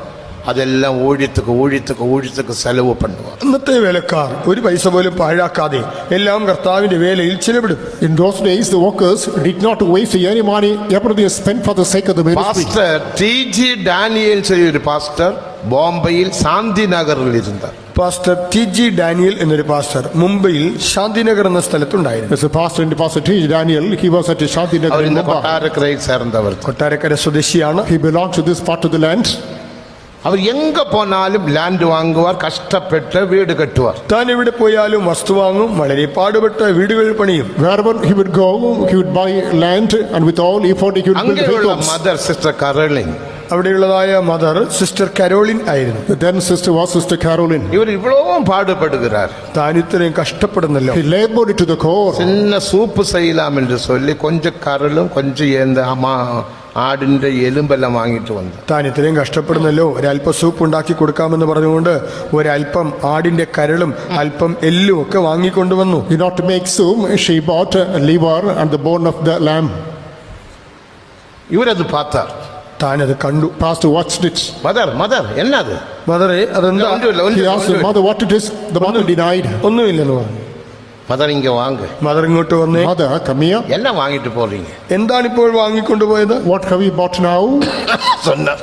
അതെല്ലാം ഊഴിയத்துக்கு ചെലവ് பண்ணுவார். ഇന്നത്തെ വേലക്കാർ ഒരു പൈസ പോലും പാഴാക്കാതെ എല്ലാം കർത്താവിന്റെ വേലയിൽ ചിലവിടും. In those days the workers did not waste any money. Everything is spent for the sake of the ministry. Pastor TG. Daniel ഒരു പാസ്റ്റർ ബോംബെയിൽ ശാന്തി നഗറിൽ இருந்தார். പാസ്റ്റർ TG ഡാനിയൽ എന്നൊരു പാസ്റ്റർ മുംബൈയിൽ ശാന്തിനഗർ എന്ന സ്ഥലത്തുണ്ടായിരുന്നു. There's a pastor in the pastor T. Daniel. He was at Shantinagar our in ഇന്ന് Mumbai. കൊട്ടാരക്കരയിൽ ചേർന്നവർ. കൊട്ടാരക്കര സ്വദേശിയാണ്. He belonged to this part of the land. Our Enga പോനാലും land വാങ്ങുവാർ, കഷ്ടപ്പെട്ട് വീട് കെട്ടുവാർ. താൻ എവിടെ പോയാലും വസ്തു വാങ്ങും, വളരെ പാടുപെട്ട വീടുകൾ പണിയും. Wherever he would go, he would buy land, and with all effort he would build അങ്ങനെയുള്ള homes. മദർ സിസ്റ്റർ കരളിൻ, അവിടെയുള്ളതായ മദർ സിസ്റ്റർ കരോളിൻ ആയിരുന്നു. The then sister was Sister Caroline. ഇവർ ഇവളവും പാടുപെടുகிறாർ. താൻ ഇത്രയും കഷ്ടപ്പെടുന്നല്ലോ. He labored to the core. சின்ன soup செய்யலாம் என்று சொல்லி கொஞ்சம் கரலும் கொஞ்சம் இந்த ആടിന്റെ എലുമ്പെല്ലാം വാങ്ങിട്ട് വന്നു. താൻ ഇത്രയും കഷ്ടപ്പെടുന്നല്ലോ, ഒരല്പം സൂപ്പ് ഉണ്ടാക്കി കൊടുക്കാമെന്ന് പറഞ്ഞുകൊണ്ട് ഒരല്പം ആടിന്റെ കരളും അല്പം എല്ലും ഒക്കെ വാങ്ങിക്കൊണ്ടുവന്നു. In order to make soup, she bought a liver and the bone of the lamb. ഇവരത് പാത്താർ. താൻ അത് കണ്ടു. Pastor watched it. മദർ എന്നത് മദറെ അതെന്താ? He asked the mother what it is. The mother denied. ഒന്നുമില്ലെന്ന് പറഞ്ഞു. മദർ ഇങ്ങ വാങ്ങ. മദർ ഇങ്ങോട്ട് വന്നേ. Mother, come here. என்ன വാങ്ങിട്ട് പോறீங்க? എന്താണിപ്പോൾ വാങ്ങിക്കൊണ്ടുപോയത്? What have you bought now? சொன்னார்.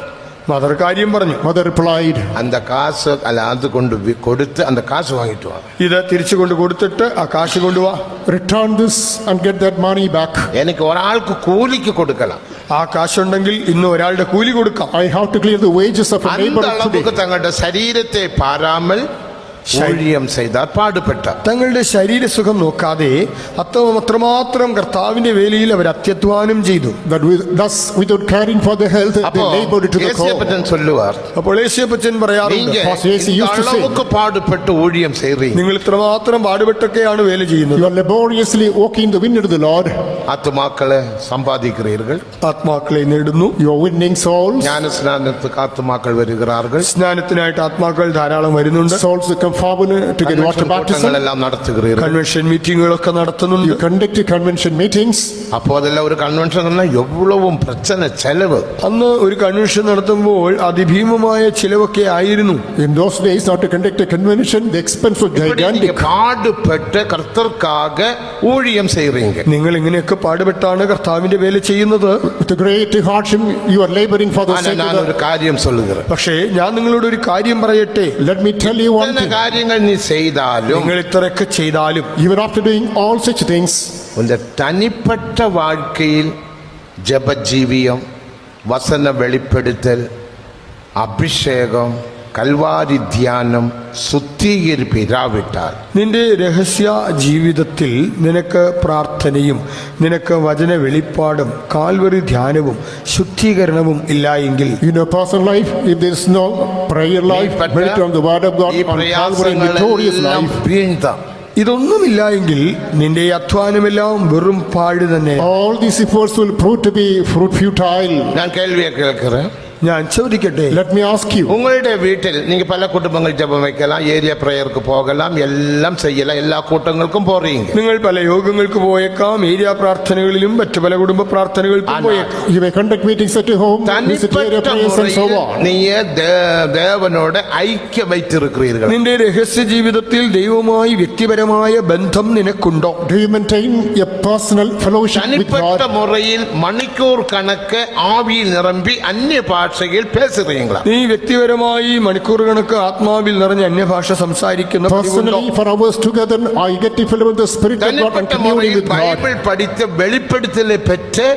മദർ കാര്യം പറഞ്ഞു. Mother replied, அந்த காசு அல்ல அது கொண்டு கொடுத்து அந்த காசு வாங்கிட்டு வாங்க. ഇത് തിരിച്ചു കൊണ്ട് കൊടുത്തിട്ട് ആ കാശ് കൊണ്ടുവാ. return this and get that money back. എനിക്ക് ഒരാൾക്ക് കൂലിക്ക് കൊടുക്കണം. ആ കാശുണ്ടെങ്കിൽ ഇന്ന് ഒരാളുടെ കൂലി കൊടുക്കാം. I have to clear the wages of a neighbor அந்த அளவுக்கு today. തങ്ങളുടെ ശരീരത്തെ പാരാமல் ഊഴിയം ചെയ്താൽ പാടുപെട്ട. തങ്ങളുടെ ശരീരസുഖം നോക്കാതെ അത്രമാത്രം കർത്താവിന്റെ വേലയിൽ അവർ അത്യധ്വാനം ചെയ്തു. Thus, without caring for the health, they labored to the core. യേശുപ്പൻ சொல்லுவார், അപ്പോൾ യേശുപ്പച്ചൻ പറയാറുണ്ട്, அளவுக்கு பாடுபட்டு ஊழியம் செய்றீங்க. നിങ്ങൾ ഇത്രമാത്രം പാടുപെട്ടൊക്കെയാണ് വേല ചെയ്യുന്നത്. You are laboriously walking the vineyard of the Lord. ആത്മാക്കളെ സമ്പാദിக்கிறீர்கள். ആത്മാക്കളെ നേടുന്നു. You are winning souls. ജ്ഞാനസ്നാനத்துக்கு ആത്മാക്കൾ വരുகிறார்கள். സ്നാനത്തിനായിട്ട് ആത്മാക്കൾ ധാരാളം വരുന്നുണ്ട്. Souls come forward to get water baptism. എല്ലാം നടത്തുகிறீர்கள். കൺവെൻഷൻ മീറ്റിങ്ങുകളൊക്കെ നടത്തുന്നുണ്ട്. You conduct convention meetings. അപ്പോൾ അതെല്ലാം ഒരു കൺവെൻഷൻ എവ്വളവും പ്രശ്ന ചെലവ്. അന്ന് ഒരു കൺവെൻഷൻ നടത്തുമ്പോൾ അതിഭീമമായ ചിലവൊക്കെ ആയിരുന്നു. In those days, not to conduct a convention, the expense was gigantic. പാടുപെട്ട് കർത്തർക്കാக ஊழியம் செய்றீங்க. നിങ്ങൾ ഇങ്ങനെയൊക്കെ പാടുപെട്ടാണ് കർത്താവിന്റെ വേല ചെയ്യുന്നത്. With a great hardship, you are laboring for the sake of ഞാൻ ഒരു കാര്യം சொல்லுகிறேன். പക്ഷേ ഞാൻ നിങ്ങളോട് ഒരു കാര്യം പറയട്ടെ. Let me tell you one thing. കാര്യങ്ങൾ നീ ചെയ്താലും നിങ്ങൾ ഇത്രയൊക്കെ ചെയ്താലും even after doing all such things, ഉന്റെ തനിപ്പെട്ട வாழ்க்கைയിൽ ജപജീവിയം, വചന വെളിപ്പെടുത്തൽ, അഭിഷേകം, കൽവാരി ധ്യാനം, ശുദ്ധീകരിപ്പ് ഇരാവിട്ടാൽ നിന്റെ രഹസ്യ ജീവിതത്തിൽ നിനക്ക് പ്രാർത്ഥനയും നിനക്ക് വചന വെളിപ്പാടും കാൽവരി ധ്യാനവും ശുദ്ധീകരണവും ഇല്ല എങ്കിൽ, in your personal life, if there is no prayer life, meditate on the word of God, ഈ on Calvary victorious പ്രയാസങ്ങളെല്ലാം life, വീഴ്ത്താം. ഇതൊന്നുമില്ല എങ്കിൽ നിന്റെ അധ്വാനമെല്ലാം വെറും പാഴ് തന്നെ. all these efforts will prove to be futile. ഞാൻ കേൾവിയെ കേൾக்கிறேன். ഞാൻ ചോദിക്കട്ടെ, Let me ask you, உங்களுடைய வீட்டில் நீங்க பல குடும்பங்கள் ஜெபம் வைக்கலாம், ஏரியா பிரேயருக்கு போகலாம், எல்லாம் செய்யலாம், எல்லா கூட்டங்களுக்கும் போறீங்க. നിങ്ങൾ പല യോഗങ്ങൾക്ക് പോയേക്കാം, ഏരിയ പ്രാർത്ഥനകളിലും മറ്റു പല കുടുംബ പ്രാർത്ഥനകൾക്കും പോയേക്കാം. you may conduct meetings at your home, visit area prayers and so on. நீ தேவனோட ஐக்கியம் வைத்திருக்கிறீர்கள். നിന്റെ രഹസ്യ ജീവിതത്തിൽ ദൈവവുമായി വ്യക്തിപരമായ ബന്ധം നിനക്കുണ്ടോ? Do you maintain a personal fellowship with தனிப்பட்ட God? முறையில் மணிக்கூர் கணக்கு ஆவியில் நிரம்பி அந்நிய ഭാഷയിൽ பேசுறீங்களா? നീ വ്യക്തിപരമായി മണിക്കൂർ കണക്ക് ആത്മാവിൽ നിറഞ്ഞ അന്യഭാഷ സംസാരിക്കുന്ന പതിവുണ്ടോ? Personally, for hours together, I get to fill with the Spirit of God and தனிப்பட்ட communing முறையில் with God. பைபிள் படித்து வெளிப்படுத்தலை பெற்று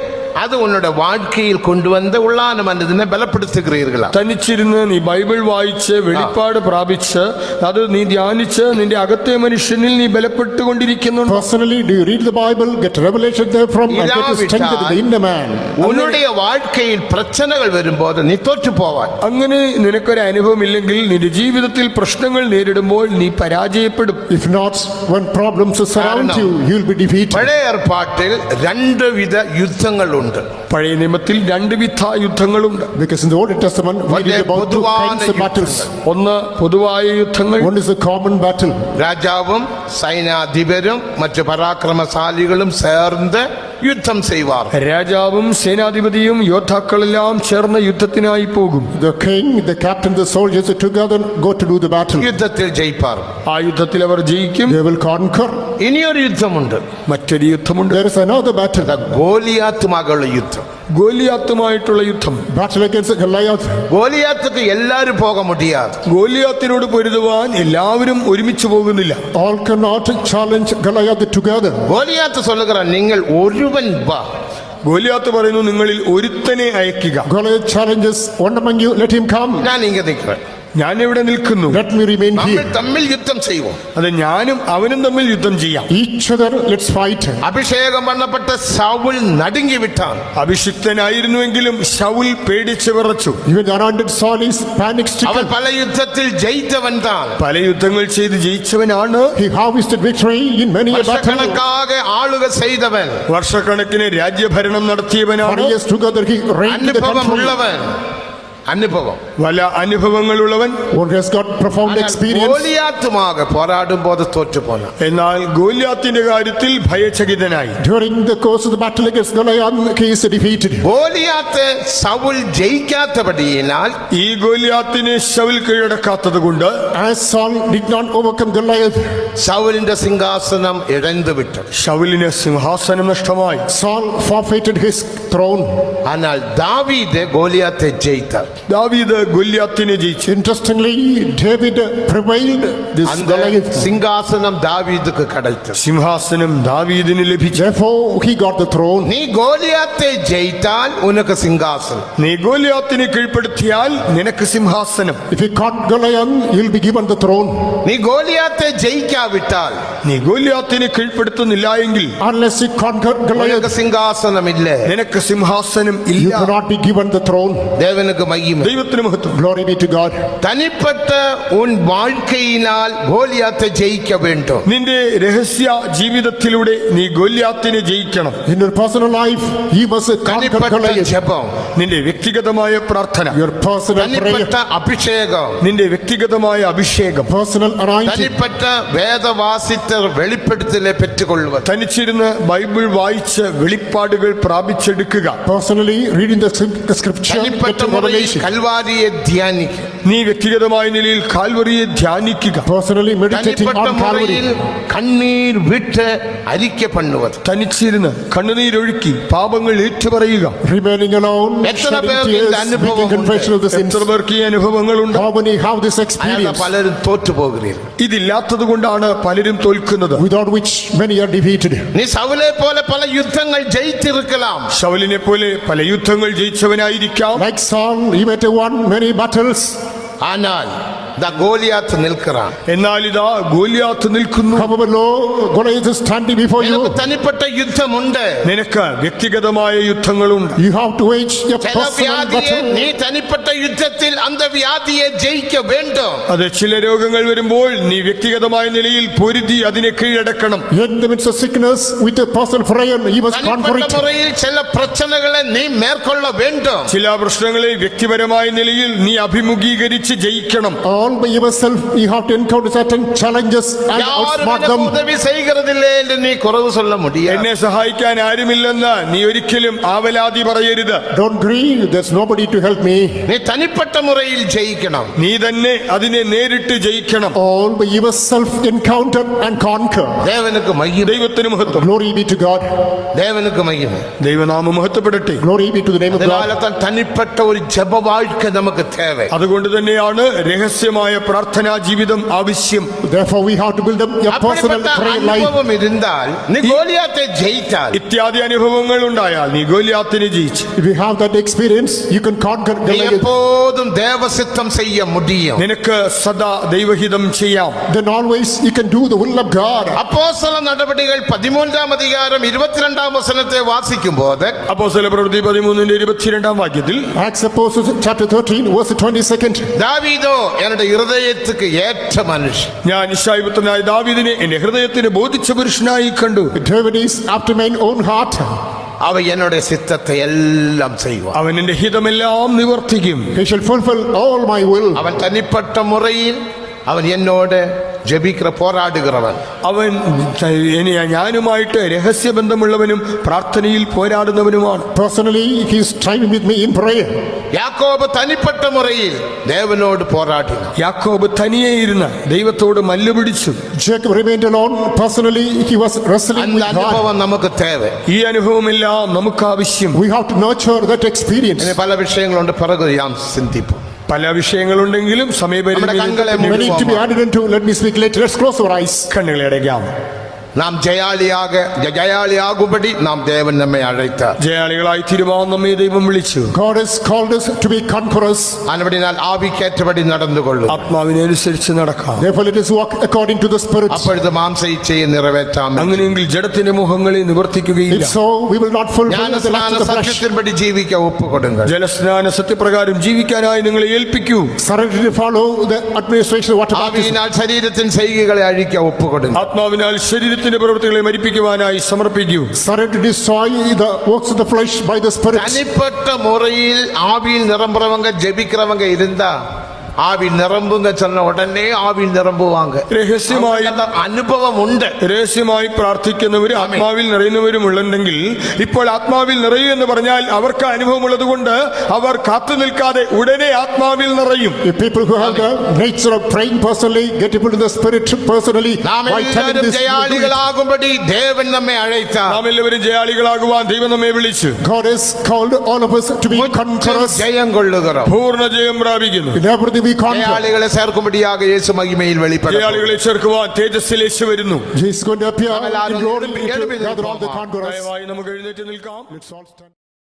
അത് ഉന്നോട് வாழ்க்கைയിൽ കൊണ്ടുവന്ന് ഉള്ളാന മനതിനെ ബലപ്പെടുത്തുകീர்களா? തനിച്ചിരുന്ന് നീ ബൈബിൾ വായിച്ച് വെളിപ്പാട് പ്രാപിച്ച് അത് നീ ധ്യാനിച്ച് നിന്റെ അകത്തെ മനുഷ്യനിൽ നീ ബലപ്പെട്ടുകൊണ്ടിരിക്കുന്നുണ്ടോ? Personally, do you read the Bible, get revelation therefrom, and get to strengthen the inner man? ഉன்னுடைய வாழ்க்கைയിൽ പ്രശ്നങ്ങൾ വരുമ്പോൾ നീ തോറ്റു പോവാൻ. അങ്ങനെ നിനക്കൊരു അനുഭവം ഇല്ലെങ്കിൽ നിന്റെ ജീവിതത്തിൽ പ്രശ്നങ്ങൾ നേരിടുമ്പോൾ നീ പരാജയപ്പെടും. If not, when problems surround you, you will be defeated. പഴയ ഏർപ്പാട്ടിൽ രണ്ട് വിധ യുദ്ധങ്ങളുണ്ട്. പഴയ നിയമത്തിൽ രണ്ട് വിധ യുദ്ധങ്ങളുണ്ട്. Because in the Old Testament, we read about two kinds of battles. ഒന്ന് പൊതുവായ യുദ്ധങ്ങൾ. One is a common battle. രാജാവും സൈന്യാധിപരും മറ്റു പരാക്രമശാലികളും ചേർന്ന് യുദ്ധം ചെയ്യുവാർ. രാജാവും സേനാധിപതിയും യോദ്ധാക്കളെല്ലാം ചേർന്ന് യുദ്ധത്തിനായി പോകും. The king, the captain, the soldiers together go to do the battle. യുദ്ധത്തിൽ ജയിപ്പാർ. ആ യുദ്ധത്തിൽ അവർ ജയിക്കും. They will conquer. ഇനിയൊരു യുദ്ധമുണ്ട്. മറ്റൊരു യുദ്ധമുണ്ട്. There is another battle. Goliath മകളുടെ യുദ്ധം. ഗോലിയാത്തുമായിട്ടുള്ള യുദ്ധം. battle against Goliath. கோலியாத்துக்கு எல்லாரும் போக முடியாது. ഗോലിയാത്തിനോട് പൊരുതുവാൻ എല്ലാവരും ഒരുമിച്ച് പോകുന്നില്ല. All cannot challenge Goliath together. Goliath சொல்லுகிறான், நீங்கள் ஒருவன் வா. ഗോലിയാത്ത് പറയുന്നു, നിങ്ങളിൽ ഒരുത്തനെ അയക്കുക. Goliath challenges, one among you, let him come. நான் இங்க நிக்கிறேன், ഞാൻ ഇവിടെ നിൽക്കുന്നു, Let me remain നമ്മൾ here. തമ്മിൽ യുദ്ധം செய்வோம். അത് ഞാനും അവനും തമ്മിൽ യുദ്ധം ചെയ്യാം. Each other, let's fight. அபிஷேகம் பண்ணப்பட்ட சவுல் நடுங்கி விட்டான். അഭിഷിക്തനായിരുന്നുവെങ്കിലും ശൗൽ പേടിച്ച് വിറച്ചു. Even the anointed Saul is panic அவன் stricken. பல யுத்தத்தில் ஜெயித்தவன் தான். പല യുദ്ധങ്ങൾ ചെയ്ത് ജയിച്ചവനാണ്. He harvested victory in many a battle. வருஷக்கணக்காக ஆளுகை செய்தவன், വർഷക്കണക്കിന് രാജ്യഭരണം For നടത്തിയവനാണ്. years together he reigned in the அனுபவம் country. உள்ளவன். அனுபவம். പല അനുഭവങ്ങളുള്ളവൻ. One has got profound experience. கோலியாத்துமாக போராடும் போது தோற்று போனான். എന്നാൽ ഗോലിയാത്തിന്റെ കാര്യത്തിൽ ഭയചകിതനായി. During the course of the battle against Goliath, he is defeated. கோலியாத்தை சவுல் ஜெயிக்காதபடியினால் ഈ ഗോലിയാത്തിനെ ശൗൽ കീഴടക്കാത്തത് കൊണ്ട് As Saul did not overcome Goliath, சவுலிന്റെ സിംഹാസനം ഇഴந்து വിട്ടു. ശൗലിന് സിംഹാസനം നഷ്ടമായി. Saul forfeited his throne. ஆனால் தாவீது கோலியாத்தை ஜெயித்தார். ദാവീദ് ഗോലിയാത്തിനെ ജയിച്ചു. Interestingly, David prevailed this அந்த Goliath. சிங்காசனம் தாவீதுக்கு கிடைத்தது. സിംഹാസനം ദാവീദിന് ലഭിച്ചു. Therefore, he got the throne. நீ கோலியாத்தை ஜெயித்தால் உனக்கு சிங்காசனம். നീ ഗോലിയാത്തിനെ കീഴ്പ്പെടുത്തിയാൽ നിനക്ക് സിംഹാസനം. If he caught Goliath, he'll be given the throne. நீ கோலியாத்தை ஜெயிக்காவிட்டால் നീ ഗോലിയാത്തിനെ കീഴ്പ്പെടുത്തുന്നില്ല എങ്കിൽ Unless he conquered உனக்கு Goliath, சிங்காசனம் இல்ல. നിനക്ക് സിംഹാസനം you ഇല്ല. cannot be given the throne. தேவனுக்கு மகிமை. ദൈവത്തിന് മഹത്വം. Glory be to God. தனிப்பட்ட உன் வாழ்க்கையினால் கோலியாத்தை ஜெயிக்க வேண்டும். നിന്റെ രഹസ്യ ജീവിതത്തിലൂടെ നീ ഗോലിയാത്തിനെ ജയിക്കണം. In your personal life, you must conquer தனிப்பட்ட Goliath. ஜெபம், നിന്റെ വ്യക്തിഗതമായ പ്രാർത്ഥന, Your personal prayer, தனிப்பட்ட அபிஷேகம், നിന്റെ വ്യക്തിഗതമായ അഭിഷേകം, personal anointing, தனிப்பட்ட வேத வாசித்தர் வெளிப்படுத்தலை பெற்றுக்கொள்வது. തനിച്ചിരുന്ന് ബൈബിൾ വായിച്ച് വെളിപ്പാടുകൾ പ്രാപിച്ചെടുക്കുക. personally reading the scripture, தனிப்பட்ட getting முறையில் revelation, கல்வாரியை தியானிக்க, നീ വ്യക്തിഗതമായ നിലയിൽ കാൽവറിയെ ധ്യാനിക്കുക. personally meditating தனிப்பட்ட on Calvary, முறையில் கண்ணீர் விட்டு அறிக்கை பண்ணுவது. തനിച്ചിരുന്ന് കണ്ണുനീരൊഴുക്കി പാപങ്ങൾ ഏറ്റുപറയുക. remaining alone, എത്ര shedding പേർക്ക് tears, இந்த അനുഭവം making confession of the sins. എത്ര പേർക്ക് ഈ അനുഭവങ്ങളുണ്ട്? How many have this அதனால experience, பலரும் தோற்று போகிறீர்கள். ഇതില്ലാത്തത് കൊണ്ടാണ് പലരും തോൽക്കുന്നത്. without which many are defeated? நீ சவுலை போல பல யுத்தங்கள் ஜெயித்திருக்கலாம். ശൗലിനെ പോലെ പല യുദ്ധങ്ങൾ ജയിച്ചവനായിരിക്കാം. Like Saul, he might have won many battles, ஆனால் இந்த கோலியாத் நிற்கிறான். എന്നാൽ ഇതാ ഗോലിയാത്ത് നിൽക്കുന്നു. however low, Goliath is standing before எனக்கு you. தனிப்பட்ட யுத்தம் உண்டு. നിനക്ക് വ്യക്തിഗതമായ യുദ്ധങ്ങളുണ്ട്. You have to wage a சில personal வியாதியை battle. நீ தனிப்பட்ட யுத்தத்தில் அந்த வியாதியை ஜெயிக்க வேண்டும். അത് ചില രോഗങ്ങൾ വരുമ്പോൾ നീ വ്യക്തിഗതമായ നിലയിൽ പൊരുതി അതിനെ കീഴടക്കണം. In the midst of sickness, with a personal prayer, you must conquer தனிப்பட்ட it. முறையில் சில பிரச்சனைகளை நீ மேற்கொள்ள வேண்டும். ചില പ്രശ്നങ്ങളെ വ്യക്തിപരമായ നിലയിൽ നീ അഭിമുഖീകരിച്ച് ജയിക്കണം. All by yourself, you have to encounter certain challenges and யாரும் outsmart எனக்கு them. உதவி செய்கிறதில்லை என்று நீ குறைவு சொல்ல முடியாது. എന്നെ സഹായിക്കാൻ ആരുമില്ലെന്ന് നീ ഒരിക്കലും ആവലാതി പറയരുത്. Don't grieve, there's nobody to help me. நீ தனிப்பட்ட முறையில் ஜெயிக்கணும். നീ തന്നെ അതിനെ നേരിട്ട് ജയിക്കണം. All by yourself, encounter and conquer. தேவனுக்கு மகிமை. ദൈവത്തിന് മഹത്വം. Glory be to God. தேவனுக்கு மகிமை. ദൈവനാമം മഹത്വപ്പെടട്ടെ. Glory be to the name of அதனால God. தான் தனிப்பட்ட ஒரு ஜெப வாழ்க்கை நமக்கு தேவை. അതുകൊണ്ട് തന്നെയാണ് രഹസ്യമായ പ്രാർത്ഥനാ ജീവിതം ആവശ്യം. Therefore, we have to build up a personal அப்படிப்பட்ட prayer life. அனுபவம் இருந்தால் நீ கோலியாத்தை ஜெயித்தால் ഇത്യാദി അനുഭവങ്ങൾ ഉണ്ടായാൽ നീ ഗോലിയാത്തിനെ ജയിച്ചു. If you have that experience, you can conquer நீ Goliath. எப்போதும் தேவ சித்தம் செய்ய முடியும். നിനക്ക് സദാ ദൈവഹിതം ചെയ്യാം. Then always you can do the will of God. அப்போஸ்தல நடவடிக்கைகள் 13 அதிகாரம் 22 வசனத்தை வாசிக்கும் போது അപ്പോസ്തല പ്രവൃത്തി 13:22 വാക്യത്തിൽ Acts Apostles chapter 13 verse 22. தாவீதோ என்னுடைய இருதயத்துக்கு ஏற்ற மனுஷன். ഞാൻ ഇശ്ശായിപുത്രനായ ദാവീദിനെ എന്റെ ഹൃദയത്തിന് ബോധിച്ച പുരുഷനായി കണ്ടു. David is after my own heart. அவ என்னுடைய சித்தத்தை எல்லாம் செய்வான். അവൻ എന്റെ ഹിതമെല്ലാം നിവർത്തിക്കും. He shall fulfill all my will. அவன் தனிப்பட்ட முறையில் அவன் என்னோட ஜெபிக்கிற போராடுகிறவன். അവൻ ഞാനുമായിട്ട് രഹസ്യബന്ധമുള്ളവനും പ്രാർത്ഥനയിൽ പോരാടുന്നവനുമാണ്. Personally, he is striving with me in prayer. யாக்கோபு தனிப்பட்ட முறையில் தேவனோடு போராடினான். യാക്കോബ് തനിയെ ഇരുന്ന് ദൈവത്തോട് മല്ലുപിടിച്ചു. Jacob remained alone. Personally, he was wrestling அந்த with God. அனுபவம் நமக்கு தேவை. ഈ അനുഭവമെല്ലാം നമുക്ക് ആവശ്യം. We have to nurture that experience. ഇനി പല വിഷയങ്ങളുണ്ട്, പിറകു നാം ചിന്തിപ്പோம். പല വിഷയങ്ങളുണ്ടെങ്കിലും നമ്മുടെ കണ്ണുകളെ സമയപരിധി Many to be added into. Let me speak later. Let's close our eyes. കണ്ണുകളെ അടയ്ക്കാം. നാം ജയാളിയാകുമ്പടി നാം ദേവൻ നമ്മെ അழைத்தார். ജയാളികളായി തീരുമാനം നമ്മെ ദൈവം വിളിച്ചു. God has called us to be conquerors. ആനപടിനാൽ ആവിക്കേറ്റപടി നടന്നുകൊള്ളും. ആത്മാവിനെ അനുസരിച്ച് നടക്കാം. Therefore, let us walk according to the Spirit. അപ്പോഴത്തെ മാംസ ഇച്ഛയെ നിറവേറ്റാം. അങ്ങനെയെങ്കിൽ ജഡത്തിന്റെ മോഹങ്ങളെ നിവർത്തിക്കുകയില്ല. If so, we will not fulfill the lust ജ്ഞാനസ്നാന of the flesh. സത്യത്തിൻപടി ജീവിക്കാൻ ഒപ്പുകൊടുങ്ങൾ. ജലസ്നാന സത്യപ്രകാരം ജീവിക്കാനായി നിങ്ങളെ ഏൽപ്പിക്കൂ. Surrender to follow the administration of water baptism. ആവിയിനാൽ ശരീരത്തിൻ ചെയ്തികളെ അഴിക്കാൻ ഒപ്പുകൊടുങ്ങൾ. ആത്മാവിനാൽ ശരീരത്തിന്റെ പ്രവൃത്തികളെ മരിപ്പിക്കുവാനായി സമർപ്പിക്കൂ. Surrender to destroy the works of the flesh by the Spirit. தனிப்பட்ட முறையில் ஆவியில் நிரம்புறவங்க ஜெபிக்கிறவங்க இருந்தா ആവി നിറമ്പുന്ന ചെന്ന ഉടനെ ആവി നിറമ്പുവാങ്ക. രഹസ്യമായി അനുഭവം ഉണ്ട്. രഹസ്യമായി പ്രാർത്ഥിക്കുന്നവരും ആത്മാവിൽ നിറയുന്നവരും ഉണ്ടെങ്കിൽ ഇപ്പോൾ ആത്മാവിൽ നിറയൂ എന്ന് പറഞ്ഞാൽ അവർക്ക് അനുഭവമുള്ളത് കൊണ്ട് അവർ കാത്തു നിൽക്കാതെ ഉടനെ ആത്മാവിൽ നിറയും. If people who have the nature of praying personally get people in the Spirit personally, നാം എല്ലാവരും ജയാളികളാകുമ്പടി ദേവൻ നമ്മെ അழைத்தார். നാം എല്ലാവരും ജയാളികളാകുവാൻ ദൈവം നമ്മെ വിളിച്ചു. God has called all of us to be conquerors. ജയം കൊള്ളുகிறோம். പൂർണ്ണ ജയം പ്രാപിക്കുന്നു. In everything we conquer. ജയാളികളെ ചേർക്കുമ്പടിയാക യേശു മഹിമയിൽ വെളിപ്പെടും. ജയാളികളെ ചേർക്കുവാൻ തേജസ്സിൽ യേശു വരുന്നു. Jesus is going to appear in glory to gather all the conquerors. ദയവായി നമുക്ക് എഴുന്നേറ്റ് നിൽക്കാം. Let's all stand.